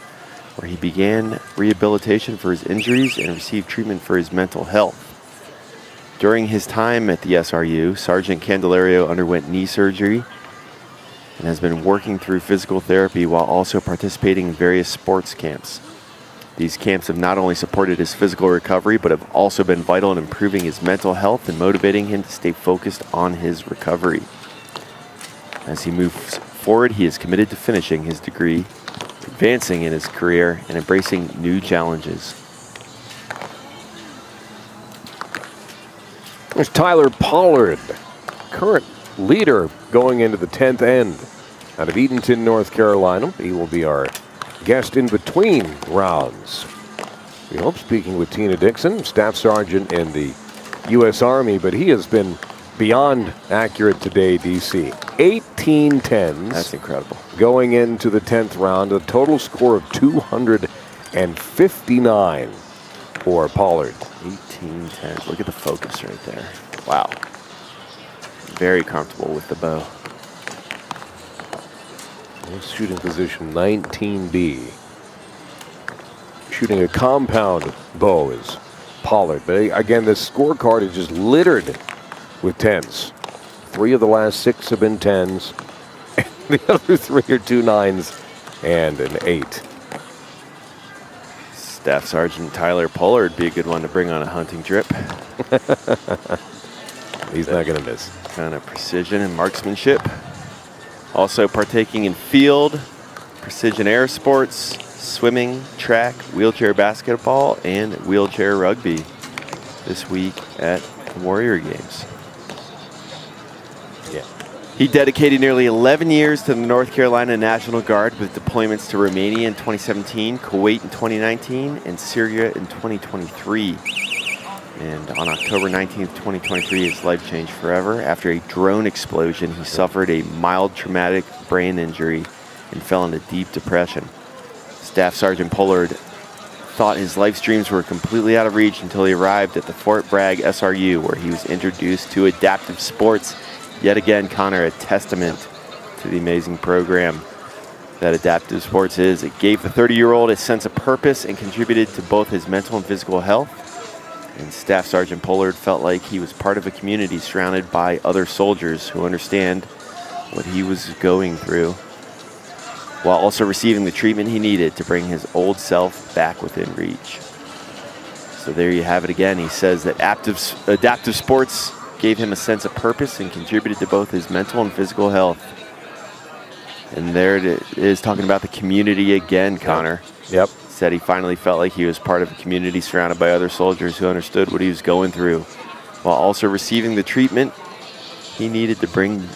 where he began rehabilitation for his injuries and received treatment for his mental health. During his time at the SRU, Sergeant Candelario underwent knee surgery and has been working through physical therapy while also participating in various sports camps. These camps have not only supported his physical recovery, but have also been vital in improving his mental health and motivating him to stay focused on his recovery. As he moves forward, he is committed to finishing his degree, advancing in his career, and embracing new challenges. There's Tyler Pollard, current leader going into the 10th end out of Eatonton, North Carolina. He will be our guest in between rounds. We hope speaking with Tina Dixon, Staff Sergeant in the U.S. Army, but he has been beyond accurate today, DC. 18 tens. That's incredible. Going into the 10th round, a total score of 259 for Pollard. 18 tens. Look at the focus right there. Wow. Very comfortable with the bow. Shooting position 19B. Shooting a compound bow is Pollard. But again, this scorecard is just littered with tens. 3 of the last 6 have been tens. The other 3 are 2 9s and an 8. Staff Sergeant Tyler Pollard would be a good one to bring on a hunting trip. He's not going to miss. Kind of precision and marksmanship. Also partaking in field, precision air sports, swimming, track, wheelchair basketball, and wheelchair rugby this week at the Warrior Games. Yeah. He dedicated nearly 11 years to the North Carolina National Guard with deployments to Romania in 2017, Kuwait in 2019, and Syria in 2023. And on October 19th, 2023, his life changed forever. After a drone explosion, he suffered a mild traumatic brain injury and fell into deep depression. Staff Sergeant Pollard thought his life's dreams were completely out of reach until he arrived at the Fort Bragg SRU, where he was introduced to adaptive sports. Yet again, Connor, a testament to the amazing program that adaptive sports is. It gave the 30-year-old a sense of purpose and contributed to both his mental and physical health. And Staff Sergeant Pollard felt like he was part of a community surrounded by other soldiers who understand what he was going through, while also receiving the treatment he needed to bring his old self back within reach. So there you have it again. He says that adaptive sports gave him a sense of purpose and contributed to both his mental and physical health. And there it is, talking about the community again, Connor. Yep. Said he finally felt like he was part of a community surrounded by other soldiers who understood what he was going through, while also receiving the treatment he needed to bring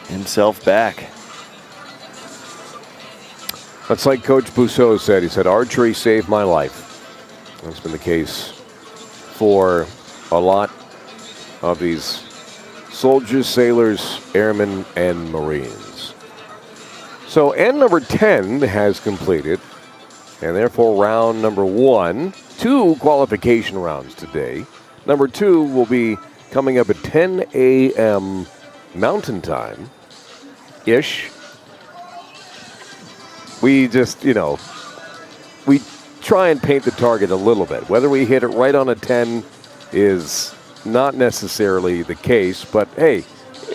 himself back. That's like Coach Bousseau said. He said, archery saved my life. That's been the case for a lot of these soldiers, sailors, airmen, and Marines. So end number 10 has completed. And therefore, round number 1, 2 qualification rounds today. Number 2 will be coming up at 10 a.m. Mountain Time-ish. We just, we try and paint the target a little bit. Whether we hit it right on a 10 is not necessarily the case. But, hey,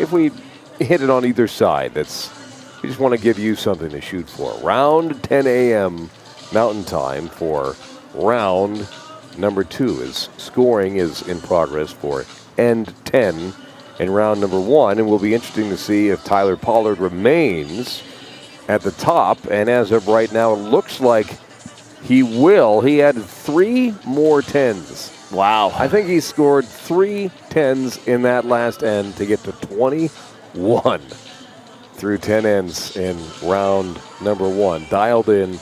if we hit it on either side, we just want to give you something to shoot for. Round 10 a.m. Mountain Time for round number 2. As scoring is in progress for end 10 in round number 1. And will be interesting to see if Tyler Pollard remains at the top. And as of right now, it looks like he will. He had 3 more 10s. Wow. I think he scored 3 10s in that last end to get to 21 through 10 ends in round number 1. Dialed in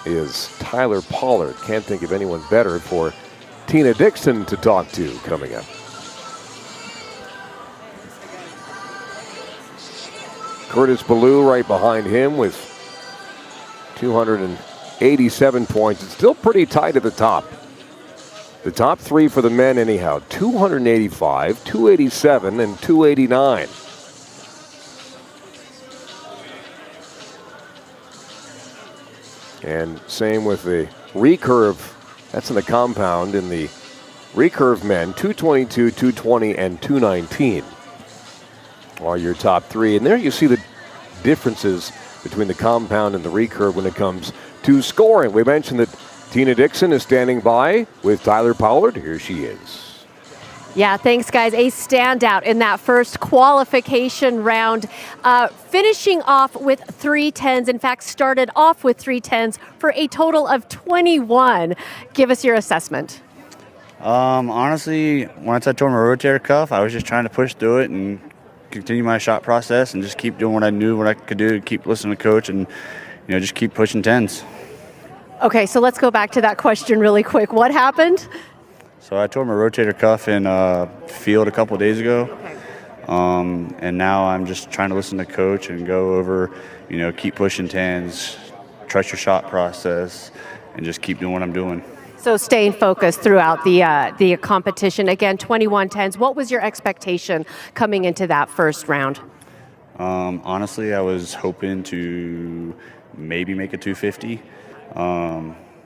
is Tyler Pollard. Can't think of anyone better for Tina Dixon to talk to coming up. Curtis Ballou right behind him with 287 points. It's still pretty tight at the top. The top 3 for the men anyhow, 285, 287, and 289. And same with the recurve. That's in the compound. In the recurve men, 222, 220, and 219 are your top 3. And there you see the differences between the compound and the recurve when it comes to scoring. We mentioned that Tina Dixon is standing by with Tyler Pollard. Here she is. Yeah, thanks, guys. A standout in that first qualification round, finishing off with 3 10s. In fact, started off with 3 10s for a total of 21. Give us your assessment. Honestly, once I tore my rotator cuff, I was just trying to push through it and continue my shot process and just keep doing what I knew what I could do, keep listening to coach, and just keep pushing 10s. Okay, so let's go back to that question really quick. What happened? So I tore my rotator cuff in field a couple of days ago. Okay. And now I'm just trying to listen to coach and go over, keep pushing 10s, trust your shot process, and just keep doing what I'm doing. So staying focused throughout the competition. Again, 21 10s. What was your expectation coming into that first round? Honestly, I was hoping to maybe make a 250.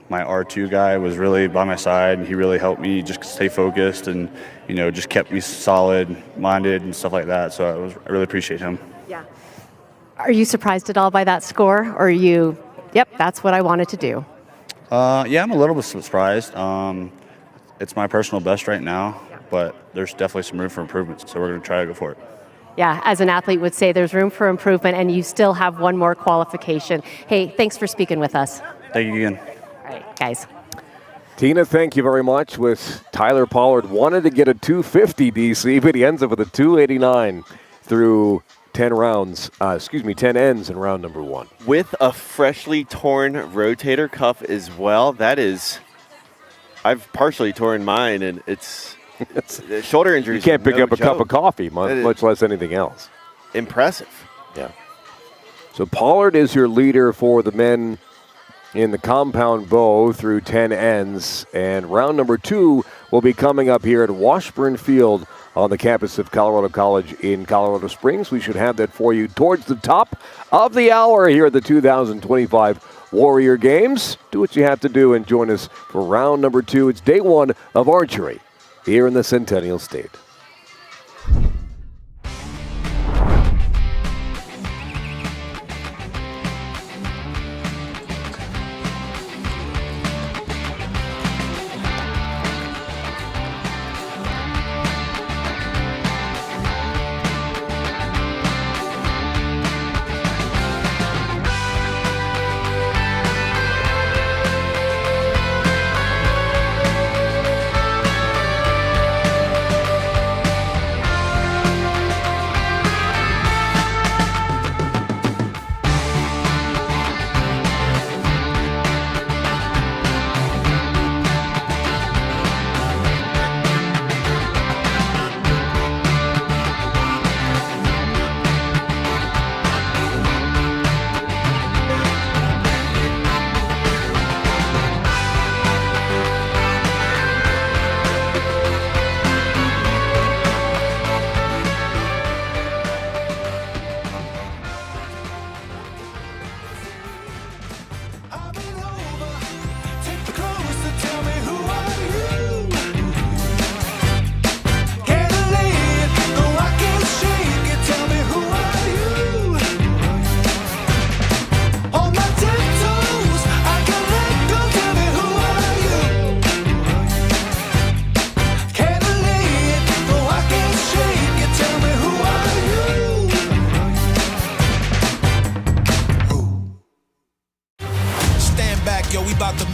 My R2 guy was really by my side, and he really helped me just stay focused and, just kept me solid-minded and stuff like that. So I really appreciate him. Yeah. Are you surprised at all by that score? Or are you, yep, that's what I wanted to do? Yeah, I'm a little bit surprised. It's my personal best right now, but there's definitely some room for improvement, so we're going to try to go for it. Yeah, as an athlete would say, there's room for improvement, and you still have one more qualification. Hey, thanks for speaking with us. Thank you again. All right, guys. Tina, thank you very much. With Tyler Pollard, wanted to get a 250 DC, but he ends up with a 289 through 10 ends in round number 1. With a freshly torn rotator cuff as well. That is, I've partially torn mine, and it's shoulder injuries. You can't pick up a cup of coffee, much less anything else. Impressive. Yeah. So Pollard is your leader for the men in the compound bow through 10 ends. And round number 2 will be coming up here at Washburn Field on the campus of Colorado College in Colorado Springs. We should have that for you towards the top of the hour here at the 2025 Warrior Games. Do what you have to do and join us for round number 2. It's day 1 of archery here in the Centennial State.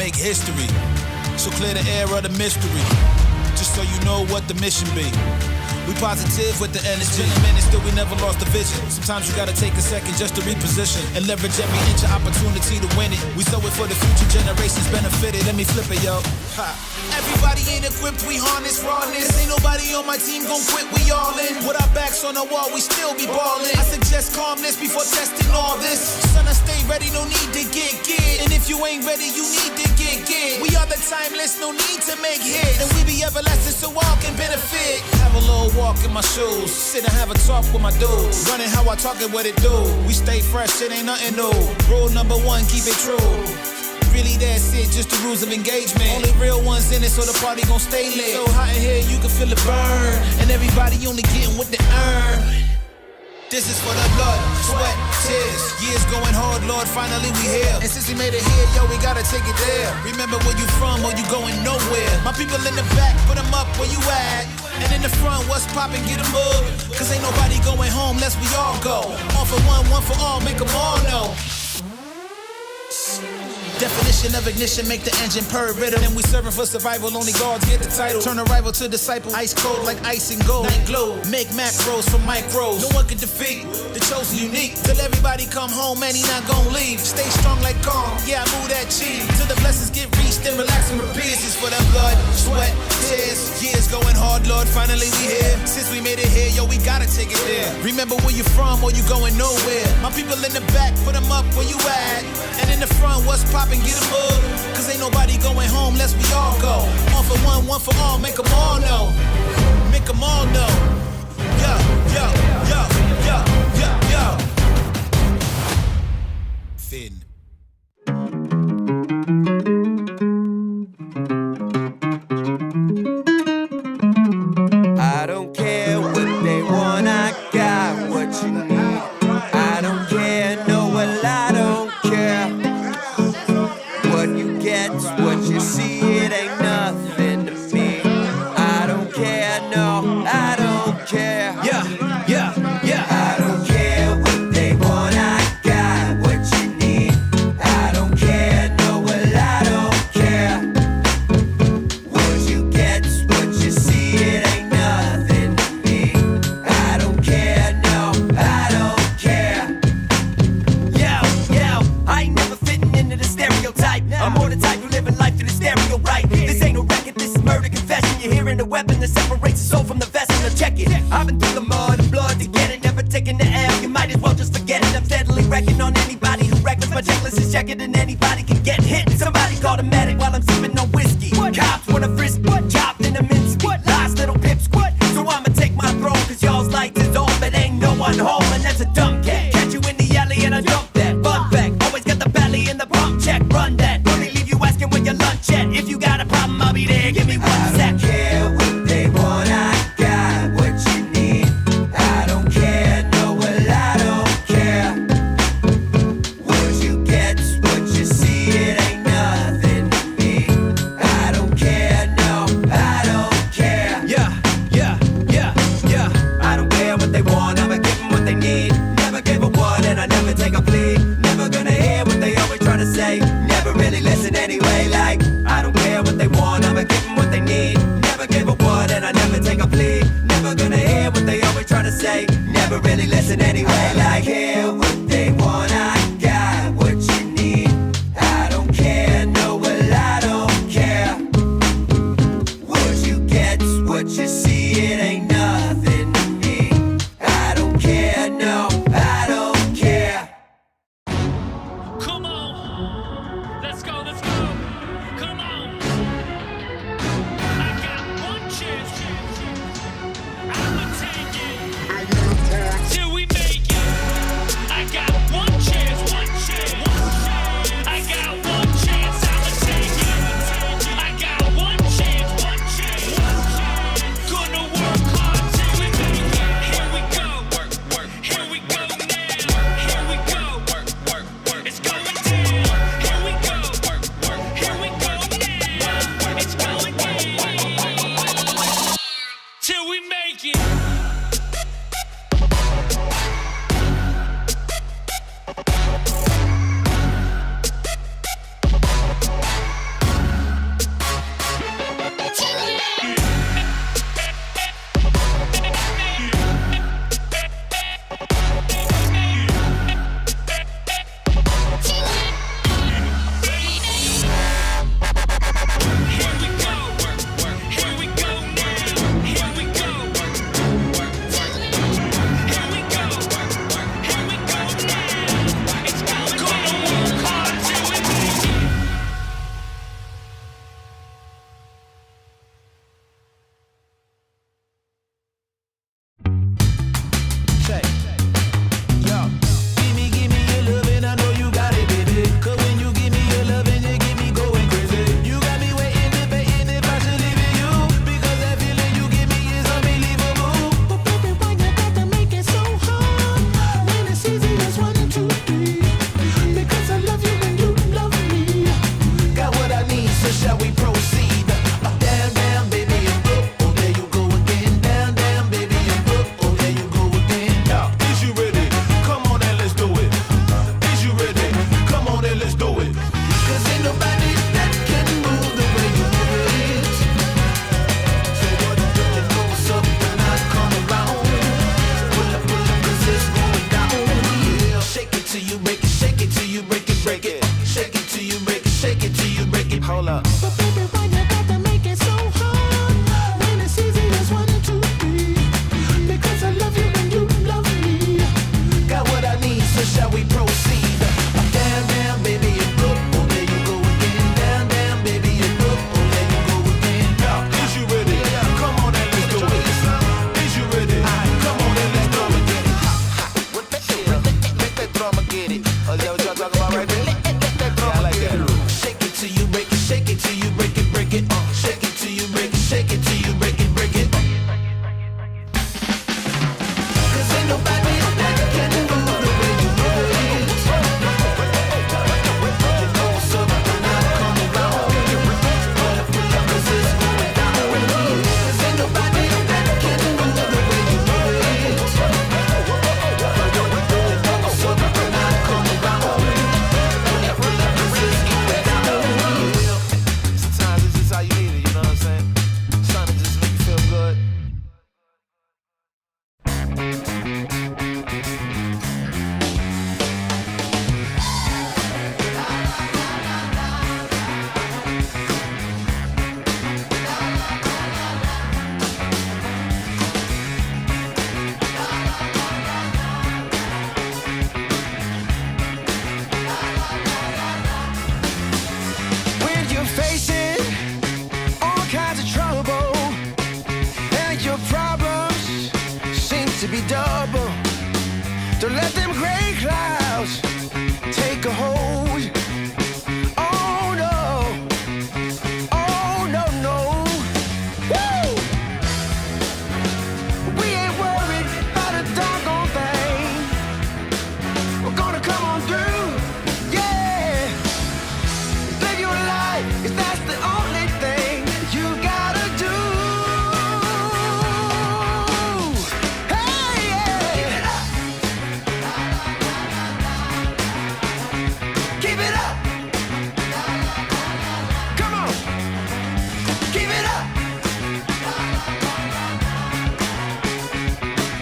make history. So clear the air of the mystery, just so you know what the mission be. We positive with the energy. It's been a minute, still we never lost the vision. Sometimes you gotta take a second just to reposition and leverage every inch of opportunity to win it. We sow it for the future generations benefited. Let me flip it, yo. Ha. Everybody ain't equipped, we harness rawness. Ain't nobody on my team gon' quit, we all in. With our backs on the wall, we still be ballin'. I suggest calmness before testing all this. Son, I stay ready, no need to get. And if you ain't ready, you need to get. We are the timeless, no need to make hits. And we be everlasting so all can benefit. Have a little walk in my shoes, sit and have a talk with my dudes. Running how I talk it, what it do. We stay fresh, it ain't nothing new. Rule number one, keep it true. Really that's it, just the rules of engagement. Only real ones in it, so the party gon' stay lit. So hot in here, you can feel it burn. And everybody only getting what they earn. This is for the blood, sweat, tears. Years going hard, Lord, finally we here. And since we made it here, yo, we gotta take it there. Remember where you from or you going nowhere. My people in the back, put them up where you at. And in the front, what's poppin', get them up. Cause ain't nobody going home unless we all go. All for one for all, make them all know. Definition of ignition, make the engine purr rhythm. And we serving for survival, only gods get the title. Turn a rival to disciple, ice cold like ice and gold. Night glow, make macros from micros. No one can defeat the chosen unique. Till everybody come home, man, he not gon' leave. Stay strong like calm, yeah, I move that chi. Till the blessings get reached, then relax and repeat. This is for the blood, sweat, tears. Years going hard, Lord, finally we here. Since we made it here, yo, we gotta take it there. Remember where you from or you going nowhere. My people in the back, put them up where you at. And in the front, what's poppin', get them up. Cause ain't nobody going home unless we all go. One for all, make them all know. Make them all know. Yo, yo, yo, yo, yo, yo. Finn. I don't care what they want, I got what you need. I don't care, no, well, I don't care. What you get's what you see, it ain't nothing to me. I don't care, no, I don't care. Yeah, yeah, yeah. I don't care what they want, I got what you need. I don't care, no, well, I don't care. What you get's what you see, it ain't nothing to me. I don't care, no, I don't care. Yo, I ain't never fitting into the stereotype. I'm more the type who living life to the stereo right. This ain't a record, this is murder confession. You're hearing the weapon that separates the soul from the vessel. Now check it. I've been through the mud and blood to get it. Never taking the L, you might as well just forget it. I'm steadily wrecking on anybody who reckless. My checklist is checking and anybody can get hit. Somebody call the medic while I'm sipping on whiskey. Cops wanna frisk, chopped in a mince. Last little pips, so I'ma take my throne. Cause y'all's lights is on, but ain't no one home. And that's a dumb cat. Catch you in the alley and I dump that. Fun fact, always got the belly in the pump check. Run that, only leave you asking where your lunch at. If you got a problem, I'll be there. Give me 1 sec. I don't care what they want, I got what you need. I don't care, no, well, I don't care. What you get's what you see, it ain't nothing to me. I don't care, no, I don't care. Yeah, yeah, yeah, yeah. I don't care what they want, I'ma give them what they need. Never gave a word and I never take a plea. Never gonna hear what they always try to say. Never really listen anyway, like I don't care what they want, I'ma give them what they need. Never gave a word and I never take a plea. Never gonna hear what they always try to say. Never really listen anyway, like hear what they want, I got what you need. I don't care, no, well, I don't care. What you get's what you see, it ain't nothing to me. I don't care, no, I don't care. Come on, let's go, come on. I got one chance, I'ma take it till we make it. I got one chance, I got one chance, I'ma take it. I got one chance, gonna work hard till we make it. Here we go, here we go now, here we go, it's going down. Here we go, here we go now, it's going down till we make it. be double. Don't let them gray clouds take a hold. Oh no, oh no, no. Woo! We ain't worried about a doggone thing. We're gonna come on through, yeah. Live your life, 'cause that's the only thing you gotta do. Hey, yeah. Keep it up. Come on. Keep it up.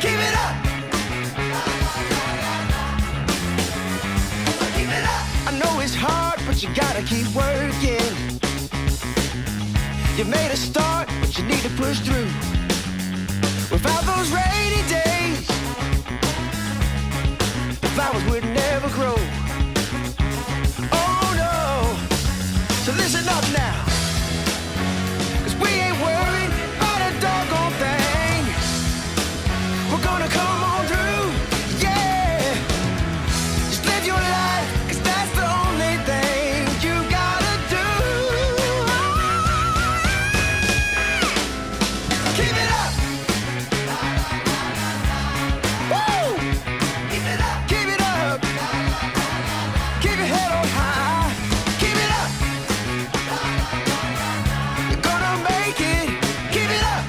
Keep it up. Keep it up. I know it's hard, but you gotta keep working. You made a start, but you need to push through. Without those rainy days, the flowers would never grow. Oh no. So listen up now, 'cause we ain't worried about a doggone thing. We're gonna come on through, yeah. Just live your life, 'cause that's the only thing you gotta do. Keep it up. Woo! Keep it up. Keep it up. Keep your head on high. Keep it up. You're gonna make it. Keep it up.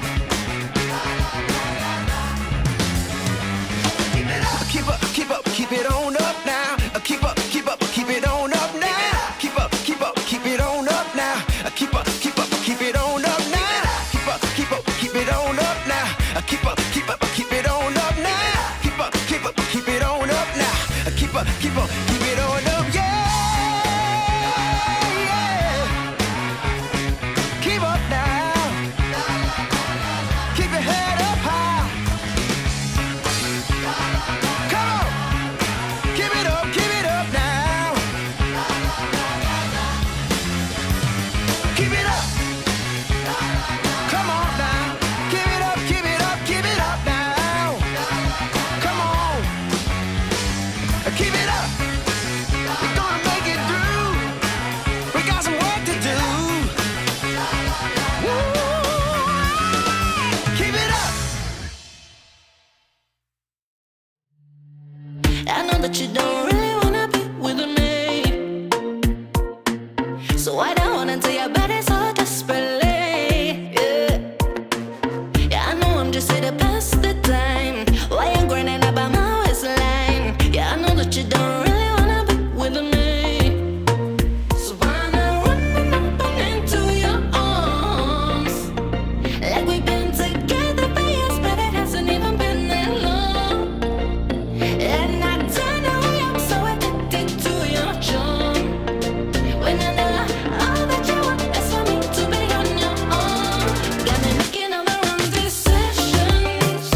Keep it up. Keep up, keep up, keep it on up now. Keep up, keep up, keep it on up now. Keep up, keep up, keep it on up now. Keep up, keep up, keep it on up now. Keep up, keep up, keep it on up now. Keep up, keep up, keep it on up now. Keep up, keep up, keep it on up now. Keep up, keep up, keep it on up, yeah, yeah. Keep up now. Keep your head up high. Come on. Keep it up now. Keep it up. Come on now. Keep it up, keep it up, keep it up now. Come on. Keep it up. We're gonna make it through. We got some work to do. Woo. Keep it up. I know that you don't really wanna be with me, so I don't wanna tell your body so desperately. Yeah, yeah, I know I'm just here to pass the time. Why you grinning about my waistline? Yeah, I know that you don't really wanna be with me, so I'm running up and into your arms, like we've been together for years, but it hasn't even been that long. And I don't know why I'm so addicted to your charm. When I know all that you want is for me to be on your arm. Got me making all the wrong decisions.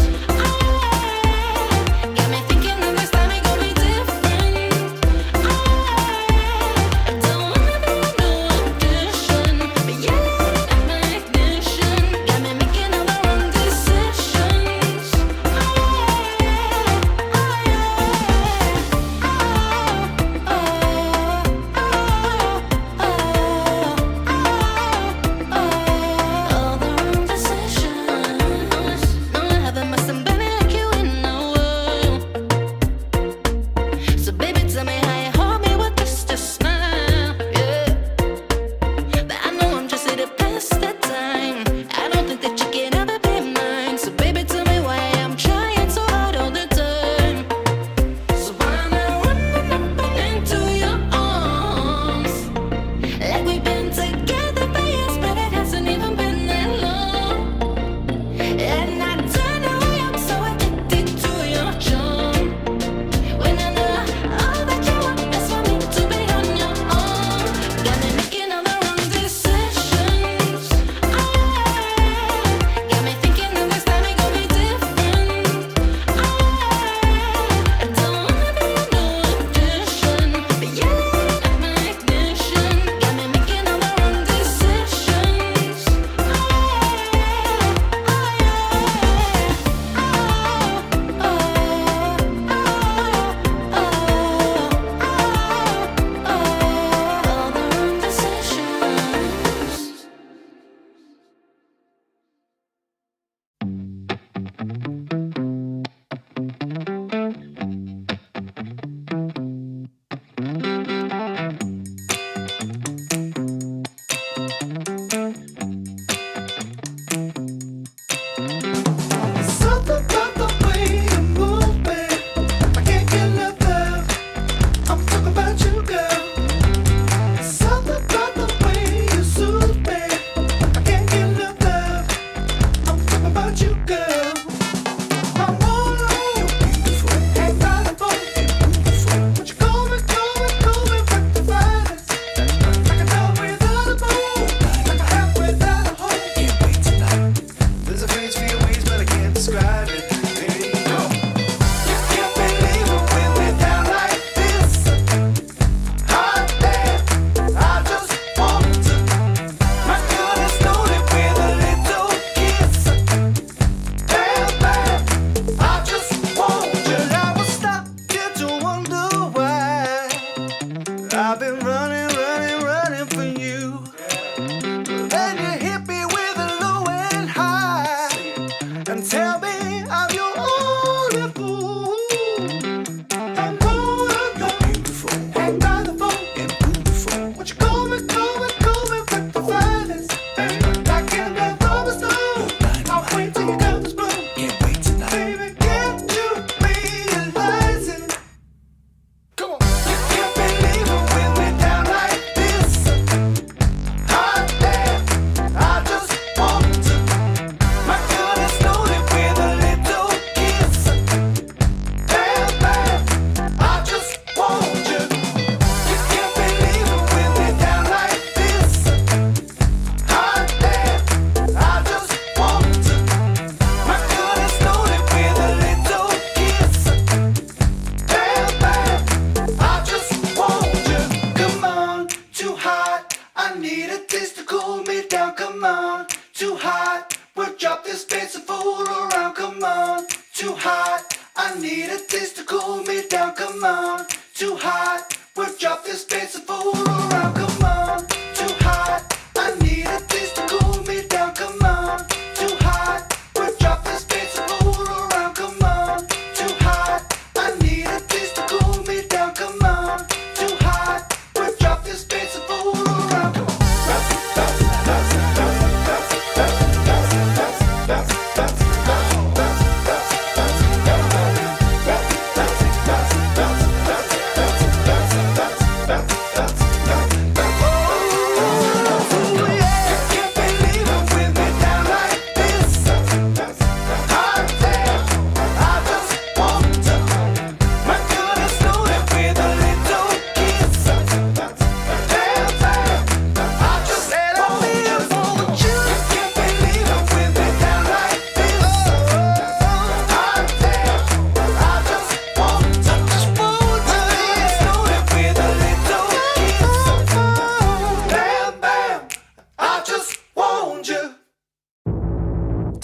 too hot. I need a taste to cool me down, come on. Too hot, we'll drop this space and fool around, come on. Too hot, I need a taste to cool me down, come on. Too hot, we'll drop this space and fool around, come on. Too hot, I need a taste to cool me down, come on. Too hot, we'll drop this space and fool around, come on.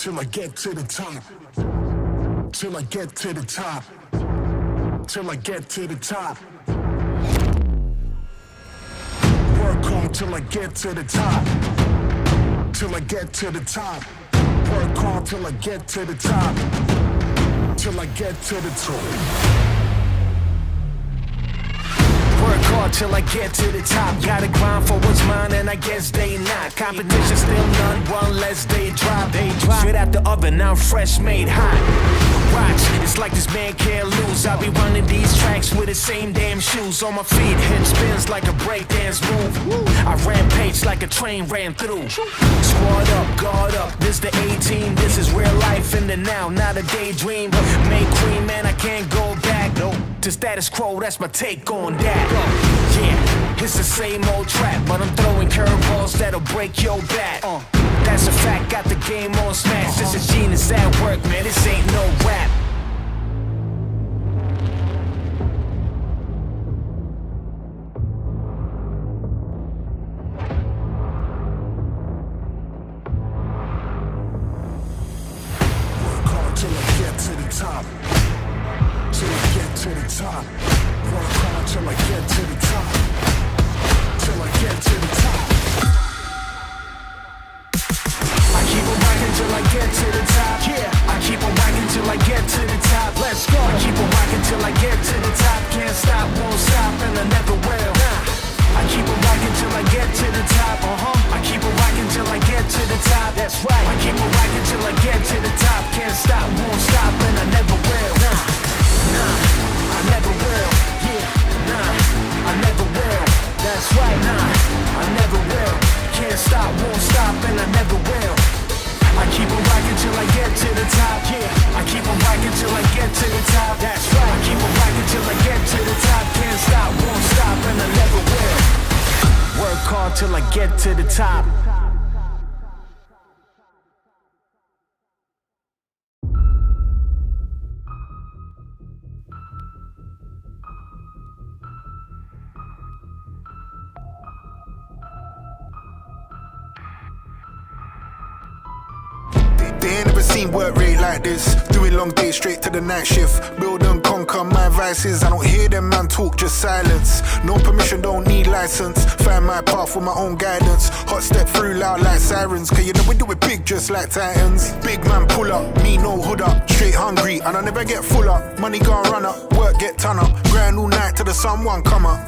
Till I get to the top. Till I get to the top. Till I get to the top. Work hard till I get to the top. Till I get to the top. Work hard till I get to the top. Till I get to the top. Work hard till I get to the top. Gotta grind for what's mine, and I guess they not. Competition still none, one less day drop. Straight out the oven, now fresh made hot. Watch, it's like this man can't lose. I'll be running these tracks with the same damn shoes on my feet. Hip spins like a breakdance move. I rampage like a train ran through. Squad up, guard up, this the A-team. This is real life in the now, not a daydream. Make cream, man, I can't go back. No, to status quo, that's my take on that. Yeah, it's the same old trap, but I'm throwing curveballs that'll break your back. That's a fact, got the game on smash. This is genius at work, man, this ain't no rap. Work hard till I get to the top. Till I get to the top. Work hard till I get to the top. Till I get to the top. I keep on rocking till I get to the top. Yeah, I keep on rocking till I get to the top. Let's go. I keep on rocking till I get to the top. Can't stop, won't stop, and I never will. I keep on rocking till I get to the top. I keep on rocking till I get to the top. That's right. I keep on rocking till I get to the top. Can't stop, won't stop, and I never will. I never will. Yeah, I never will. That's right. I never will. Can't stop, won't stop, and I never will. I keep on rocking till I get to the top. Yeah, I keep on rocking till I get to the top. That's right. I keep on rocking till I get to the top. Can't stop, won't stop, and I never will. Work hard till I get to the top. They ain't never seen work rate like this. Doing long days straight to the night shift. Build and conquer my advice is I don't hear them man talk, just silence. No permission, don't need license. Find my path with my own guidance. Hot step through loud like sirens. Cause you know we do it big just like Titans. Big man pull up, me no hood up. Straight hungry and I never get full up. Money gone run up, work get ton up. Grind all night till the sun one come up.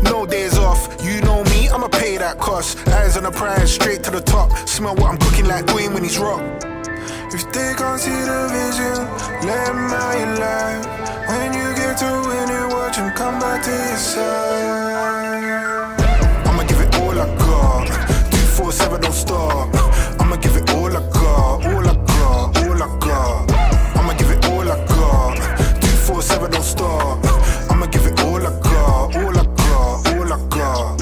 No days off, you know me, I'ma pay that cost. Eyes on the prize, straight to the top. Smell what I'm cooking like Dwayne when he's rock. If they can't see the vision, let them out your life. When you get to win it, watch them come back to your side. I'ma give it all I got. 247 don't stop. I'ma give it all I got, all I got, all I got. I'ma give it all I got. 247 don't stop. I'ma give it all I got, all I got, all I got.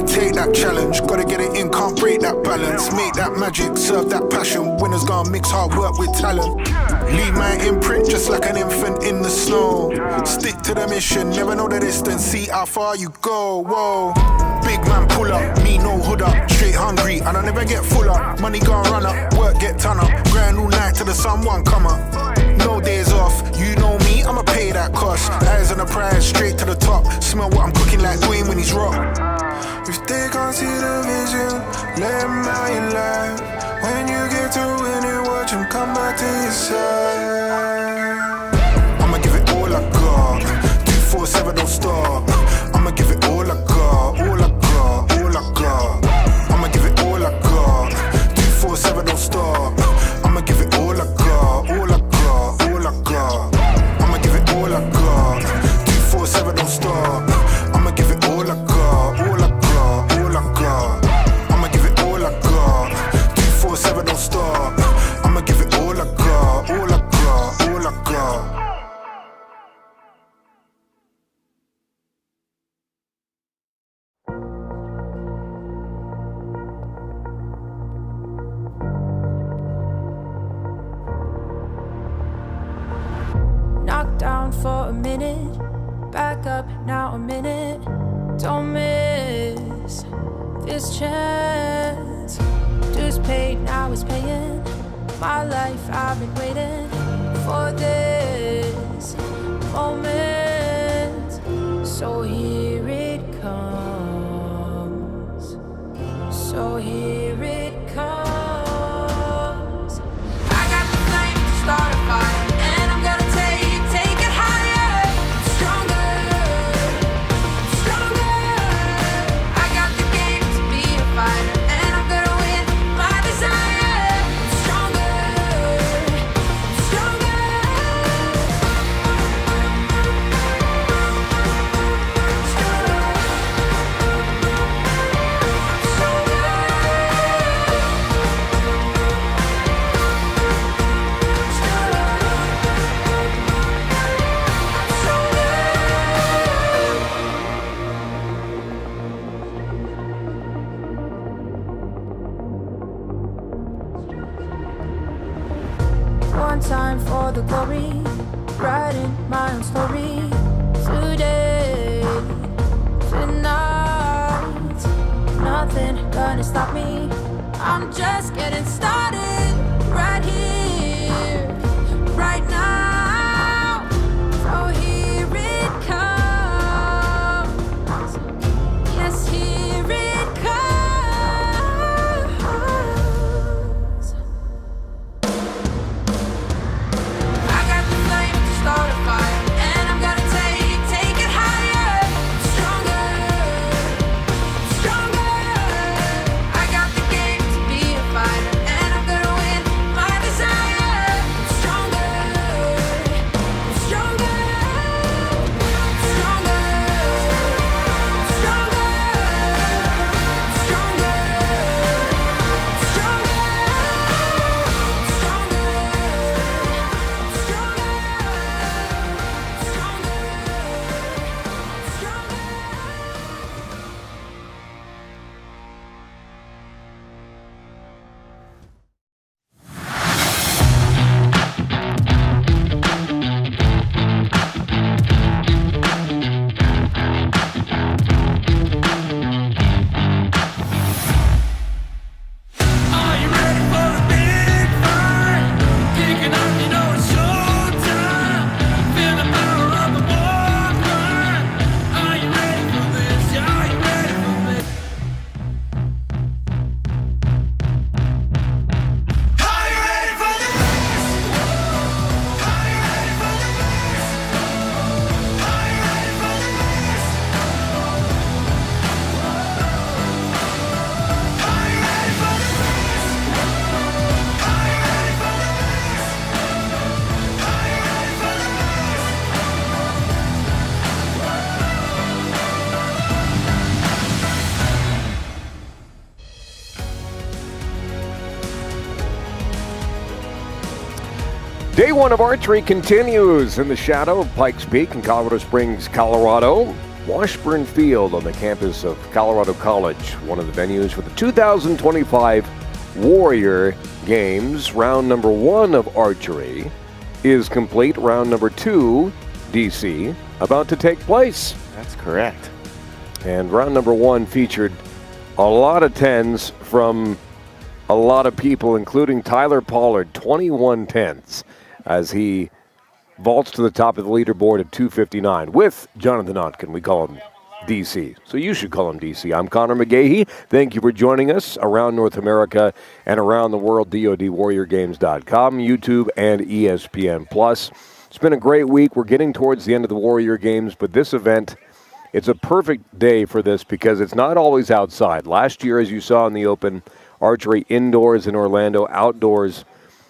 Take that challenge, gotta get it in, can't break that balance. Make that magic, serve that passion. Winners gonna mix hard work with talent. Leave my imprint just like an infant in the snow. Stick to the mission, never know the distance, see how far you go. Whoa. Big man pull up, me no hood up. Straight hungry and I never get full up. Money gonna run up, work get ton up. Grind all night till the sun one come up. No days fast. Eyes on the prize, straight to the top. Smell what I'm cooking like Dwayne when he's rock. If they can't see the vision, let them out your life. When you get to win it, watch them come back to your side. I'ma give it all I got. 247 don't stop. I'ma give it all I got, all I got, all I got. I'ma give it all I got. 247 don't stop. I'ma give it all I got, all I got, all I got. I'ma give it all I got. 247 don't stop. I'ma give it all I got, all I got, all I got. I'ma give it all I got. 247 don't stop. I'ma give it all I got, all I got, all I got. Knocked down for a minute, back up now a minute. Don't miss this chance. Dues paid, now it's paying. My life, I've been waiting for this moment. So here it comes. So here it comes. I got the flame to start a fire. One time for the glory, writing my own story. Today, tonight, nothing gonna stop me. I'm just getting started right here, right now. So here it comes. Yes, here it comes. I got the flame to start a fire, and I'm gonna take it higher, stronger, stronger. I got the game to be a fighter, and I'm gonna win my desire, stronger, stronger, stronger, stronger, Day one of archery continues in the shadow of Pikes Peak in Colorado Springs, Colorado. Washburn Field on the campus of Colorado College, one of the venues for the 2025 Warrior Games. Round number one of archery is complete. Round number two, DC, about to take place. That's correct. And round number one featured a lot of tens from a lot of people, including Tyler Pollard, 21 tens, as he vaults to the top of the leaderboard at 259 with Jonathan Otkin. We call him DC. So you should call him DC. I'm Connor McGahey. Thank you for joining us around North America and around the world, DODWarriorGames.com, YouTube, and ESPN+. It's been a great week. We're getting towards the end of the Warrior Games, but this event, it's a perfect day for this because it's not always outside. Last year, as you saw in the Open, archery indoors in Orlando, outdoors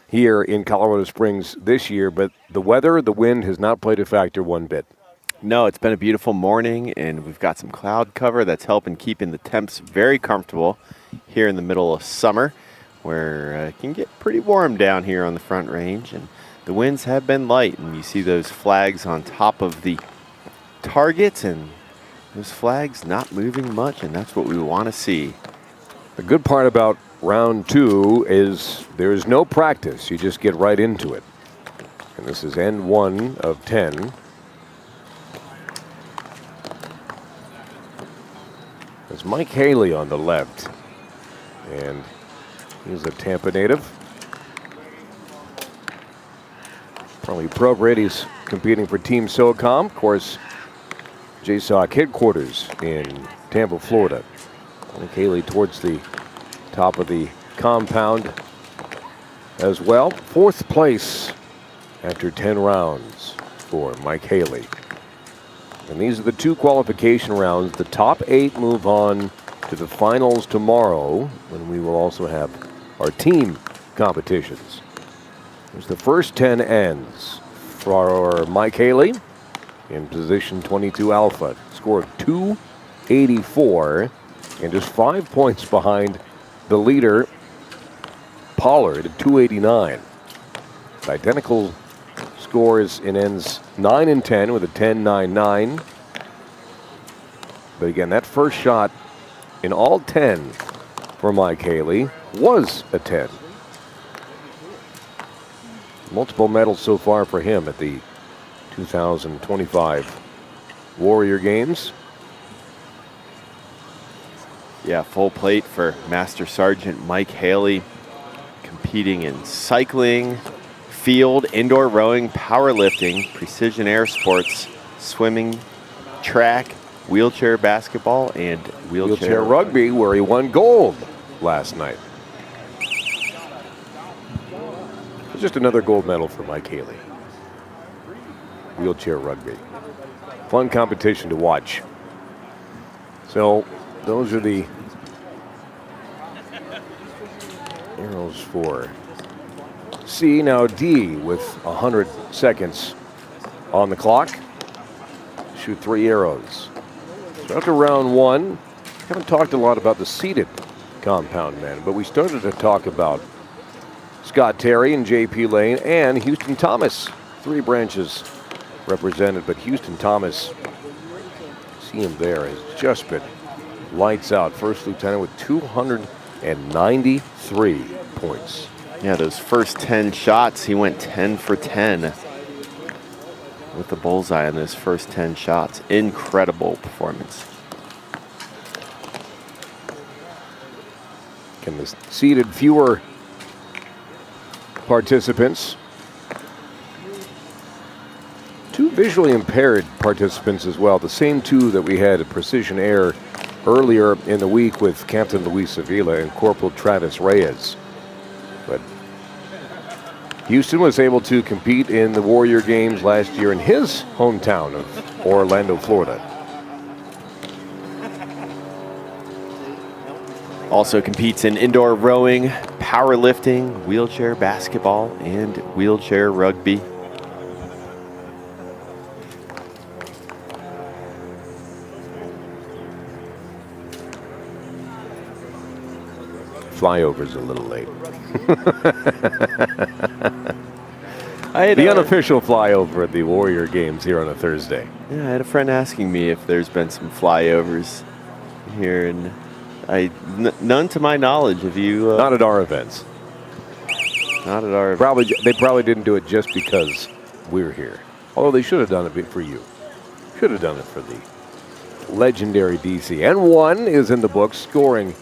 here in Colorado Springs this year, but the weather, the wind has not played a factor one bit. No, it's been a beautiful morning, and we've got some cloud cover that's helping keeping the temps very comfortable here in the middle of summer, where it can get pretty warm down here on the Front Range, and the winds have been light, and you see those flags on top of the targets, and those flags not moving much, and that's what we want to see. The good part about round 2 is there's no practice. You just get right into it. And this is end 1 of 10. There's Mike Haley on the left, and he's a Tampa native. Probably appropriate. He's competing for Team SOCOM, of course, JSOC headquarters in Tampa, Florida. Mike Haley towards the top of the compound as well. 4th place after 10 rounds for Mike Haley. And these are the 2 qualification rounds. The top 8 move on to the finals tomorrow, when we will also have our team competitions. There's the first 10 ends for Mike Haley in position 22 alpha. Score of 284 and just 5 points behind the leader, Pollard, at 289. Identical scores in ends 9 and 10 with a 10-9-9. But again, that first shot in all 10 for Mike Haley was a 10. Multiple medals so far for him at the 2025 Warrior Games. Yeah, full plate for Master Sergeant Mike Haley, competing in cycling, field, indoor rowing, powerlifting, precision air sports, swimming, track, wheelchair basketball, and Wheelchair rugby, where he won gold last night. Just another gold medal for Mike Haley. Wheelchair rugby. Fun competition to watch. So those are the arrows for C. Now D with 100 seconds on the clock. Shoot 3 arrows. So after round 1, haven't talked a lot about the seeded compound men, but we started to talk about Scott Terry and J.P. Lane and Houston Thomas. 3 branches represented, but Houston Thomas, see him there, has just been lights out. First lieutenant with 293 points. Yeah, those first 10 shots, he went 10 for 10 with the bullseye on those first 10 shots. Incredible performance. Can the seeded fewer participants. 2 visually impaired participants as well. The same 2 that we had at Precision Air earlier in the week with Captain Luis Avila and Corporal Travis Reyes. But Houston was able to compete in the Warrior Games last year in his hometown of Orlando, Florida. Also competes in indoor rowing, powerlifting, wheelchair basketball, and wheelchair rugby. Flyover's a little late. The unofficial flyover at the Warrior Games here on a Thursday. Yeah, I had a friend asking me if there's been some flyovers here, and none to my knowledge. Have you? Not at our events. Not at our. They probably didn't do it just because we're here. Although they should have done it for you. Should have done it for the legendary DC. And 1 is in the books. Scoring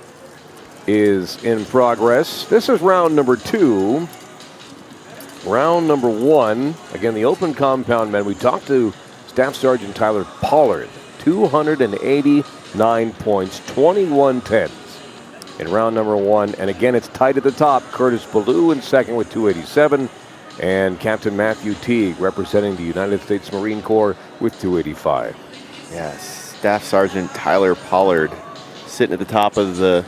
is in progress. This is round number 2. round number 1. Again, the open compound men. We talked to Staff Sergeant Tyler Pollard. 289 points, 21 tens in round number 1. And again, it's tight at the top. Curtis Ballou in second with 287. And Captain Matthew Teague representing the United States Marine Corps with 285. Yes, Staff Sergeant Tyler Pollard sitting at the top of the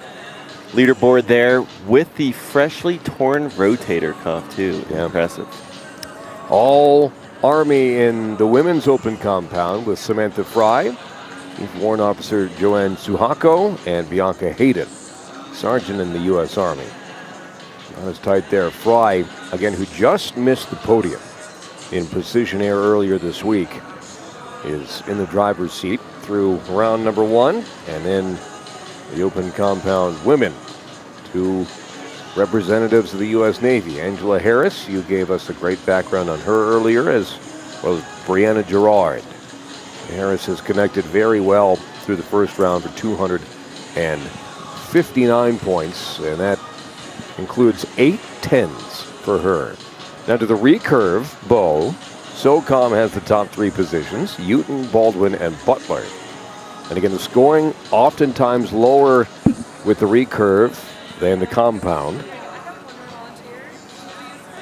leaderboard there with the freshly torn rotator cuff, too. Yeah. Impressive. All Army in the women's open compound with Samantha Fry, Chief Warrant Officer Joanne Suhako, and Bianca Hayden, Sergeant in the U.S. Army. Not as tight there. Fry, again, who just missed the podium in precision air earlier this week, is in the driver's seat through round number 1, and then the open compound women. 2 representatives of the U.S. Navy. Angela Harris, you gave us a great background on her earlier, as well as Brianna Gerard. Harris has connected very well through the first round for 259 points, and that includes 8 tens for her. Now to the recurve bow, SOCOM has the top 3 positions, Houghton, Baldwin, and Butler. And again, the scoring oftentimes lower with the recurve than the compound,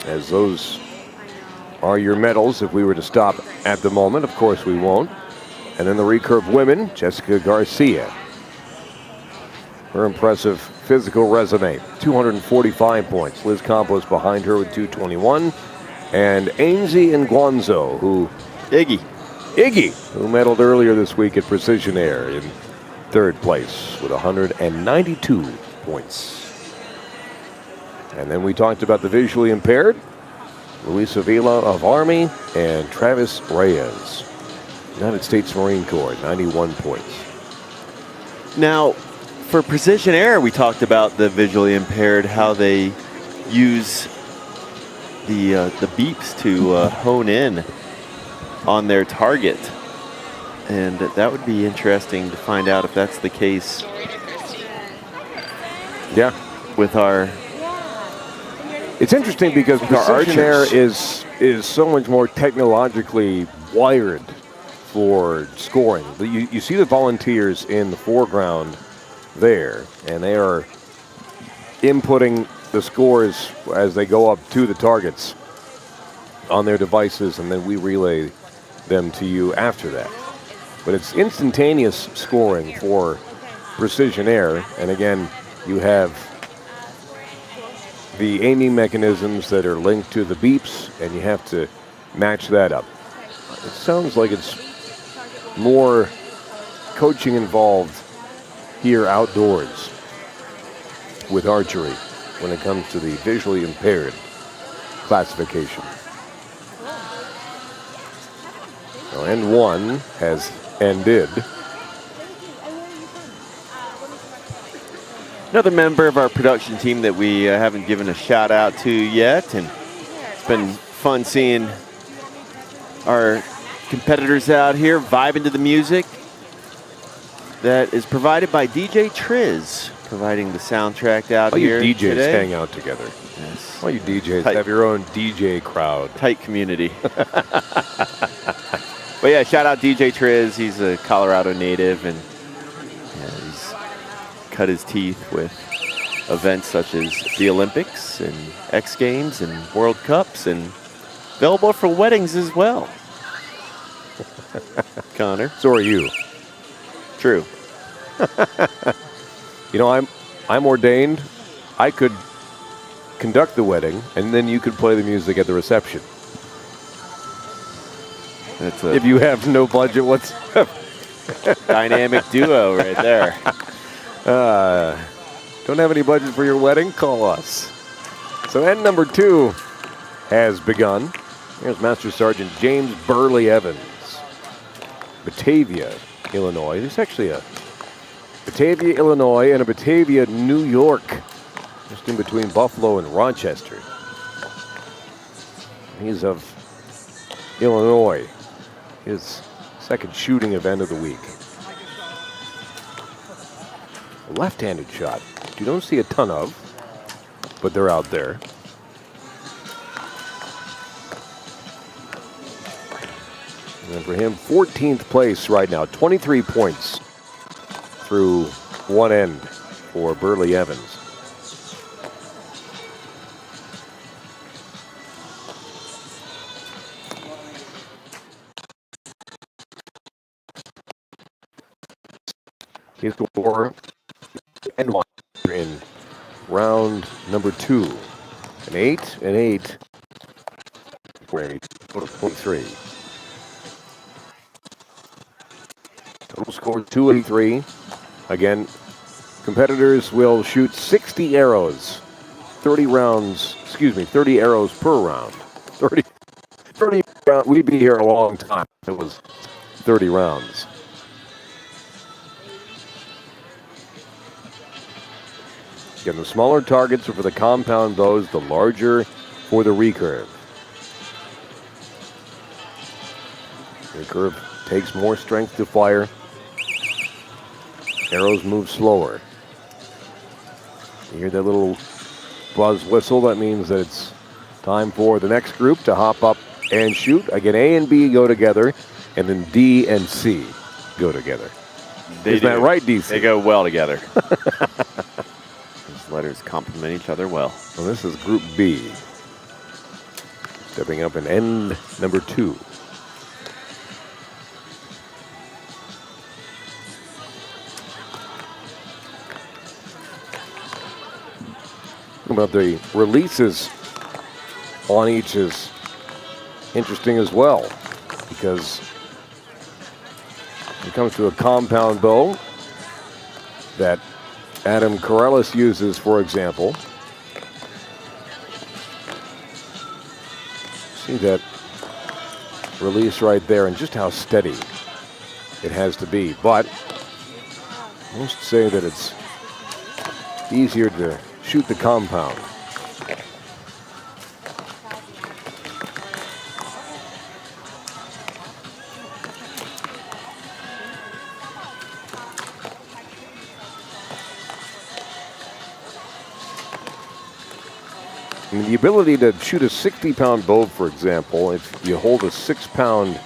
as those are your medals if we were to stop at the moment. Of course we won't. And then the recurve women, Jessica Garcia. Her impressive physical resume, 245 points. Liz Campos behind her with 221. And Ainsley Nguanzo, Iggy, who medaled earlier this week at Precision Air in 3rd place with 192 points. And then we talked about the visually impaired, Luis Avila of Army, and Travis Reyes, United States Marine Corps, 91 points. Now, for Precision Air, we talked about the visually impaired, how they use the beeps to hone in on their target. And that would be interesting to find out if that's the case. Yeah. With our... It's interesting because Precision Air is so much more technologically wired for scoring. You see the volunteers in the foreground there, and they are inputting the scores as they go up to the targets on their devices, and then we relay them to you after that. But it's instantaneous scoring for Precision Air, and again, you have the aiming mechanisms that are linked to the beeps, and you have to match that up. It sounds like it's more coaching involved here outdoors with archery when it comes to the visually impaired classification. So end 1 has ended. Another member of our production team that we haven't given a shout out to yet, and it's been fun seeing our competitors out here vibing to the music that is provided by DJ Triz, providing the soundtrack out here. All you DJs today. hang out together. Yes. All you DJs have your own DJ crowd. Tight community. But yeah, shout out DJ Triz. He's a Colorado native, and he's cut his teeth with events such as the Olympics and X Games and World Cups, and available for weddings as well. Connor. So are you. True. You know, I'm ordained. I could conduct the wedding, and then you could play the music at the reception. That's if you have no budget whatsoever. Dynamic duo right there. Don't have any budget for your wedding? Call us. So end number 2 has begun. Here's Master Sergeant James Burley Evans, Batavia, Illinois. There's actually a Batavia, Illinois, and a Batavia, New York, just in between Buffalo and Rochester. He's of Illinois. His second shooting event of the week. A left-handed shot. You don't see a ton of, but they're out there. And for him, 14th place right now, 23 points through one end for Burley Evans. His score and one in round number 2. An 8 and 8. Wait, go to 23. Total score 283. Again, competitors will shoot 60 arrows. 30 arrows per round. 30 rounds. We'd be here a long time if it was 30 rounds. Again, the smaller targets are for the compound bows, the larger for the recurve. Recurve takes more strength to fire. Arrows move slower. You hear that little buzz whistle? That means that it's time for the next group to hop up and shoot. Again, A and B go together, and then D and C go together. Isn't that right, DC? They go well together. These letters complement each other well. Well, this is Group B. Stepping up in end number 2. But the releases on each is interesting as well, because it comes to a compound bow that Adam Corellis uses, for example. See that release right there and just how steady it has to be. But most say that it's easier to shoot the compound. I mean, the ability to shoot a 60-pound bow, for example, if you hold a 6-pound,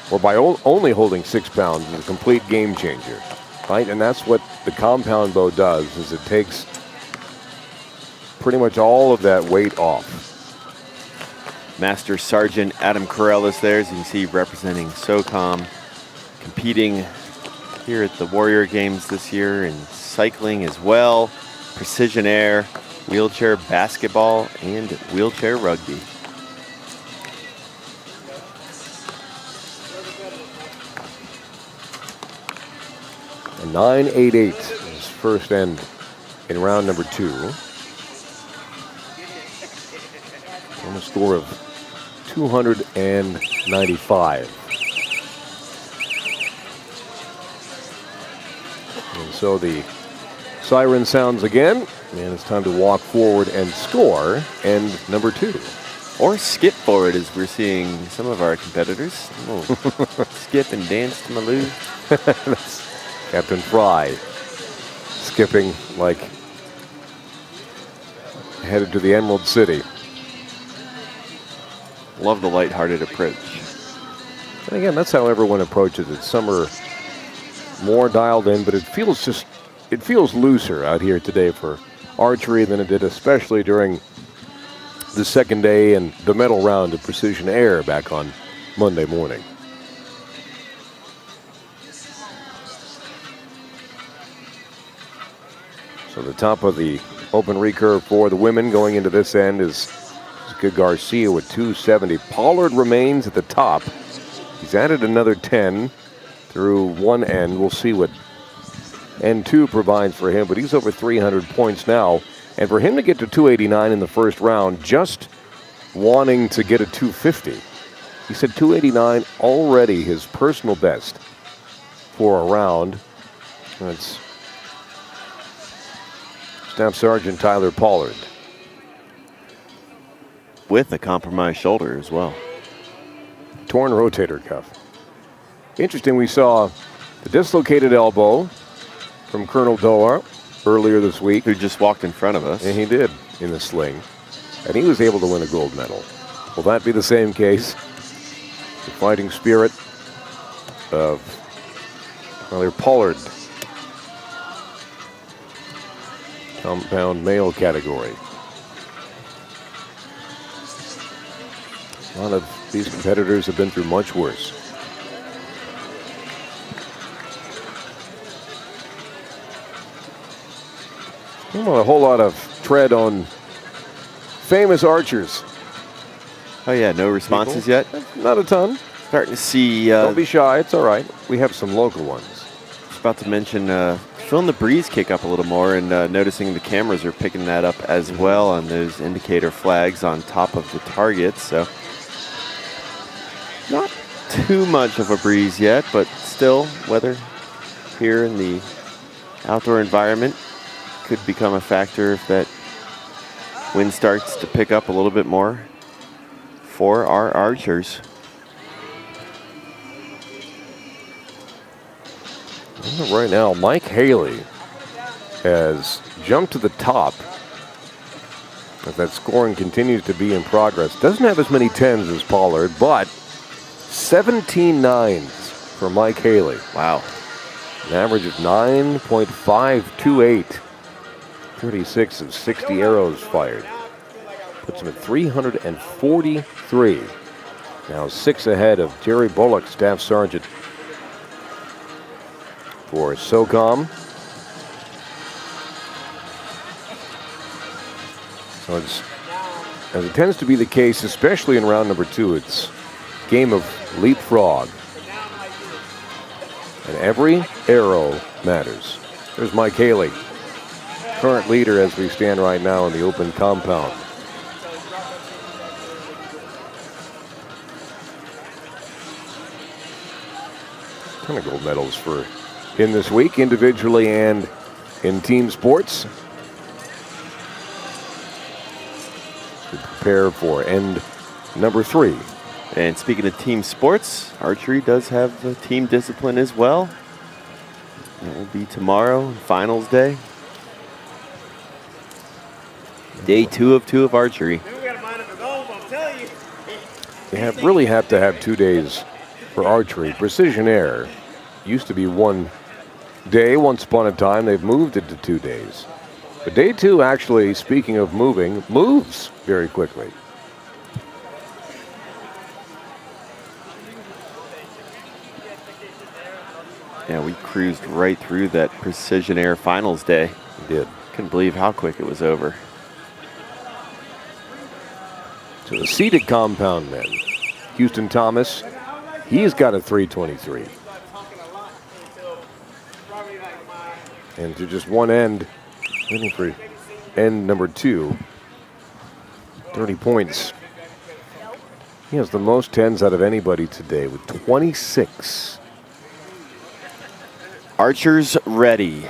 or by only holding 6 pounds, is a complete game changer, right? And that's what the compound bow does, is it takes pretty much all of that weight off. Master Sergeant Adam Corellis there, as you can see, representing SOCOM, competing here at the Warrior Games this year in cycling as well, precision air, wheelchair basketball, and wheelchair rugby. A 9.88 is first end in round number 2. On a score of 295. And so the siren sounds again, and it's time to walk forward and score end number 2. Or skip forward, as we're seeing some of our competitors. Skip and dance to Malou. That's Captain Fry skipping like headed to the Emerald City. Love the lighthearted approach. And again, that's how everyone approaches it. Some are more dialed in, but it feels looser out here today for archery than it did, especially during the second day and the medal round of Precision Air back on Monday morning. So the top of the open recurve for the women going into this end is Garcia with 270. Pollard remains at the top. He's added another 10 through one end. We'll see what end 2 provides for him, but he's over 300 points now. And for him to get to 289 in the first round, just wanting to get a 250. He said 289 already his personal best for a round. That's Staff Sergeant Tyler Pollard. With a compromised shoulder as well. Torn rotator cuff. Interesting, we saw the dislocated elbow from Colonel Doar earlier this week. Who just walked in front of us. And he did, in the sling. And he was able to win a gold medal. Will that be the same case the fighting spirit of Tyler Pollard. Compound male category. A lot of these competitors have been through much worse. Not a whole lot of tread on famous archers. Oh yeah, no responses yet? Not a ton. Starting to see... Don't be shy, it's all right. We have some local ones. I was about to mention feeling the breeze kick up a little more and noticing the cameras are picking that up as well on those indicator flags on top of the targets. So not too much of a breeze yet, but still weather here in the outdoor environment could become a factor if that wind starts to pick up a little bit more for our archers. Right now, Mike Haley has jumped to the top as that scoring continues to be in progress. Doesn't have as many 10s as Pollard, but 17 9s for Mike Haley. Wow. An average of 9.528. 36 of 60 arrows fired. Puts him at 343. Now 6 ahead of Jerry Bullock, Staff Sergeant for SOCOM. So it's, as it tends to be the case, especially in round number 2, it's a game of leapfrog. And every arrow matters. There's Mike Haley, current leader as we stand right now in the open compound. Ton of gold medals for him this week, individually and in team sports. To prepare for end number 3. And speaking of team sports, archery does have a team discipline as well. It will be tomorrow, finals day. Day 2 of 2 of archery. You really have to have 2 days for archery. Precision air used to be 1 day once upon a time. They've moved it to 2 days. But day 2, actually, speaking of moving, moves very quickly. Yeah, we cruised right through that precision air finals day. We did. Couldn't believe how quick it was over. To the seated compound men, Houston Thomas, he's got a 323. And to just one end, waiting for end number 2, 30 points. He has the most 10s out of anybody today with 26. Archers ready.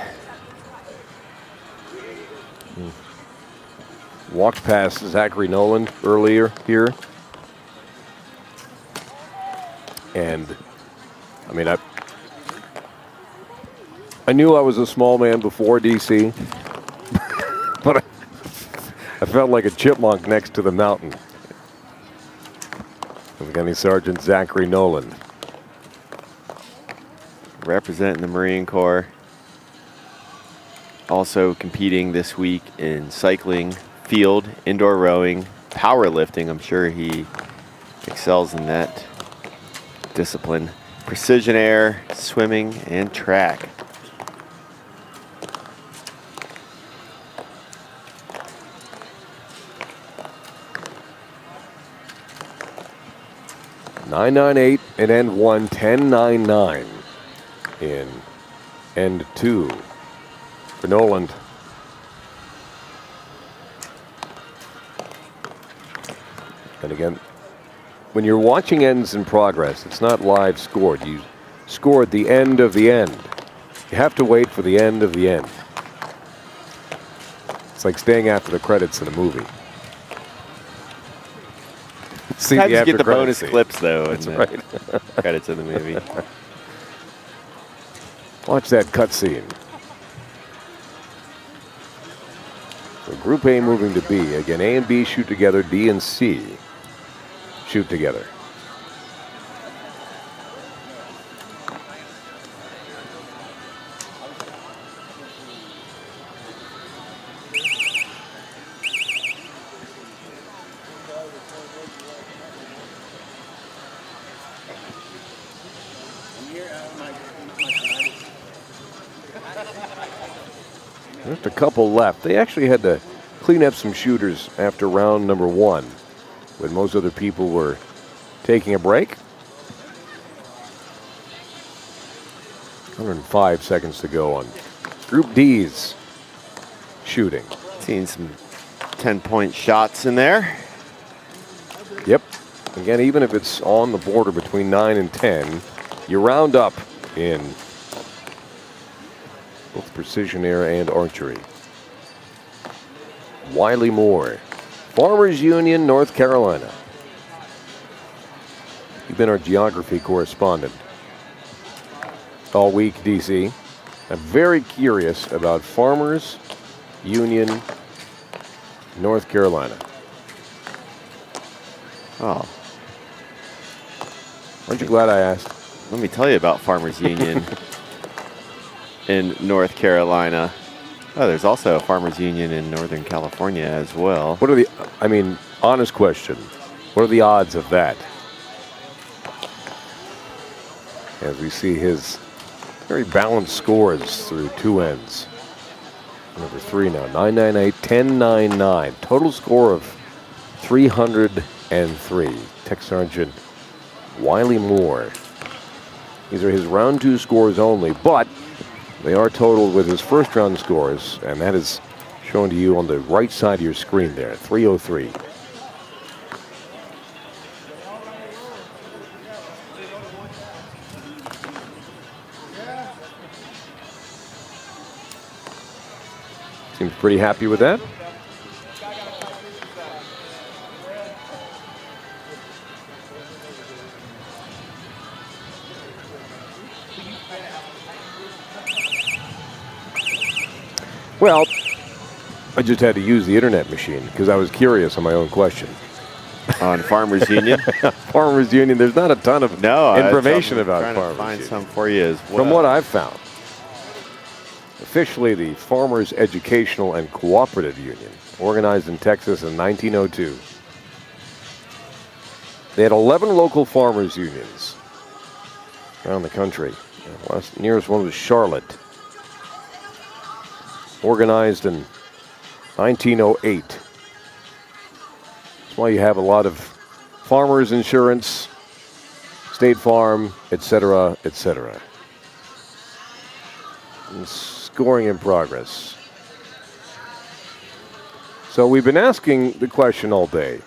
Walked past Zachary Nolan earlier here. And, I mean, I knew I was a small man before DC, but I felt like a chipmunk next to the mountain. And Gunny Sergeant Zachary Nolan. Representing the Marine Corps. Also competing this week in cycling, field, indoor rowing, powerlifting. I'm sure he excels in that discipline. Precision air, swimming, and track. .998 in end 1, 10.99 in end 2 for Noland. And again, when you're watching ends in progress, it's not live scored. You score at the end of the end. You have to wait for the end of the end. It's like staying after the credits in a movie. Sometimes you get the bonus scene. clips, though. That's in right. The credits of the movie. Watch that cutscene. So Group A moving to B. Again, A and B shoot together. D and C shoot together. Just a couple left. They actually had to clean up some shooters after round number 1, when most other people were taking a break. 105 seconds to go on Group D's shooting. Seen some 10-point shots in there. Yep. Again, even if it's on the border between 9 and 10, you round up in both precision air and archery. Wiley Moore, Farmers Union, North Carolina. You've been our geography correspondent all week, DC. I'm very curious about Farmers Union, North Carolina. Oh. Aren't you glad I asked? Let me tell you about Farmers Union in North Carolina. Oh, there's also a Farmers Union in Northern California as well. What are the, I mean, honest question, what are the odds of that? As we see his very balanced scores through 2 ends. Number 3 now, 998, 1099. Total score of 303. Tech Sergeant Wiley Moore. These are his round 2 scores only, but they are totaled with his first round scores, and that is shown to you on the right side of your screen there, 303. Seems pretty happy with that. Well, I just had to use the internet machine because I was curious on my own question. On Farmers Union? Farmers Union, there's not a ton of information about Farmers Farmers find Union. some for you as well. From what I've found, officially the Farmers Educational and Cooperative Union, organized in Texas in 1902. They had 11 local farmers unions around the country. The nearest one was Charlotte. Organized in 1908. That's why you have a lot of farmers insurance, State Farm, etc., etc. And scoring in progress. So we've been asking the question all day,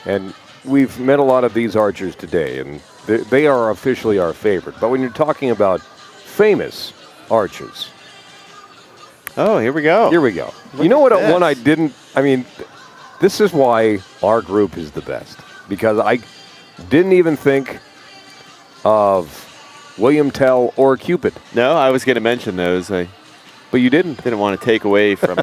and we've met a lot of these archers today, and they are officially our favorite. But when you're talking about famous archers, oh, here we go. Here we go. Look you know what? at this. One I didn't. I mean, this is why our group is the best, because I didn't even think of William Tell or Cupid. No, I was going to mention those. But you didn't. Didn't want to take away from.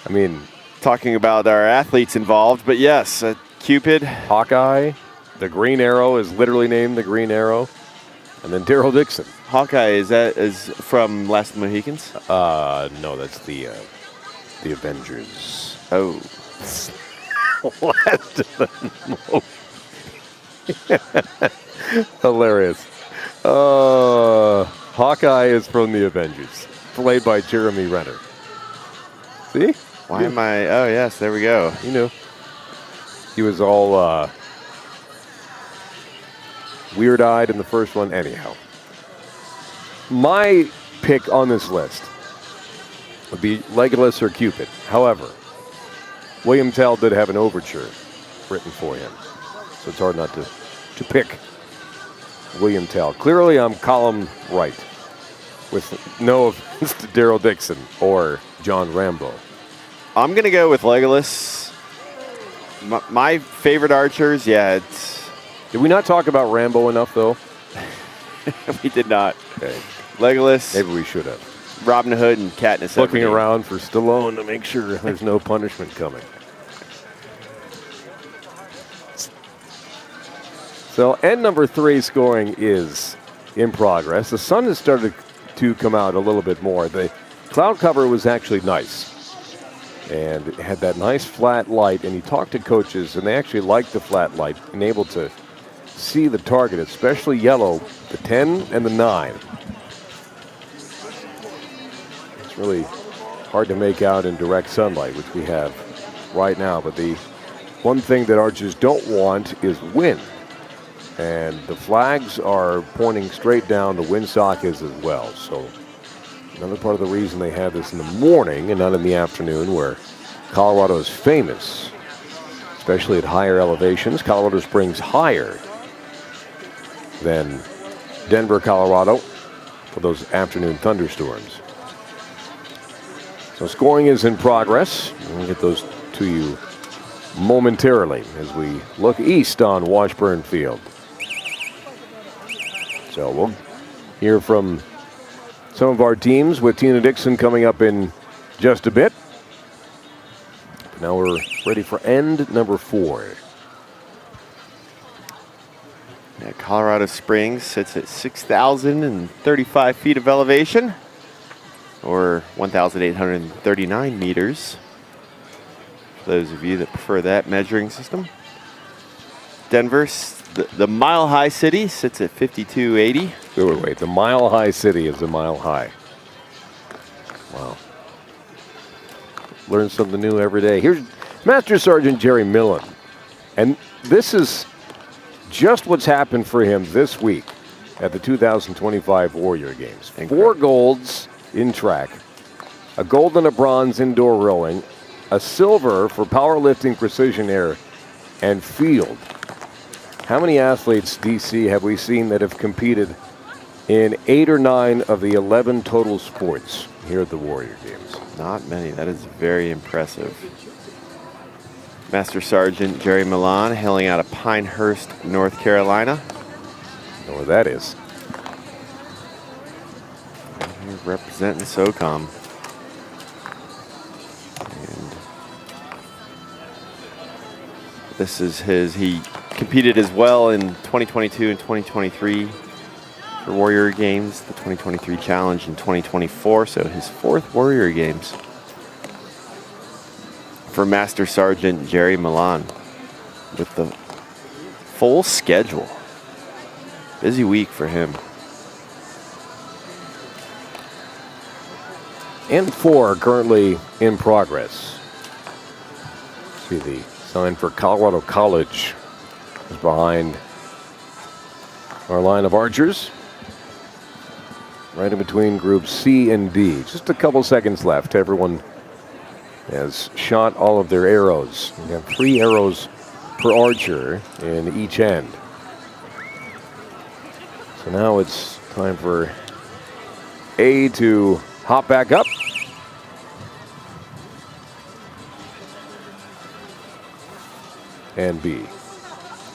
I mean, talking about our athletes involved, but yes, Cupid, Hawkeye, the Green Arrow is literally named the Green Arrow, and then Daryl Dixon. Hawkeye is from Last of the Mohicans? No, that's the Avengers. Oh. Last of the Hilarious. Hawkeye is from the Avengers, played by Jeremy Renner. See? Why am I? Oh, yes, there we go. You knew. He was all weird-eyed in the first one. Anyhow. My pick on this list would be Legolas or Cupid. However, William Tell did have an overture written for him, so it's hard not to pick William Tell. Clearly, I'm column right, with no offense to Daryl Dixon or John Rambo. I'm going to go with Legolas. My favorite archers, yeah. Did we not talk about Rambo enough, though? We did not. Okay. Legolas. Maybe we should have. Robin Hood and Katniss. Looking around for Stallone to make sure there's no punishment coming. So end number 3 scoring is in progress. The sun has started to come out a little bit more. The cloud cover was actually nice. And it had that nice flat light, and you talk to coaches, and they actually like the flat light and able to see the target, especially yellow, the 10 and the 9. It's really hard to make out in direct sunlight, which we have right now. But the one thing that archers don't want is wind. And the flags are pointing straight down. The windsock is as well. So another part of the reason they have this in the morning and not in the afternoon, where Colorado is famous, especially at higher elevations. Colorado Springs higher than Denver, Colorado, for those afternoon thunderstorms. So scoring is in progress. We'll get those to you momentarily as we look east on Washburn Field. So we'll hear from some of our teams with Tina Dixon coming up in just a bit. Now we're ready for end number 4. Yeah, Colorado Springs sits at 6,035 feet of elevation, or 1,839 meters, for those of you that prefer that measuring system. Denver, the Mile High City, sits at 5,280. Wait. The Mile High City is a mile high. Wow. Learn something new every day. Here's Master Sergeant Jerry Millen. And this is just what's happened for him this week at the 2025 Warrior Games. 4 golds in track, a gold and a bronze indoor rowing, a silver for powerlifting, precision air, and field. How many athletes, DC, have we seen that have competed in 8 or 9 of the 11 total sports here at the Warrior Games? Not many. That is very impressive. Master Sergeant Jerry Milan, hailing out of Pinehurst, North Carolina. Know where that is. He's representing SOCOM. And this is he competed as well in 2022 and 2023 for Warrior Games, the 2023 Challenge in 2024, so his 4th Warrior Games. For Master Sergeant Jerry Milan with the full schedule. Busy week for him. And 4 currently in progress. See the sign for Colorado College is behind our line of archers. Right in between groups C and D. Just a couple seconds left. Everyone has shot all of their arrows. We have 3 arrows per archer in each end. So now it's time for A to hop back up. And B.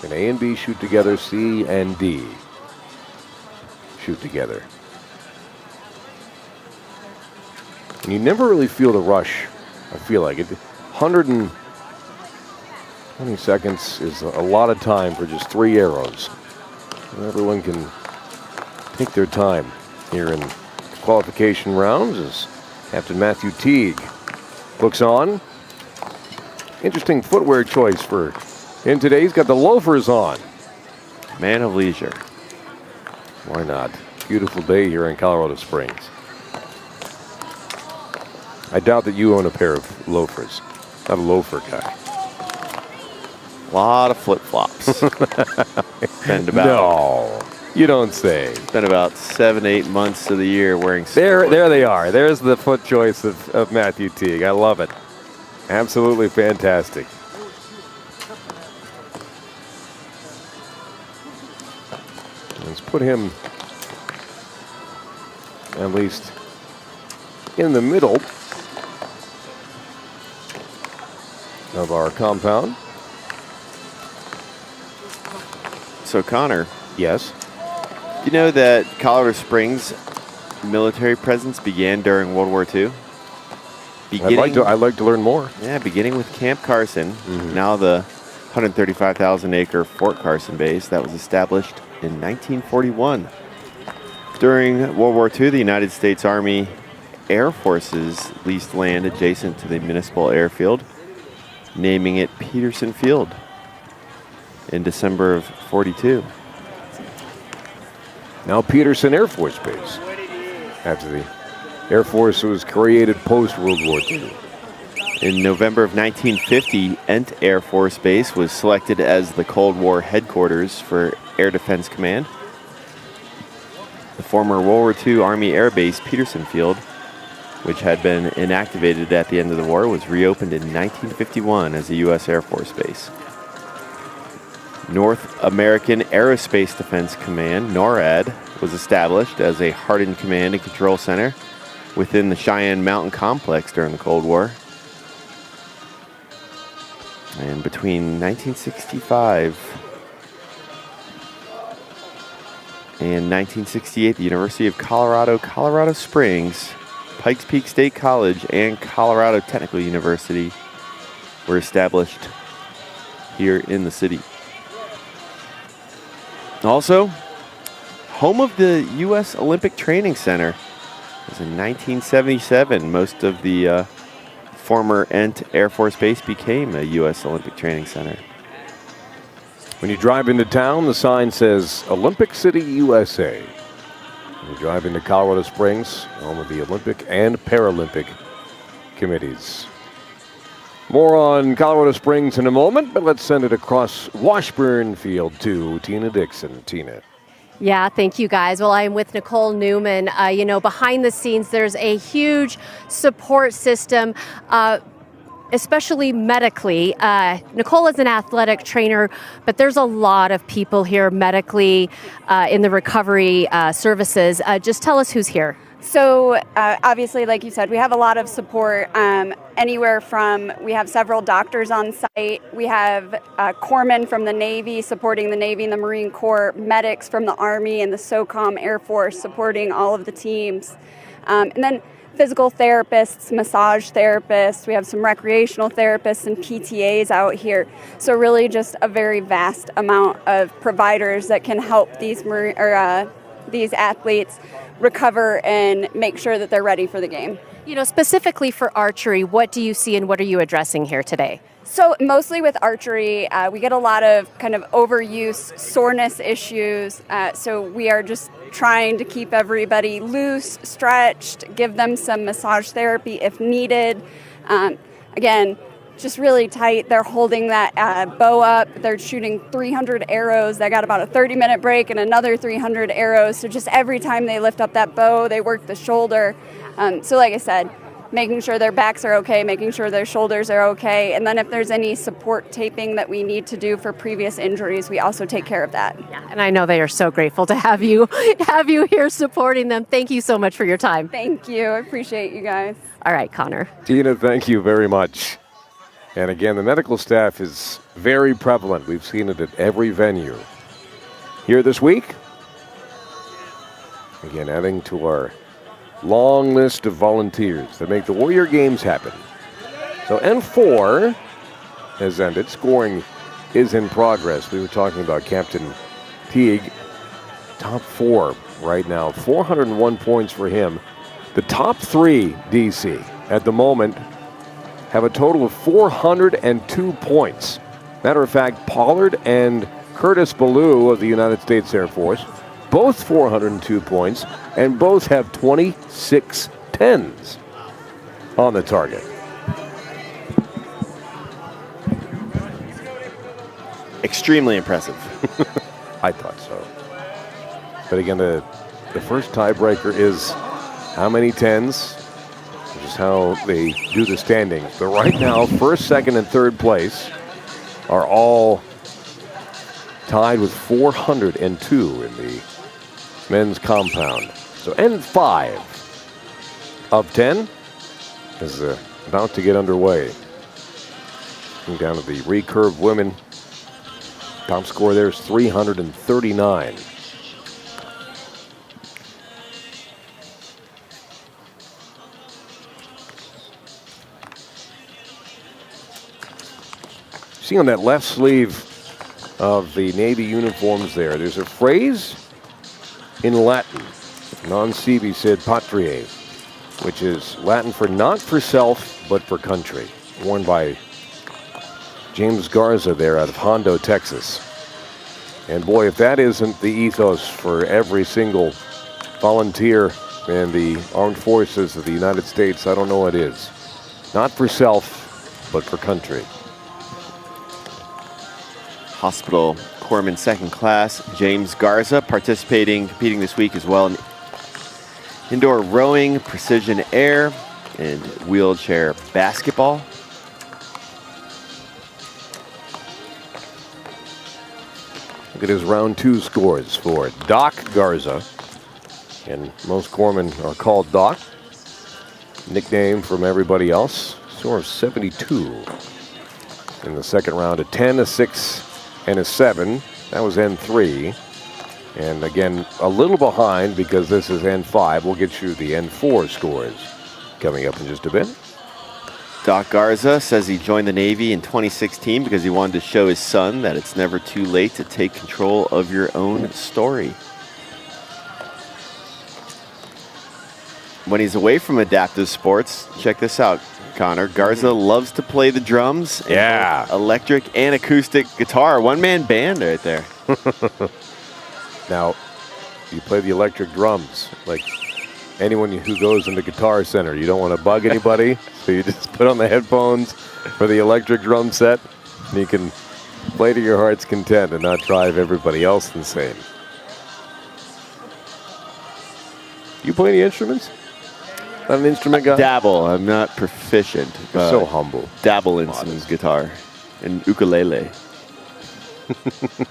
Can A and B shoot together? C and D shoot together. And you never really feel the rush, I feel like. 120 seconds is a lot of time for just 3 arrows. And everyone can take their time here in qualification rounds as Captain Matthew Teague looks on. Interesting footwear choice for him today. He's got the loafers on. Man of leisure. Why not? Beautiful day here in Colorado Springs. I doubt that you own a pair of loafers. Not a loafer guy. A lot of flip-flops. Spend about, no, you don't say. Spend about 7-8 months of the year wearing. There they are. There's the foot choice of Matthew Teague. I love it. Absolutely fantastic. Let's put him at least in the middle of our compound. So Connor. Yes. You know that Colorado Springs military presence began during World War II? I'd like to learn more. Yeah, beginning with Camp Carson, now the 135,000-acre Fort Carson base that was established in 1941. During World War II, the United States Army Air Forces leased land adjacent to the municipal airfield, naming it Peterson Field in December of 42. Now Peterson Air Force Base after the Air Force was created post-World War II. In November of 1950, Ent Air Force Base was selected as the Cold War headquarters for Air Defense Command. The former World War II Army Air Base Peterson Field, which had been inactivated at the end of the war, was reopened in 1951 as a U.S. Air Force base. North American Aerospace Defense Command, NORAD, was established as a hardened command and control center within the Cheyenne Mountain Complex during the Cold War. And between 1965 and 1968, the University of Colorado, Colorado Springs, Pikes Peak State College, and Colorado Technical University were established here in the city. Also, home of the U.S. Olympic Training Center was in 1977. Most of the former Ent Air Force Base became a U.S. Olympic Training Center. When you drive into town, the sign says Olympic City, USA. When you drive into Colorado Springs, home of the Olympic and Paralympic committees. More on Colorado Springs in a moment, but let's send it across Washburn Field to Tina Dixon. Tina. Yeah, thank you guys. Well, I'm with Nicole Newman. Behind the scenes, there's a huge support system, especially medically. Nicole is an athletic trainer, but there's a lot of people here medically in the recovery services. Just tell us who's here. So obviously, like you said, we have a lot of support anywhere from, we have several doctors on site. We have corpsmen from the Navy supporting the Navy and the Marine Corps, medics from the Army and the SOCOM Air Force supporting all of the teams. And then physical therapists, massage therapists. We have some recreational therapists and PTAs out here. So really just a very vast amount of providers that can help these athletes recover and make sure that they're ready for the game. Specifically for archery, what do you see and what are you addressing here today? So mostly with archery, we get a lot of kind of overuse, soreness issues. So we are just trying to keep everybody loose, stretched, give them some massage therapy if needed. Again, just really tight. They're holding that bow up. They're shooting 300 arrows. They got about a 30-minute break and another 300 arrows. So just every time they lift up that bow, they work the shoulder. So like I said, making sure their backs are okay, making sure their shoulders are okay. And then if there's any support taping that we need to do for previous injuries, we also take care of that. Yeah, and I know they are so grateful to have you here supporting them. Thank you so much for your time. Thank you. I appreciate you guys. All right, Connor. Tina, thank you very much. And again, the medical staff is very prevalent. We've seen it at every venue. Here this week, again, adding to our long list of volunteers that make the Warrior Games happen. So N4 has ended. Scoring is in progress. We were talking about Captain Teague. Top 4 right now. 401 points for him. The top 3, DC, at the moment, have a total of 402 points. Matter of fact, Pollard and Curtis Ballou of the United States Air Force, both 402 points, and both have 26 10s on the target. Extremely impressive. I thought so. But again, the first tiebreaker is how many 10s? Which is how they do the standings. But right now, first, second, and third place are all tied with 402 in the men's compound. So N5 of 10 is about to get underway. Looking down at the recurve women. Top score there is 339. See on that left sleeve of the Navy uniforms there's a phrase in Latin, non sibi sed patriae, which is Latin for not for self, but for country, worn by James Garza there out of Hondo, Texas. And boy, if that isn't the ethos for every single volunteer and the armed forces of the United States, I don't know what is. Not for self, but for country. Hospital Corpsman second class James Garza competing this week as well in indoor rowing, precision air, and wheelchair basketball. Look at his round 2 scores for Doc Garza. And most corpsmen are called Doc. Nickname from everybody else. Score of 72 in the second round. A 10, a 6, and a 7. That was N3. And again, a little behind because this is N5. We'll get you the N4 scores coming up in just a bit. Doc Garza says he joined the Navy in 2016 because he wanted to show his son that it's never too late to take control of your own story. When he's away from adaptive sports, check this out, Connor. Garza loves to play the drums. Yeah. Electric and acoustic guitar. One-man band right there. Now, you play the electric drums. Like anyone who goes into Guitar Center, you don't want to bug anybody, so you just put on the headphones for the electric drum set, and you can play to your heart's content and not drive everybody else insane. You play any instruments? Not an instrument guy? Dabble. I'm not proficient. You're so humble. Dabble in some guitar and ukulele.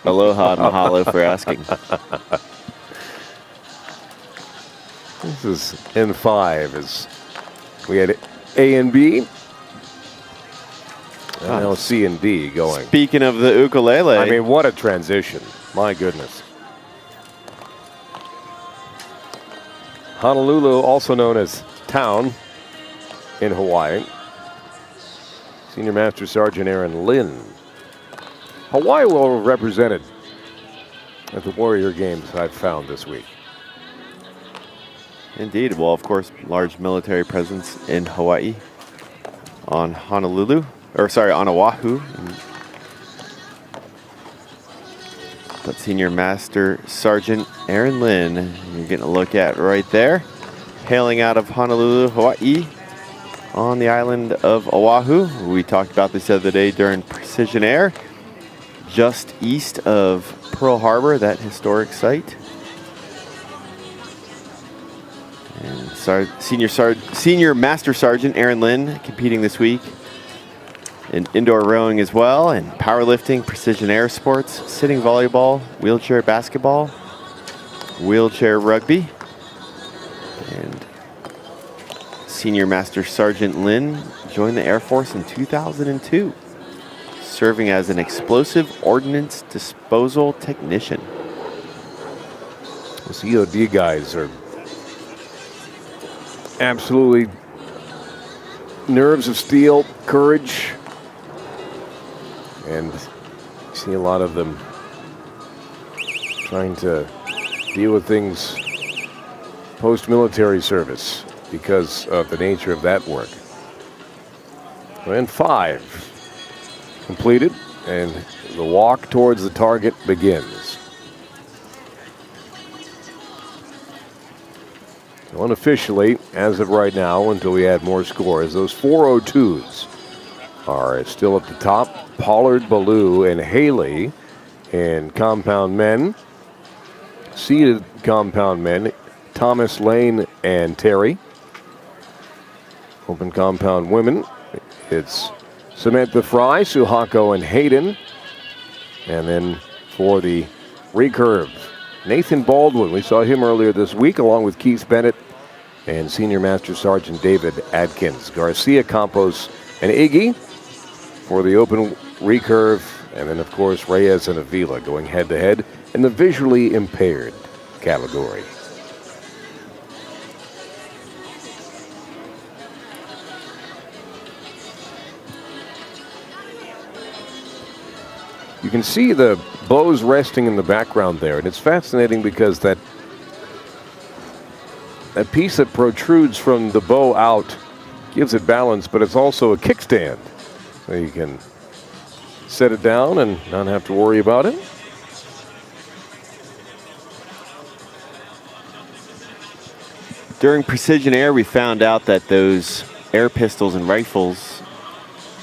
Aloha and mahalo for asking. This is N5 as we had A and B. And now C and D going. Speaking of the ukulele. I mean, what a transition. My goodness. Honolulu, also known as Town in Hawaii. Senior Master Sergeant Aaron Lynn. Hawaii well represented at the Warrior Games I've found this week. Indeed. Well, of course, large military presence in Hawaii, on Honolulu, or sorry, on Oahu. But Senior Master Sergeant Aaron Lynn, you're getting a look at right there, hailing out of Honolulu, Hawaii, on the island of Oahu. We talked about this the other day during Precision Air, just east of Pearl Harbor, that historic site. And Senior Master Sergeant Aaron Lynn competing this week in indoor rowing as well, and powerlifting, precision air sports, sitting volleyball, wheelchair basketball, wheelchair rugby. And Senior Master Sergeant Lynn joined the Air Force in 2002, serving as an explosive ordnance disposal technician. The COD guys are absolutely nerves of steel, courage, and you see a lot of them trying to deal with things post-military service because of the nature of that work. And 5 completed, and the walk towards the target begins. Unofficially, as of right now, until we add more scores, those 402s are still at the top. Pollard, Ballou, and Haley in compound men. Seated compound men, Thomas, Lane, and Terry. Open compound women, it's Samantha Fry, Suhako, and Hayden. And then for the recurve, Nathan Baldwin. We saw him earlier this week along with Keith Bennett and Senior Master Sergeant David Adkins. Garcia, Campos, and Iggy for the open recurve. And then, of course, Reyes and Avila going head-to-head in the visually impaired category. You can see the bows resting in the background there, and it's fascinating because that piece that protrudes from the bow out gives it balance, but it's also a kickstand. So you can set it down and not have to worry about it. During Precision Air, we found out that those air pistols and rifles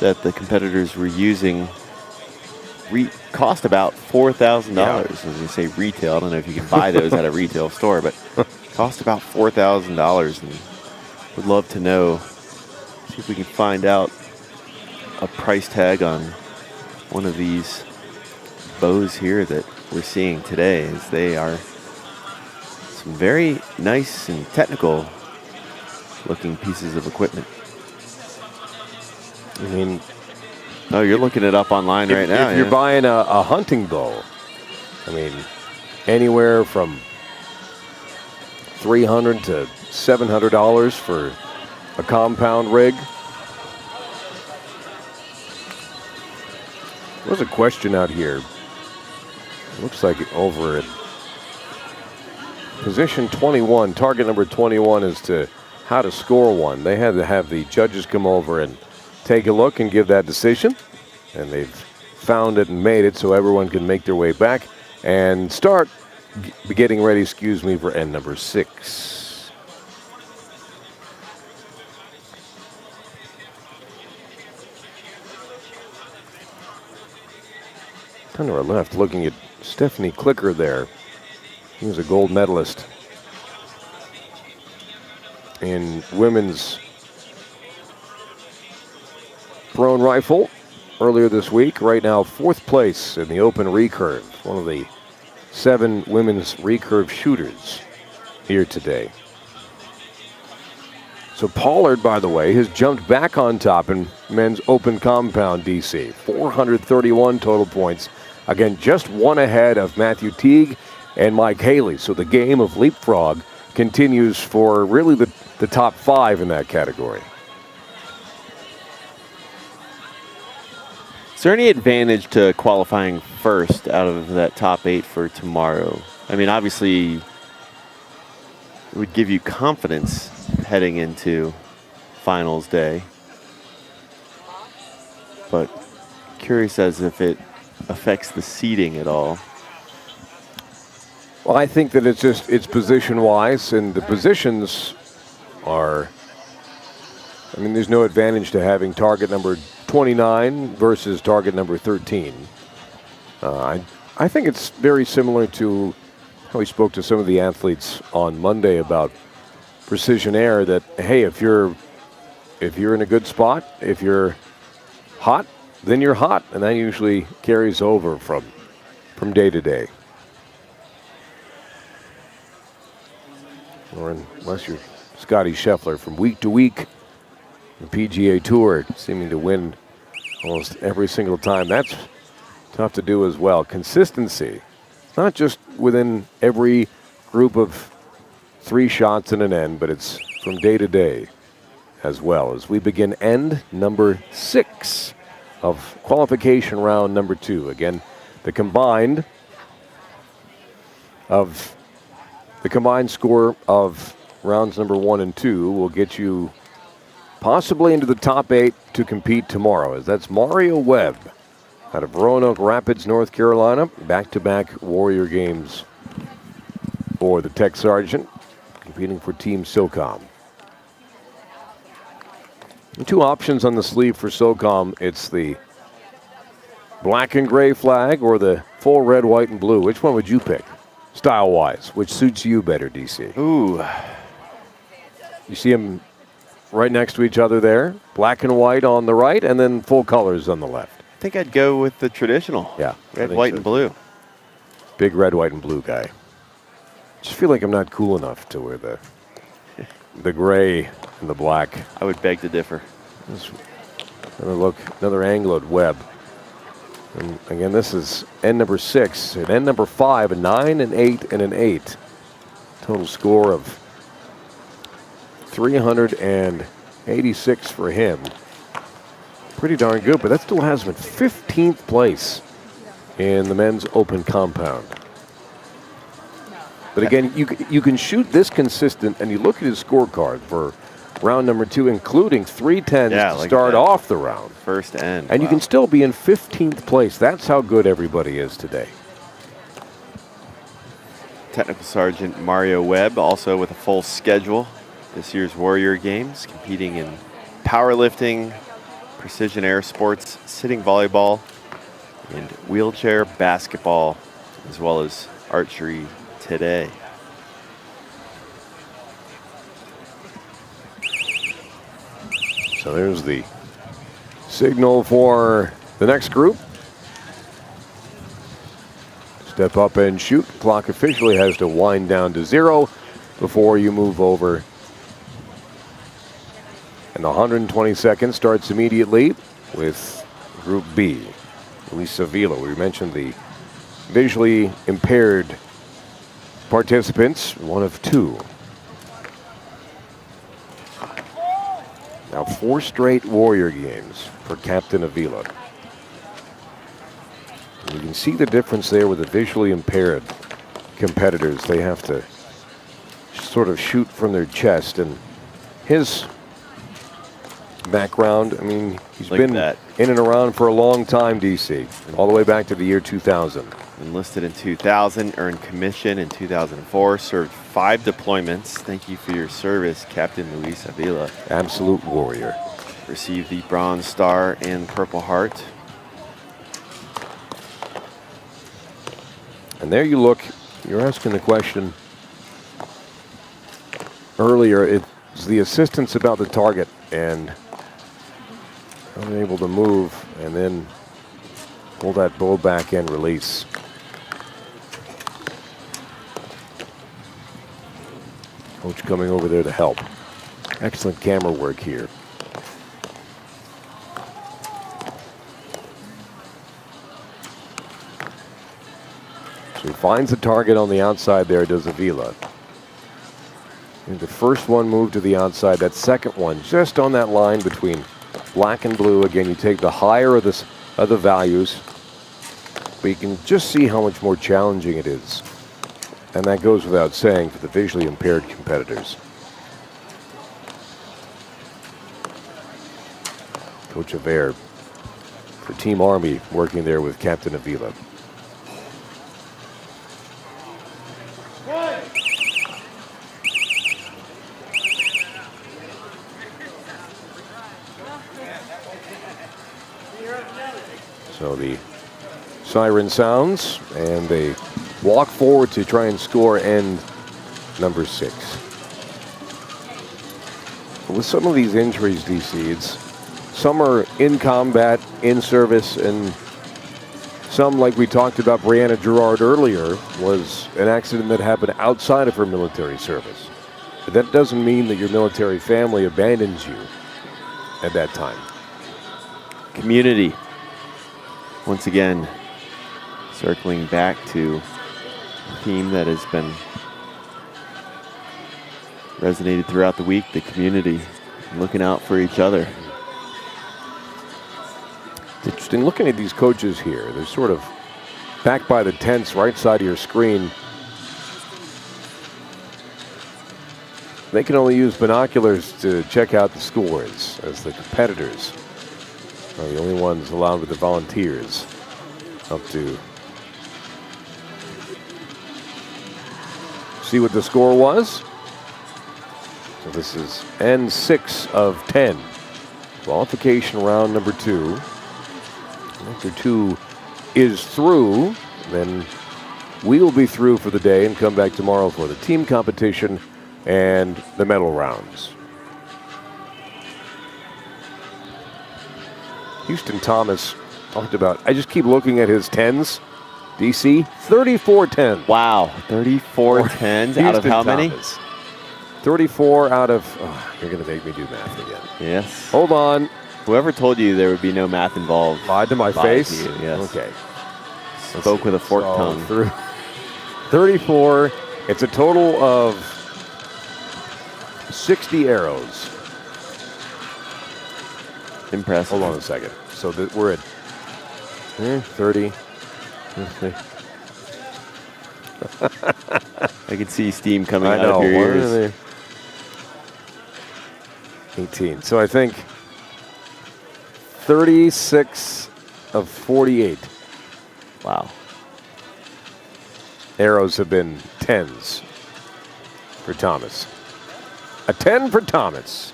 that the competitors were using cost about $4,000. As you say retail, I don't know if you can buy those at a retail store, but cost about $4,000. And would love to know, see if we can find out a price tag on one of these bows here that we're seeing today, as they are some very nice and technical looking pieces of equipment. I mean, oh, you're looking it up online right now. If you're buying a hunting bow, I mean, anywhere from $300 to $700 for a compound rig. There's a question out here. It looks like over at position 21, target number 21, as to how to score one. They had to have the judges come over and take a look and give that decision. And they've found it and made it so everyone can make their way back and start getting ready, for end number 6. Turn to our left, looking at Stephanie Clicker there. She was a gold medalist in women's thrown rifle earlier this week. Right now, 4th place in the open recurve, one of the 7 women's recurve shooters here today. So Pollard, by the way, has jumped back on top in men's open compound, DC. 431 total points. Again, just one ahead of Matthew Teague and Mike Haley. So the game of leapfrog continues for really the top 5 in that category. Is there any advantage to qualifying first out of that top 8 for tomorrow? I mean, obviously, it would give you confidence heading into finals day. But curious as if it affects the seeding at all. Well, I think that it's position-wise, and the positions are, I mean, there's no advantage to having target number 29 versus target number 13. I think it's very similar to how we spoke to some of the athletes on Monday about Precision Air, that, hey, if you're in a good spot, if you're hot, then you're hot, and that usually carries over from day to day. Or unless you're Scotty Scheffler, from week to week, the PGA Tour seeming to win almost every single time. That's tough to do as well. Consistency, not just within every group of 3 shots in an end, but it's from day to day as well, as we begin end number 6 of qualification round number 2. Again, the combined score of rounds number 1 and 2 will get you possibly into the top 8 to compete tomorrow, as that's Mario Webb out of Roanoke Rapids, North Carolina. Back-to-back Warrior games for the Tech Sergeant, competing for Team SOCOM. And 2 options on the sleeve for SOCOM. It's the black and gray flag or the full red, white, and blue. Which one would you pick, style-wise? Which suits you better, DC? Ooh. You see them right next to each other there. Black and white on the right, and then full colors on the left. I think I'd go with the traditional. Yeah. Red, white, and blue. Big red, white, and blue guy. Just feel like I'm not cool enough to wear the gray and the black. I would beg to differ. Another angle at Webb. And again, this is end number 6. And end number 5, a 9, an 8, and an 8. Total score of 386 for him. Pretty darn good, but that still has him in 15th place in the men's open compound. But again, you can shoot this consistent, and you look at his scorecard for round number 2, including 3 10s to start off the round. First end. And you can still be in 15th place. That's how good everybody is today. Technical Sergeant Mario Webb, also with a full schedule this year's Warrior Games, competing in powerlifting, precision air sports, sitting volleyball, and wheelchair basketball, as well as archery today. So there's the signal for the next group. Step up and shoot. Clock officially has to wind down to 0 before you move over. And the 120 seconds starts immediately with Group B. Luis Avila, we mentioned the visually impaired participants, one of 2. Now 4 straight Warrior Games for Captain Avila. And you can see the difference there with the visually impaired competitors. They have to sort of shoot from their chest, and his background, I mean, he's Look been at in and around for a long time, DC, all the way back to the year 2000. Enlisted in 2000, earned commission in 2004, served 5 deployments. Thank you for your service, Captain Luis Avila. Absolute warrior. Received the Bronze Star and Purple Heart. And there you look, you're asking the question earlier, it's the assistance about the target and unable to move and then pull that bow back and release. Coach coming over there to help. Excellent camera work here. So he finds the target on the outside there, does Avila. And the first one moved to the outside, that second one just on that line between black and blue. Again, you take the higher of the values, but you can just see how much more challenging it is. And that goes without saying for the visually impaired competitors. Coach Aver for Team Army working there with Captain Avila. So the siren sounds and they walk forward to try and score end number 6. With some of these injuries, DC, some are in combat, in service, and some, like we talked about Brianna Gerard earlier, was an accident that happened outside of her military service. But that doesn't mean that your military family abandons you at that time. Community. Once again, circling back to a theme that has been resonated throughout the week, the community, looking out for each other. It's interesting looking at these coaches here. They're sort of back by the tents, right side of your screen. They can only use binoculars to check out the scores, as the competitors are the only ones allowed with the volunteers up to see what the score was. So this is N6 of 10. Qualification round number 2. After 2 is through, then we will be through for the day and come back tomorrow for the team competition and the medal rounds. Houston Thomas talked about, I just keep looking at his 10s. DC, 34 10s. Wow, 34 10s out of how many? 34 out of, you're going to make me do math again. Yes. Hold on. Whoever told you there would be no math involved. Lied to my face? To you, yes. Okay. Spoke with a forked tongue. Through 34. It's a total of 60 arrows. Impressive. Hold on a second. So we're at 30. I can see steam coming out know. of your ears. 18. So I think 36 of 48. Wow. Arrows have been 10s for Thomas. A 10 for Thomas.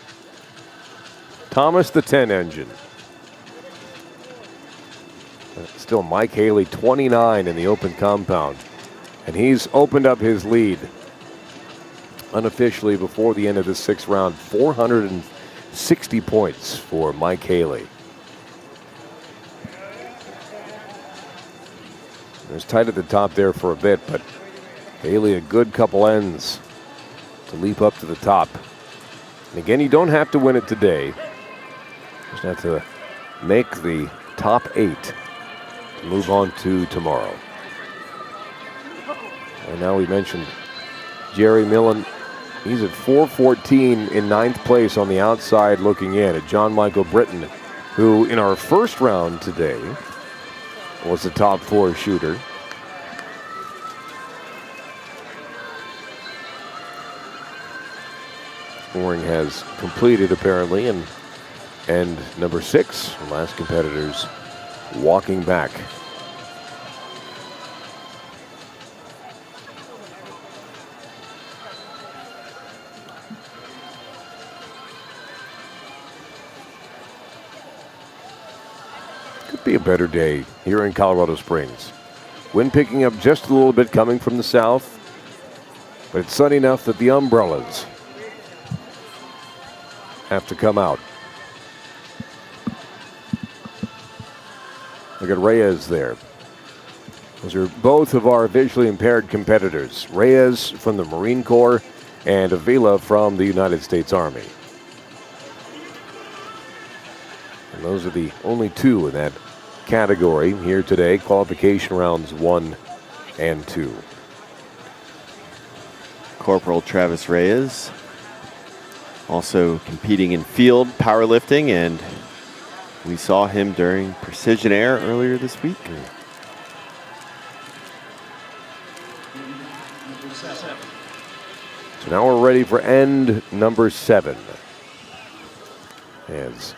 Thomas, the 10 engine. Still Mike Haley, 29 in the open compound. And he's opened up his lead unofficially before the end of the 6th round. 460 points for Mike Haley. It was tight at the top there for a bit, but Haley a good couple ends to leap up to the top. And again, you don't have to win it today. Just have to make the top 8 to move on to tomorrow. And now we mentioned Jerry Millen. He's at 414 in 9th place on the outside looking in at John Michael Britton, who in our first round today was the top 4 shooter. Scoring has completed apparently, and number 6, the last competitors walking back. Could be a better day here in Colorado Springs. Wind picking up just a little bit coming from the south, but it's sunny enough that the umbrellas have to come out. Look at Reyes there. Those are both of our visually impaired competitors. Reyes from the Marine Corps and Avila from the United States Army. And those are the only 2 in that category here today. Qualification rounds 1 and 2. Corporal Travis Reyes also competing in field powerlifting, and we saw him during Precision Air earlier this week. So now we're ready for end number 7. As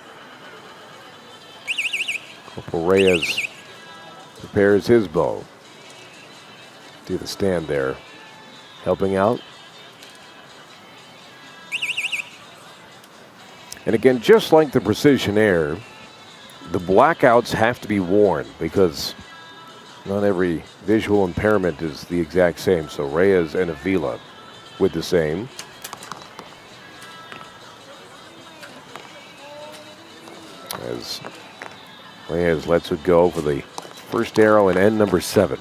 Corporal Reyes prepares his bow. See the stand there, helping out. And again, just like the Precision Air, the blackouts have to be worn because not every visual impairment is the exact same. So Reyes and Avila with the same. As Reyes lets it go for the first arrow in end number 7.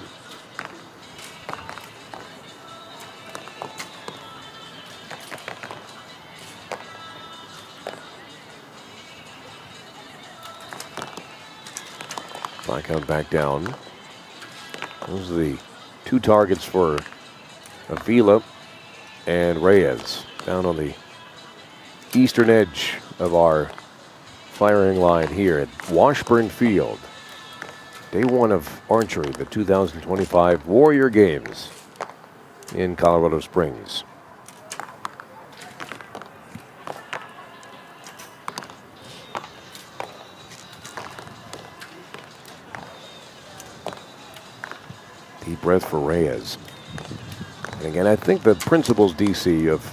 Blackout back down. Those are the 2 targets for Avila and Reyes down on the eastern edge of our firing line here at Washburn Field. Day 1 of archery, the 2025 Warrior Games in Colorado Springs. Deep breath for Reyes. And again, I think the principles, DC, of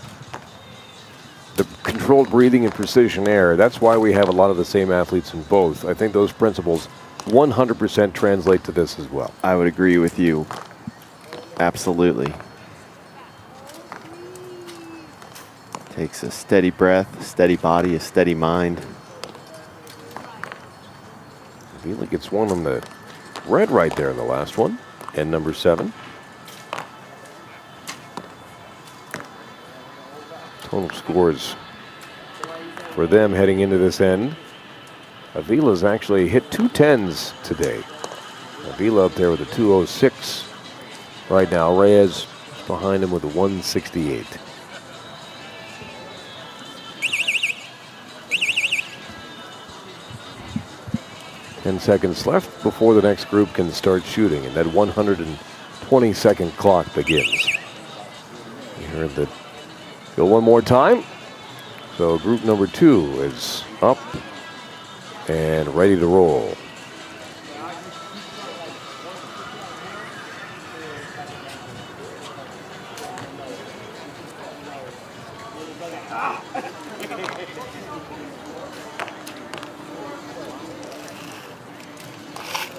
the controlled breathing and Precision Air, that's why we have a lot of the same athletes in both. I think those principles 100% translate to this as well. I would agree with you. Absolutely. Takes a steady breath, a steady body, a steady mind. Avila gets one on the red right there in the last one. And number 7. Total scores for them heading into this end. Avila's actually hit 2 10s today. Avila up there with a 206 right now. Reyes behind him with a 168. Seconds left before the next group can start shooting, and that 120-second clock begins. You heard that go one more time. So group number 2 is up and ready to roll.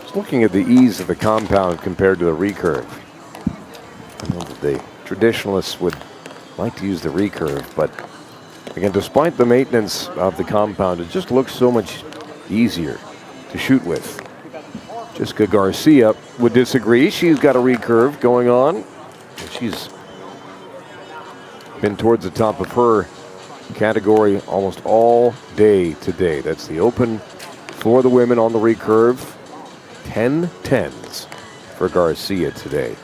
Just looking at the ease of the compound compared to the recurve. I know that the traditionalists would like to use the recurve, but again, despite the maintenance of the compound, it just looks so much easier to shoot with. Jessica Garcia would disagree. She's got a recurve going on, and she's been towards the top of her category almost all day today. That's the open for the women on the recurve. 10 10s for Garcia today.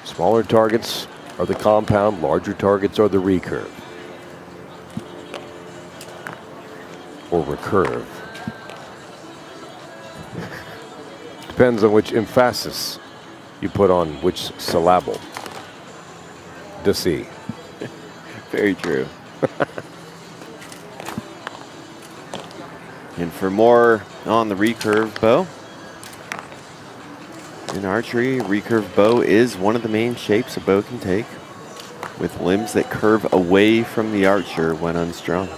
Smaller targets are the compound, larger targets are the recurve. Or recurve. Depends on which emphasis you put on which syllable. To see. Very true. And for more on the recurve bow, in archery, recurve bow is one of the main shapes a bow can take, with limbs that curve away from the archer when unstrung.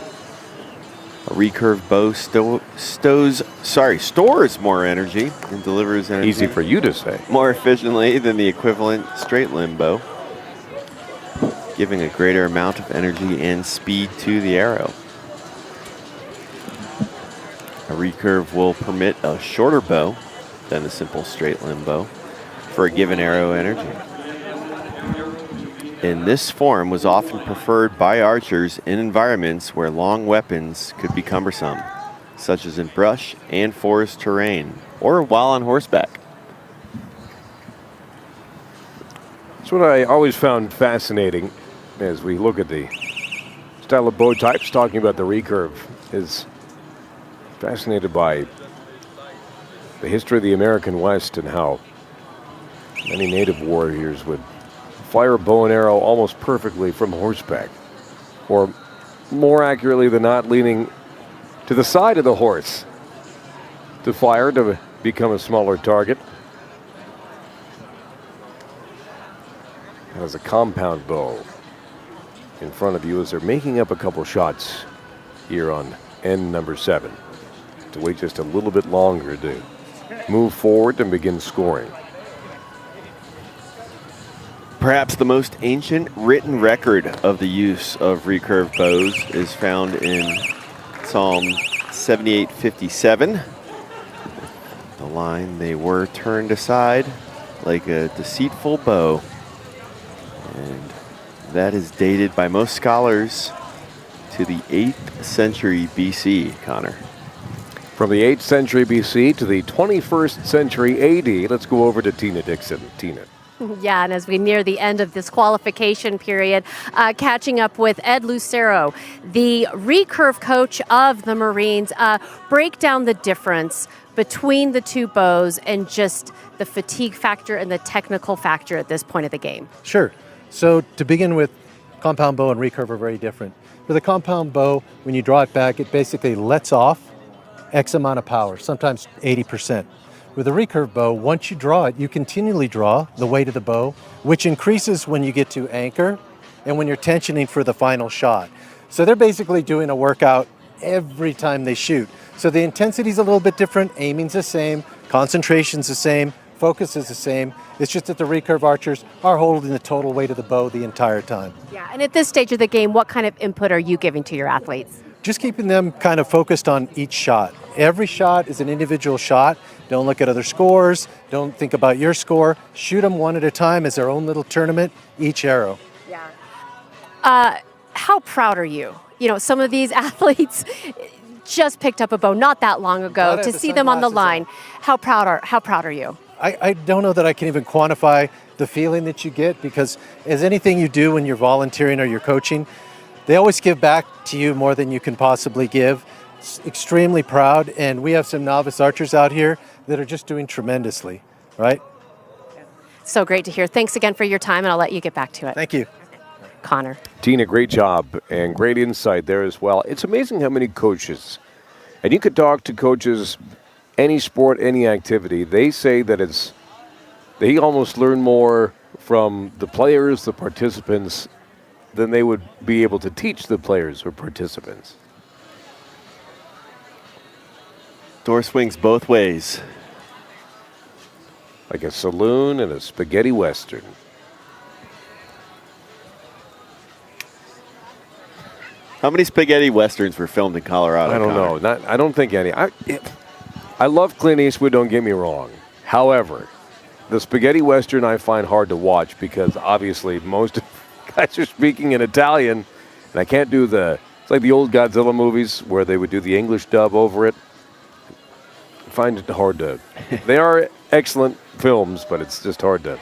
A recurve bow stores more energy and delivers energy. Easy for you to say. More efficiently than the equivalent straight limb bow, giving a greater amount of energy and speed to the arrow. A recurve will permit a shorter bow than a simple straight limb bow for a given arrow energy. And this form was often preferred by archers in environments where long weapons could be cumbersome, such as in brush and forest terrain, or while on horseback. That's what I always found fascinating as we look at the style of bow types, talking about the recurve, is fascinated by the history of the American West and how many native warriors would fire a bow and arrow almost perfectly from horseback, or more accurately than not, leaning to the side of the horse to fire to become a smaller target. As a compound bow in front of you as they're making up a couple shots here on end number 7. To wait just a little bit longer to move forward and begin scoring. Perhaps the most ancient written record of the use of recurve bows is found in Psalm 78:57. The line, "They were turned aside like a deceitful bow." And that is dated by most scholars to the 8th century BC, Connor. From the 8th century BC to the 21st century AD, let's go over to Tina Dixon. Tina. Yeah, and as we near the end of this qualification period, catching up with Ed Lucero, the recurve coach of the Marines, break down the difference between the two bows and just the fatigue factor and the technical factor at this point of the game. Sure. So to begin with, compound bow and recurve are very different. With a compound bow, when you draw it back, it basically lets off X amount of power, sometimes 80%. With a recurve bow, once you draw it, you continually draw the weight of the bow, which increases when you get to anchor and when you're tensioning for the final shot. So they're basically doing a workout every time they shoot. So the intensity is a little bit different, aiming's the same, concentration's the same, focus is the same. It's just that the recurve archers are holding the total weight of the bow the entire time. Yeah, and at this stage of the game, what kind of input are you giving to your athletes? Just keeping them kind of focused on each shot. Every shot is an individual shot. Don't look at other scores. Don't think about your score. Shoot them one at a time as their own little tournament, each arrow. Yeah. How proud are you? You know, some of these athletes just picked up a bow not that long ago. To see them on the line, how proud are you? I don't know that I can even quantify the feeling that you get, because as anything you do when you're volunteering or you're coaching, they always give back to you more than you can possibly give. It's extremely proud, and we have some novice archers out here that are just doing tremendously, right? So great to hear. Thanks again for your time, and I'll let you get back to it. Thank you. Connor. Tina, great job and great insight there as well. It's amazing how many coaches, and you could talk to coaches, any sport, any activity, they say that they almost learn more from the players, the participants, than they would be able to teach the players or participants. Door swings both ways. Like a saloon and a spaghetti western. How many spaghetti westerns were filmed in Colorado? I don't know. I don't think any. I love Clint Eastwood, don't get me wrong. However, the spaghetti western I find hard to watch because obviously most guys are speaking in Italian, and I can't do it's like the old Godzilla movies where they would do the English dub over it. I find it hard to. They are excellent films, but it's just hard to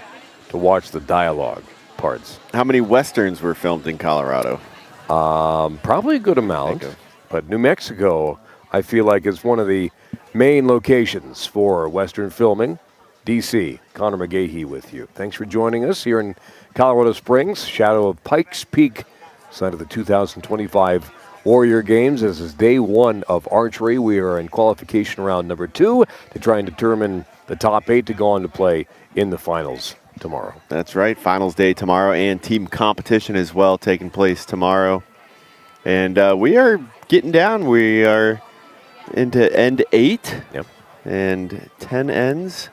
watch the dialogue parts. How many westerns were filmed in Colorado? Probably a good amount, but New Mexico, I feel like, is one of the main locations for Western filming. D.C., Connor McGahee with you. Thanks for joining us here in Colorado Springs, shadow of Pikes Peak, site of the 2025 Warrior Games. This is day one of archery. We are in qualification round number 2 to try and determine the top 8 to go on to play in the finals tomorrow. That's right. Finals day tomorrow and team competition as well taking place tomorrow. And we are getting down. We are into end 8. Yep. And 10 ends.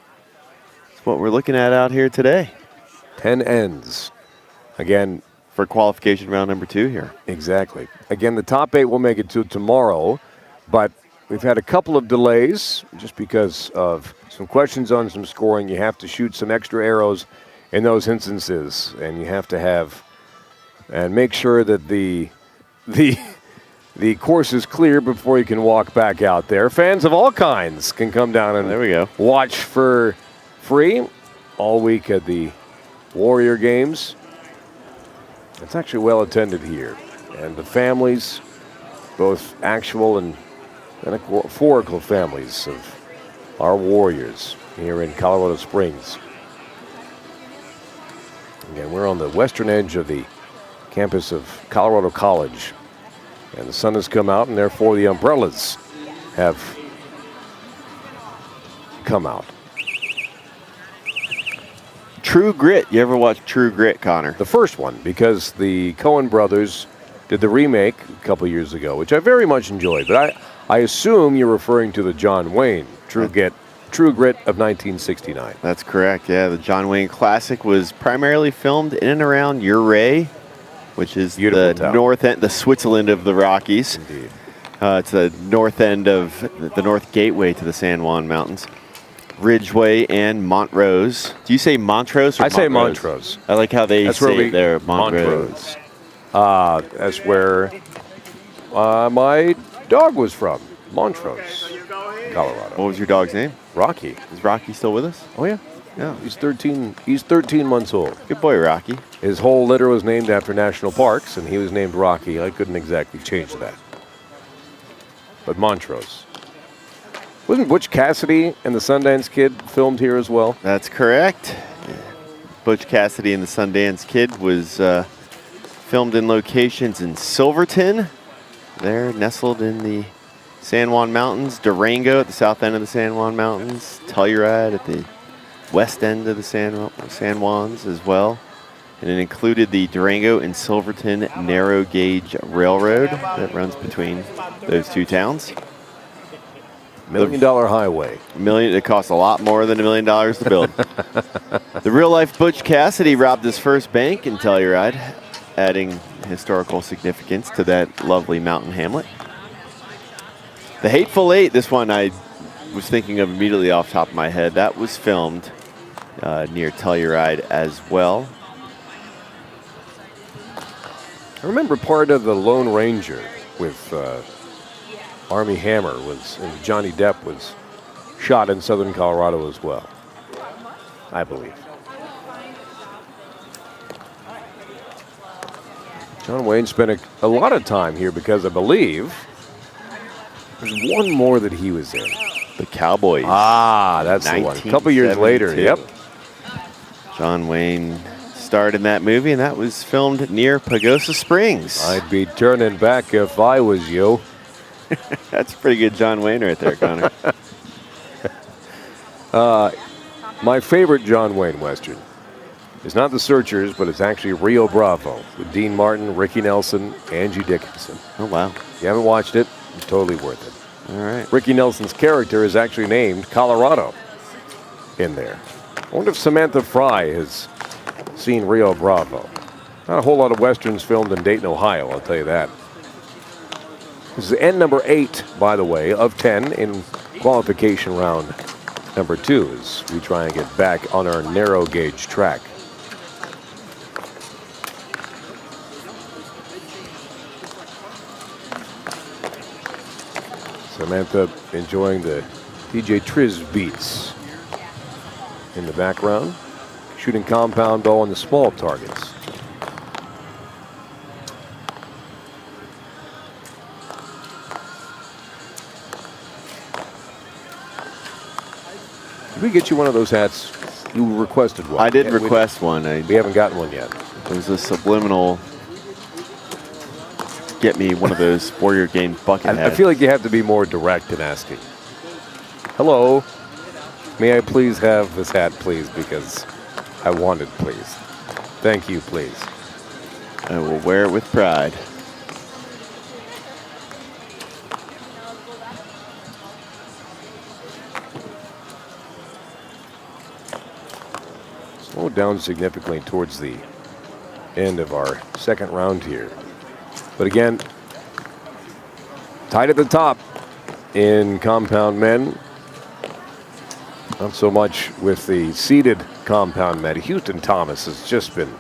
That's what we're looking at out here today. 10 ends. Again, for qualification round number 2 here. Exactly. Again, the top 8 will make it to tomorrow, but we've had a couple of delays just because of some questions on some scoring. You have to shoot some extra arrows in those instances, and you have to have and make sure that the course is clear before you can walk back out there. Fans of all kinds can come down and there we go. Watch for free all week at the Warrior Games. It's actually well attended here, and the families, both actual and metaphorical families of our warriors here in Colorado Springs. Again, we're on the western edge of the campus of Colorado College, and the sun has come out, and therefore the umbrellas have come out. True Grit. You ever watch True Grit, Connor? The first one, because the Coen brothers did the remake a couple years ago, which I very much enjoyed. But I assume you're referring to the John Wayne True Grit of 1969. That's correct, yeah. The John Wayne classic was primarily filmed in and around Ouray, which is the north end, the Switzerland of the Rockies. Indeed. It's the north end of the north gateway to the San Juan Mountains. Ridgeway and Montrose. Do you say Montrose or I say Montrose. I like how they say it there, Montrose. That's where my dog was from, Montrose, Colorado. What was your dog's name? Rocky. Is Rocky still with us? Oh, yeah. Yeah. He's 13 months old. Good boy, Rocky. His whole litter was named after national parks, and he was named Rocky. I couldn't exactly change that. But Montrose. Wasn't Butch Cassidy and the Sundance Kid filmed here as well? That's correct. Butch Cassidy and the Sundance Kid was filmed in locations in Silverton. There, nestled in the San Juan Mountains. Durango at the south end of the San Juan Mountains. Telluride at the west end of the San Juans as well. And it included the Durango and Silverton narrow gauge railroad that runs between those two towns. $1 million highway. It costs a lot more than $1 million to build. The real-life Butch Cassidy robbed his first bank in Telluride, adding historical significance to that lovely mountain hamlet. The Hateful Eight, this one I was thinking of immediately off the top of my head. That was filmed near Telluride as well. I remember part of The Lone Ranger with Army Hammer and Johnny Depp was shot in southern Colorado as well, I believe. John Wayne spent a lot of time here because I believe there's one more that he was in. The Cowboys. Ah, that's the one. A couple years later, yep. John Wayne starred in that movie, and that was filmed near Pagosa Springs. I'd be turning back if I was you. That's a pretty good John Wayne right there, Connor. My favorite John Wayne Western It's not the Searchers, but it's actually Rio Bravo with Dean Martin, Ricky Nelson, Angie Dickinson. Oh, wow. If you haven't watched it, it's totally worth it. All right. Ricky Nelson's character is actually named Colorado in there. I wonder if Samantha Fry has seen Rio Bravo. Not a whole lot of Westerns filmed in Dayton, Ohio, I'll tell you that. This is end number 8, by the way, of 10 in qualification round number 2 as we try and get back on our narrow gauge track. Samantha enjoying the DJ Triz beats in the background, shooting compound bow on the small targets. Did we get you one of those hats? You requested one. I did request one. We haven't gotten one yet. It was a subliminal. Get me one of those Warrior Game bucket hats. I feel like you have to be more direct in asking. Hello, may I please have this hat, please, because I want it, please. Thank you, please. I will wear it with pride. Slow down significantly towards the end of our second round here. But again, tight at the top in compound men. Not so much with the seeded compound men. Houston Thomas has just been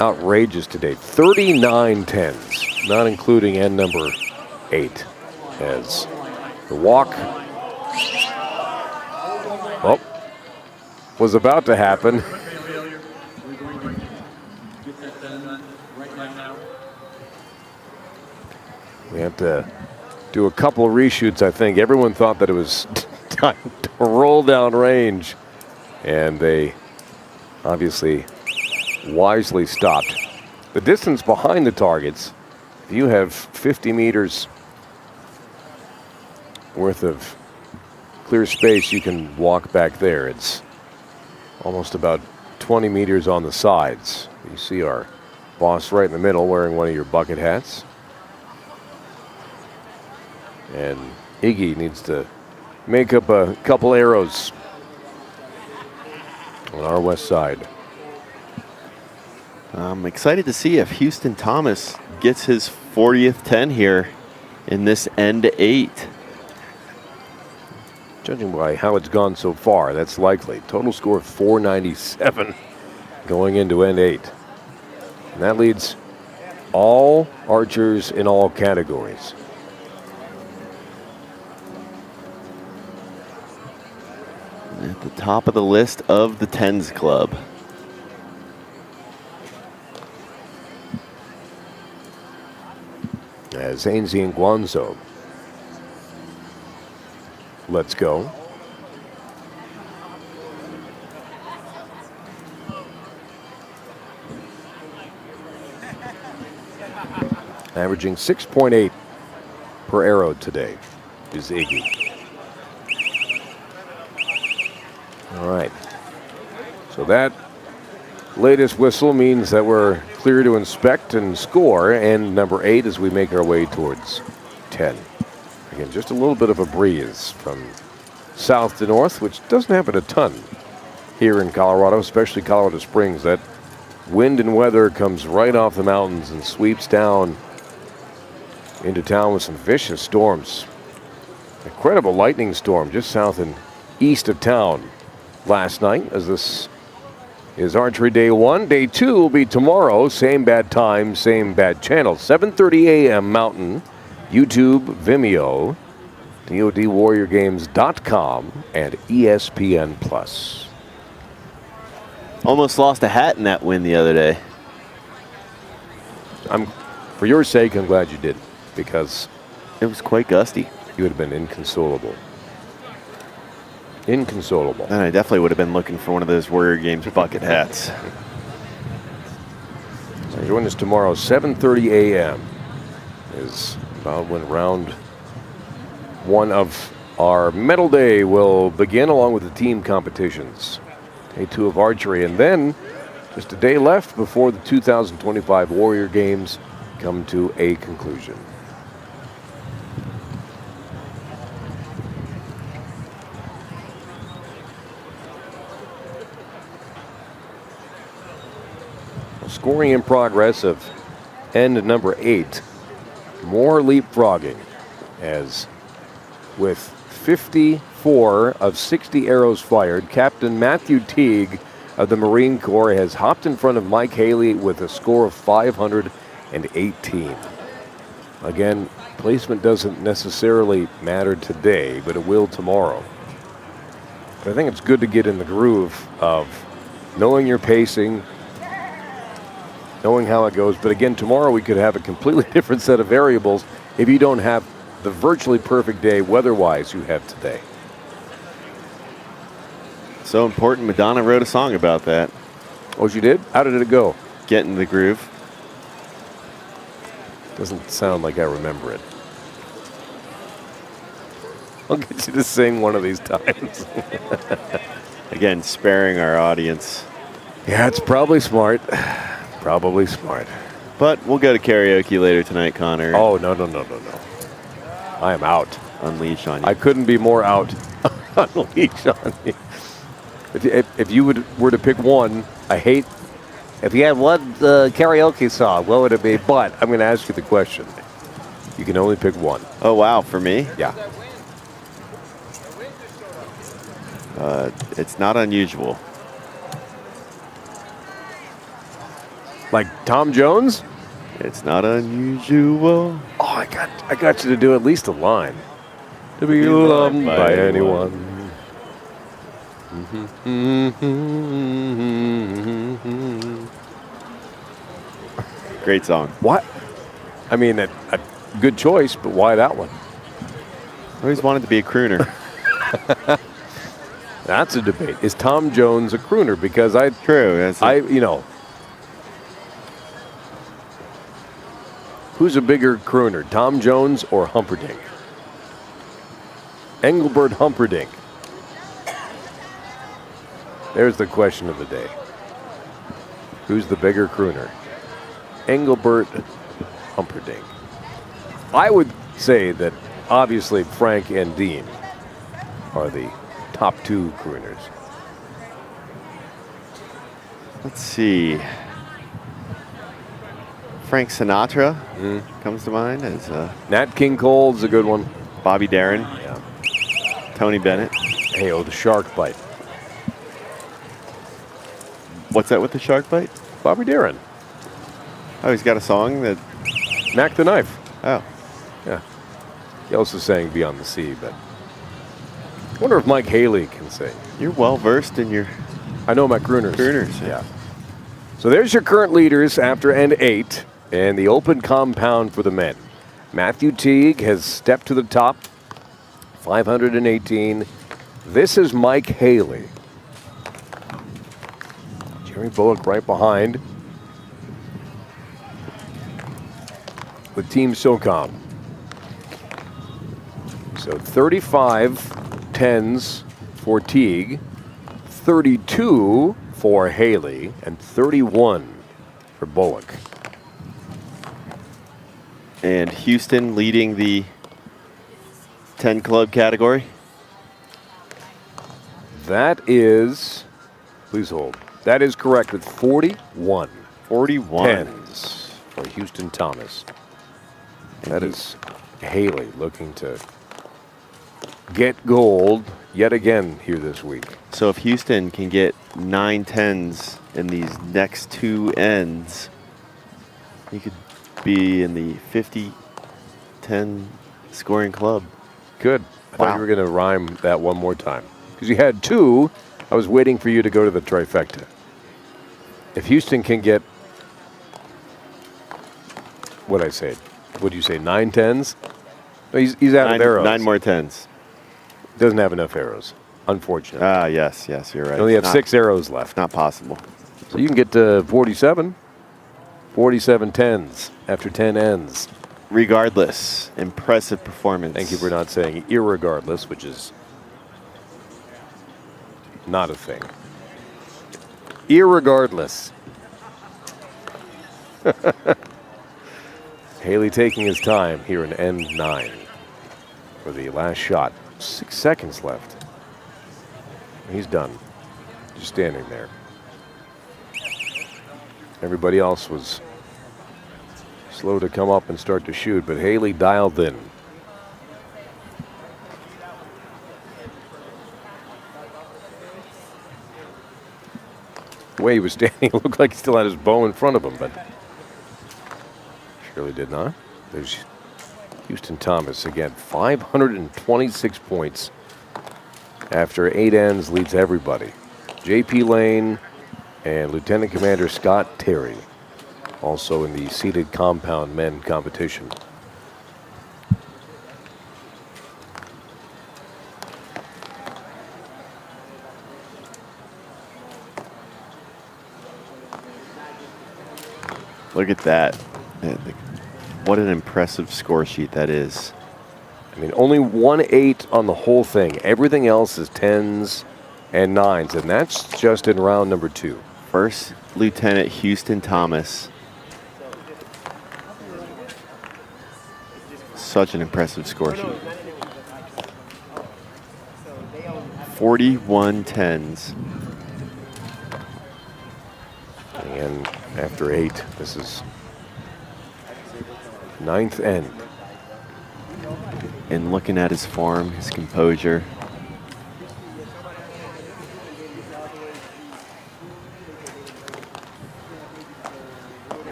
outrageous today. 39 tens, not including end number 8. As the walk was about to happen. We have to do a couple of reshoots, I think. Everyone thought that it was time to roll down range, and they obviously wisely stopped. The distance behind the targets, if you have 50 meters worth of clear space, you can walk back there. It's almost about 20 meters on the sides. You see our boss right in the middle wearing one of your bucket hats. And Iggy needs to make up a couple arrows on our west side. I'm excited to see if Houston Thomas gets his 40th 10 here in this end 8. Judging by how it's gone so far, that's likely. Total score of 497 going into end 8. And that leads all archers in all categories. At the top of the list of the Tens Club. As Ainsley and Guanzo. Let's go. Averaging 6.8 per arrow today is Iggy. All right. So that latest whistle means that we're clear to inspect and score. And number 8 as we make our way towards 10. Again, just a little bit of a breeze from south to north, which doesn't happen a ton here in Colorado, especially Colorado Springs. That wind and weather comes right off the mountains and sweeps down into town with some vicious storms. Incredible lightning storm just south and east of town last night, as this is Archery Day 1. Day 2 will be tomorrow. Same bad time, same bad channel. 7:30 a.m. Mountain. YouTube, Vimeo, DODWarriorGames.com, and ESPN Plus. Almost lost a hat in that win the other day. For your sake, I'm glad you did, because it was quite gusty. You would have been inconsolable. Inconsolable. And I definitely would have been looking for one of those Warrior Games bucket hats. So join us tomorrow, 7:30 a.m. is about when round 1 of our medal day will begin, along with the team competitions Day 2 of archery. And then just a day left before the 2025 Warrior Games come to a conclusion. Scoring in progress of end number 8. More leapfrogging, as with 54 of 60 arrows fired, Captain Matthew Teague of the Marine Corps has hopped in front of Mike Haley with a score of 518. Again, placement doesn't necessarily matter today, but it will tomorrow. But I think it's good to get in the groove of knowing your pacing, knowing how it goes. But again, tomorrow we could have a completely different set of variables if you don't have the virtually perfect day weather-wise you have today. So important. Madonna wrote a song about that. Oh, she did? How did it go? Get in the groove. Doesn't sound like I remember it. I'll get you to sing one of these times. Again, sparing our audience. Yeah, it's probably smart. Probably smart. But we'll go to karaoke later tonight, Connor. Oh, no. I am out. Unleash on you. I couldn't be more out. Unleash on you. If you were to pick one, if you had one karaoke song, what would it be? But I'm going to ask you the question. You can only pick one. Oh, wow. For me? Yeah. It's not unusual. Like Tom Jones? It's not unusual. Oh, I got you to do at least a line. To be loved by anyone. Great song. What? I mean, a good choice, but why that one? I always wanted to be a crooner. That's a debate. Is Tom Jones a crooner? Because True. Who's a bigger crooner, Tom Jones or Humperdinck? Engelbert Humperdinck. There's the question of the day. Who's the bigger crooner? Engelbert Humperdinck. I would say that obviously Frank and Dean are the top 2 crooners. Let's see. Frank Sinatra comes to mind as Nat King Cole's a good one. Bobby Darin. Yeah. Tony Bennett. Hey, the shark bite. What's that with the shark bite? Bobby Darin. Oh, he's got a song that... Mac the Knife. Oh. Yeah. He also sang Beyond the Sea, but I wonder if Mike Haley can sing. You're well versed in your... I know my crooners. Crooners. Yeah. So there's your current leaders after end 8 and the open compound for the men. Matthew Teague has stepped to the top, 518. This is Mike Haley. Jerry Bullock right behind with Team SOCOM. So 35 tens for Teague, 32 for Haley, and 31 for Bullock. And Houston leading the 10 club category. That is, please hold. That is correct with 41. 41 tens for Houston Thomas. That is Haley looking to get gold yet again here this week. So if Houston can get 9 tens in these next 2 ends, he could be in the 50-10 scoring club. Good. I thought you were going to rhyme that one more time. Because you had 2. I was waiting for you to go to the trifecta. If Houston can get, what'd I say? What'd you say, 9 tens? No, he's out of arrows. 9 more tens. Doesn't have enough arrows, unfortunately. Ah, yes, you're right. You only have 6 arrows left. Not possible. So you can get to 47. 47 tens after 10 ends. Regardless, impressive performance. Thank you for not saying irregardless, which is not a thing. Irregardless. Haley taking his time here in N9 for the last shot. 6 seconds left. He's done. Just standing there. Everybody else was slow to come up and start to shoot, but Haley dialed in. The way he was standing, it looked like he still had his bow in front of him, but surely did not. There's Houston Thomas again, 526 points after 8 ends, leads everybody. J.P. Lane and Lieutenant Commander Scott Terry, also in the seated compound men competition. Look at that. What an impressive score sheet that is. I mean, only 1-8 on the whole thing. Everything else is 10s and 9s, and that's just in round number 2. First Lieutenant Houston Thomas. Such an impressive score sheet. 41 10s. And after 8, this is 9th end. And looking at his form, his composure.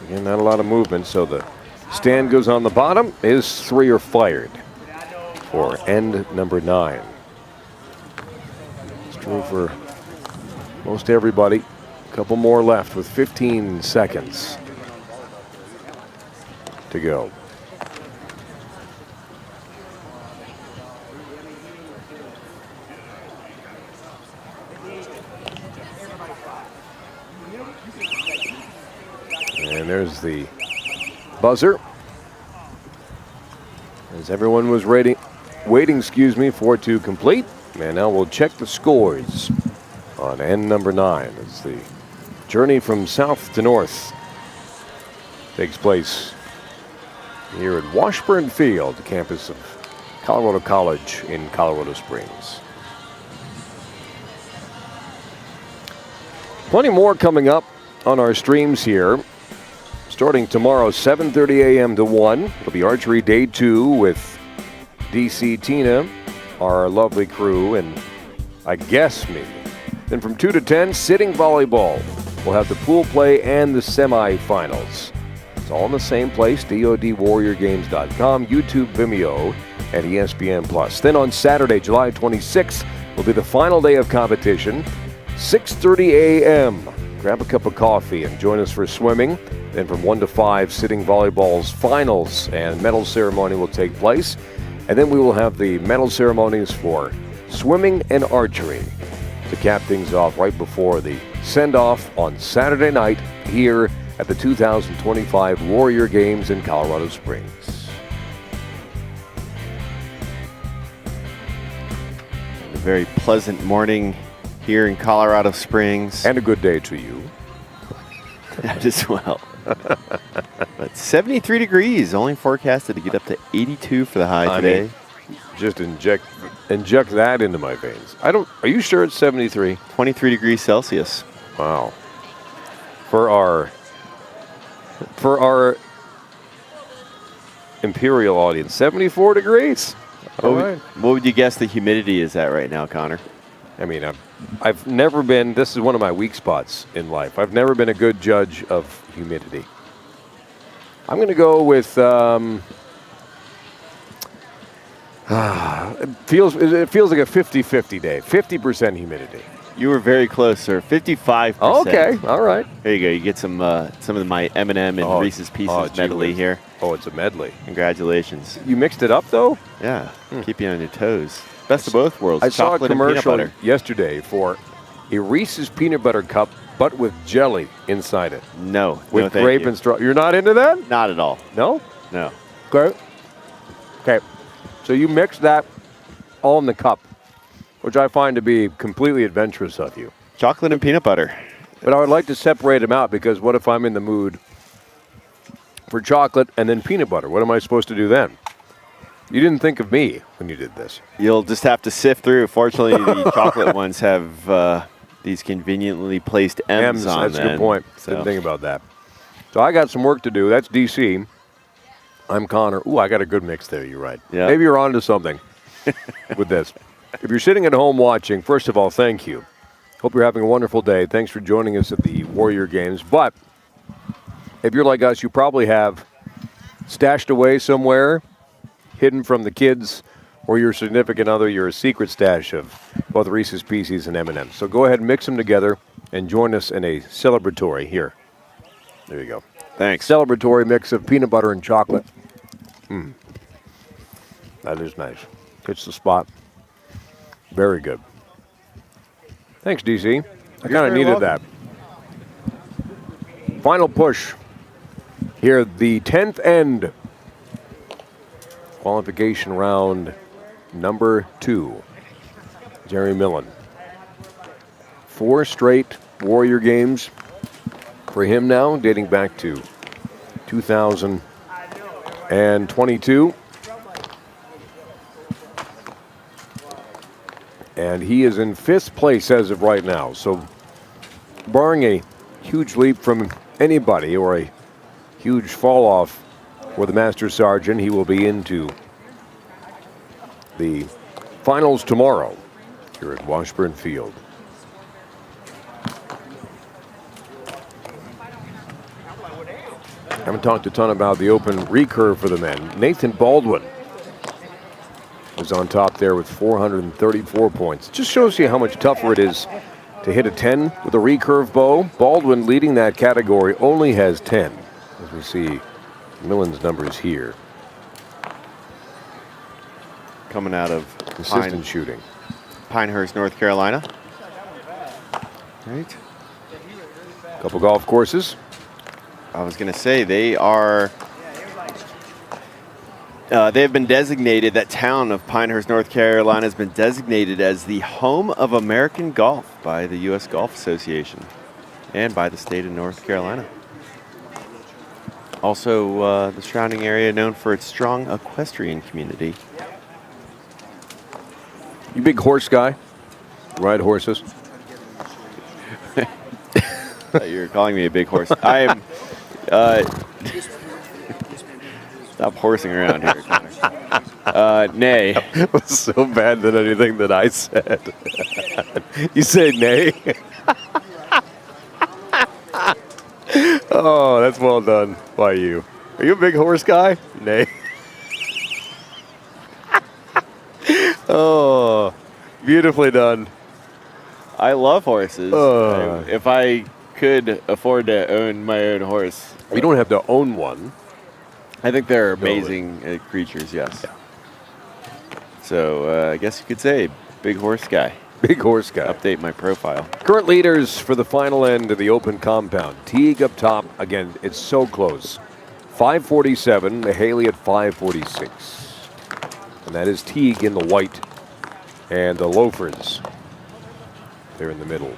Again, not a lot of movement, so the stand goes on the bottom. His 3 are fired for end number 9. It's true for most everybody. A couple more left with 15 seconds to go. And there's the buzzer. As everyone was waiting, for it to complete. And now we'll check the scores on end number 9 as the journey from south to north takes place here at Washburn Field, the campus of Colorado College in Colorado Springs. Plenty more coming up on our streams here. Starting tomorrow, 7:30 a.m. to 1. It'll be Archery Day 2 with DC Tina, our lovely crew, and I guess me. Then from 2 to 10, sitting volleyball. We'll have the pool play and the semifinals. It's all in the same place, DODWarriorGames.com, YouTube, Vimeo, and ESPN+. Then on Saturday, July 26th, will be the final day of competition, 6:30 a.m. Grab a cup of coffee and join us for swimming. Then from 1 to 5, sitting volleyball's finals and medal ceremony will take place. And then we will have the medal ceremonies for swimming and archery to cap things off right before the send-off on Saturday night here at the 2025 Warrior Games in Colorado Springs. A very pleasant morning here in Colorado Springs. And a good day to you. As well. But 73 degrees, only forecasted to get up to 82 for the high today. Just inject that into my veins. Are you sure it's 73? 23 degrees Celsius. Wow. For our Imperial audience, 74 degrees. What would you guess the humidity is at right now, Connor? I mean, I've never been, this is one of my weak spots in life. I've never been a good judge of humidity. I'm going to go with, it feels like a 50-50 day, 50% humidity. You were very close, sir. 55%. Oh, okay, all right. There you go. You get some of my M&M and Reese's Pieces medley here. Oh, it's a medley. Congratulations. You mixed it up, though? Yeah. Keep you on your toes. Best of both worlds. I saw a Chocolate and peanut commercial butter. yesterday for a Reese's peanut butter cup, but with jelly inside it. No. With grape and straw. You're not into that? Not at all. No? No. Okay. Okay. So you mix that all in the cup, which I find to be completely adventurous of you. Chocolate and peanut butter. But I would like to separate them out because what if I'm in the mood for chocolate and then peanut butter? What am I supposed to do then? You didn't think of me when you did this. You'll just have to sift through. Fortunately, the chocolate ones have these conveniently placed M's on them. That's a good point. Didn't think about that. So I got some work to do. That's DC. I'm Connor. Ooh, I got a good mix there. You're right. Yeah. Maybe you're onto something with this. If you're sitting at home watching, first of all, thank you. Hope you're having a wonderful day. Thanks for joining us at the Warrior Games. But if you're like us, you probably have stashed away somewhere, hidden from the kids or your significant other, your secret stash of both Reese's Pieces and M&M's. So go ahead and mix them together and join us in a celebratory here. There you go. Thanks. Celebratory mix of peanut butter and chocolate. That is nice. Hits the spot. Very good. Thanks, DC. I kind of needed that. Final push here, the 10th end. Qualification round number 2. Jerry Millen. 4 straight Warrior Games for him now, dating back to 2022. And he is in 5th place as of right now. So barring a huge leap from anybody or a huge fall off for the Master Sergeant, he will be into the finals tomorrow here at Washburn Field. Haven't talked a ton about the open recurve for the men. Nathan Baldwin was on top there with 434 points. Just shows you how much tougher it is to hit a 10 with a recurve bow. Baldwin, leading that category, only has 10. As we see Millen's numbers here. Coming out of consistent shooting. Pinehurst, North Carolina. Right. Couple golf courses. I was going to say they are. They have been designated, that town of Pinehurst, North Carolina has been designated as the home of American golf by the U.S. Golf Association and by the state of North Carolina. Also, the surrounding area known for its strong equestrian community. You big horse guy? Ride horses? You're calling me a big horse. I am. Stop horsing around here, Connor. Nay. It was so bad than anything that I said. You say nay? Oh, that's well done by you. Are you a big horse guy? Nay. Oh, beautifully done. I love horses. If I could afford to own my own horse. You don't have to own one. I think they're amazing creatures, yes. Yeah. So I guess you could say big horse guy. Big horse guy. Update my profile. Current leaders for the final end of the open compound. Teague up top. Again, it's so close. 547, Haley at 546. And that is Teague in the white and the loafers. They're in the middle.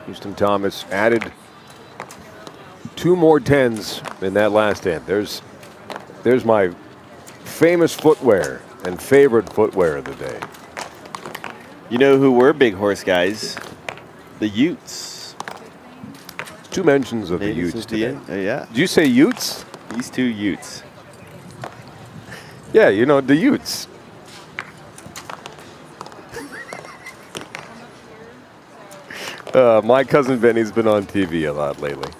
Houston Thomas added 2 more 10s in that last end. There's my famous footwear and favorite footwear of the day. You know who were big horse guys? The Utes. 2 mentions of the Utes today. Yeah. Did you say Utes? These 2 Utes. Yeah, you know, the Utes. My cousin Benny's been on TV a lot lately.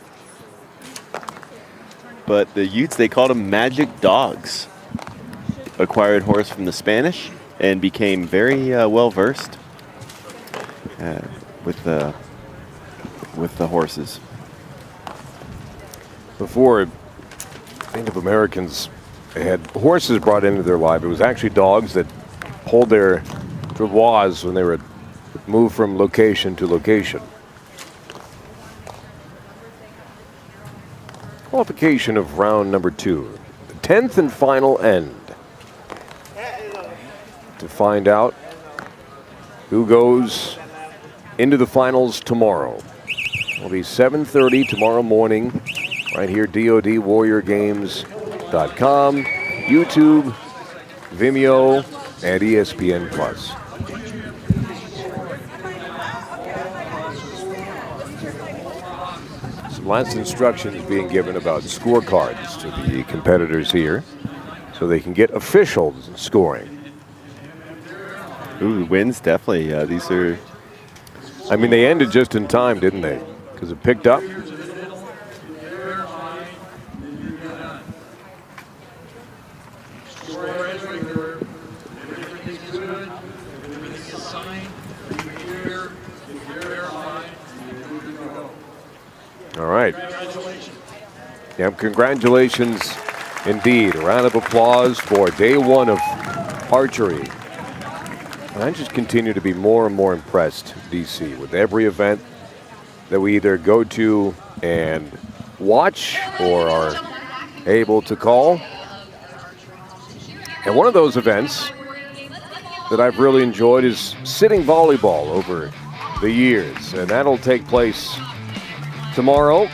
But the Utes, they called them magic dogs. Acquired horse from the Spanish and became very well versed with the horses. Before Native Americans had horses brought into their life, it was actually dogs that pulled their travois when they were moved from location to location. Qualification of round number 2. The 10th and final end. To find out who goes into the finals tomorrow. It'll be 7:30 tomorrow morning, right here, DODWarriorGames.com, YouTube, Vimeo, and ESPN+. Some last instructions being given about scorecards to the competitors here so they can get official scoring. Ooh, wins definitely. These are. I mean, they ended just in time, didn't they? Because it picked up. All right. Yeah, congratulations indeed. A round of applause for day one of archery. And I just continue to be more and more impressed, DC, with every event that we either go to and watch or are able to call. And one of those events that I've really enjoyed is sitting volleyball over the years. And that'll take place tomorrow.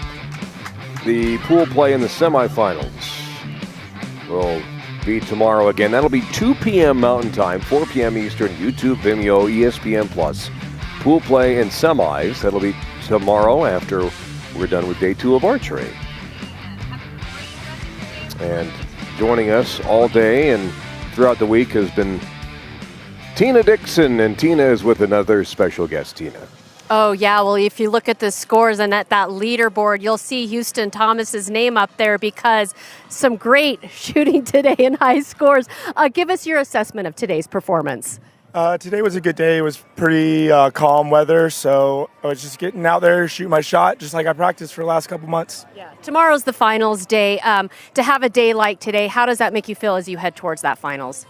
The pool play in the semifinals will be tomorrow again. That'll be 2 p.m. Mountain Time, 4 p.m. Eastern, YouTube, Vimeo, ESPN+. Pool play and semis. That'll be tomorrow after we're done with day 2 of archery. And joining us all day and throughout the week has been Tina Dixon, and Tina is with another special guest, Tina. Oh, yeah. Well, if you look at the scores and at that leaderboard, you'll see Houston Thomas's name up there because some great shooting today and high scores. Give us your assessment of today's performance. Today was a good day. It was pretty calm weather, so I was just getting out there, shooting my shot, just like I practiced for the last couple months. Yeah. Tomorrow's the finals day. To have a day like today, how does that make you feel as you head towards that finals?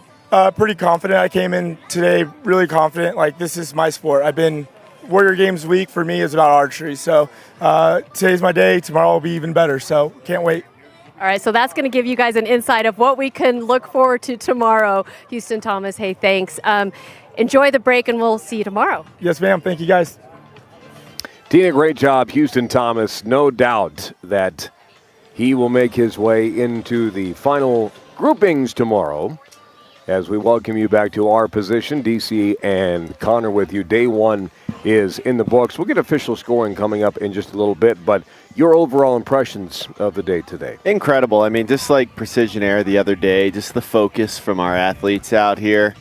Pretty confident. I came in today really confident. Like, this is my sport. Warrior Games week for me is about archery. So today's my day. Tomorrow will be even better. So can't wait. All right, so that's going to give you guys an insight of what we can look forward to tomorrow. Houston Thomas, hey, thanks. Enjoy the break, and we'll see you tomorrow. Yes, ma'am. Thank you, guys. Tina, great job. Houston Thomas, no doubt that he will make his way into the final groupings tomorrow. As we welcome you back to our position, DC and Connor with you. Day one is in the books. We'll get official scoring coming up in just a little bit, but your overall impressions of the day today? Incredible. I mean, just like Precision Air the other day, just the focus from our athletes out here,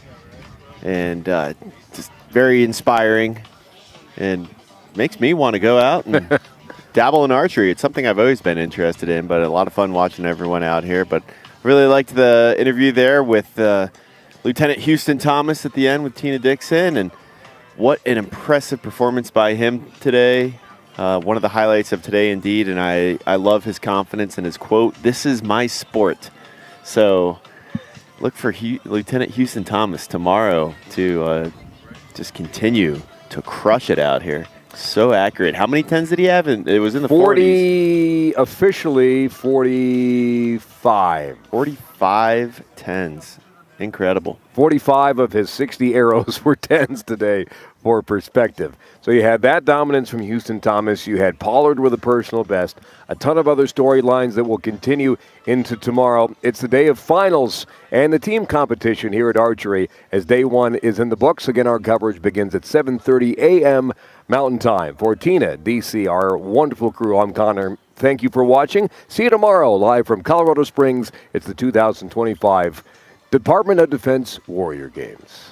and just very inspiring, and makes me want to go out and dabble in archery. It's something I've always been interested in, but a lot of fun watching everyone out here. But really liked the interview there with Lieutenant Houston Thomas at the end with Tina Dixon, and what an impressive performance by him today. One of the highlights of today indeed, and I love his confidence and his quote, "This is my sport." So look for Lieutenant Houston Thomas tomorrow to just continue to crush it out here. So accurate. How many 10s did he have? It was in the 40s. Officially 45. 45 10s. Incredible. 45 of his 60 arrows were 10s today for perspective. So you had that dominance from Houston Thomas. You had Pollard with a personal best. A ton of other storylines that will continue into tomorrow. It's the day of finals and the team competition here at Archery as day one is in the books. Again, our coverage begins at 7:30 a.m. Mountain Time. For Tina, DC, our wonderful crew, I'm Connor. Thank you for watching. See you tomorrow live from Colorado Springs. It's the 2025 Department of Defense Warrior Games.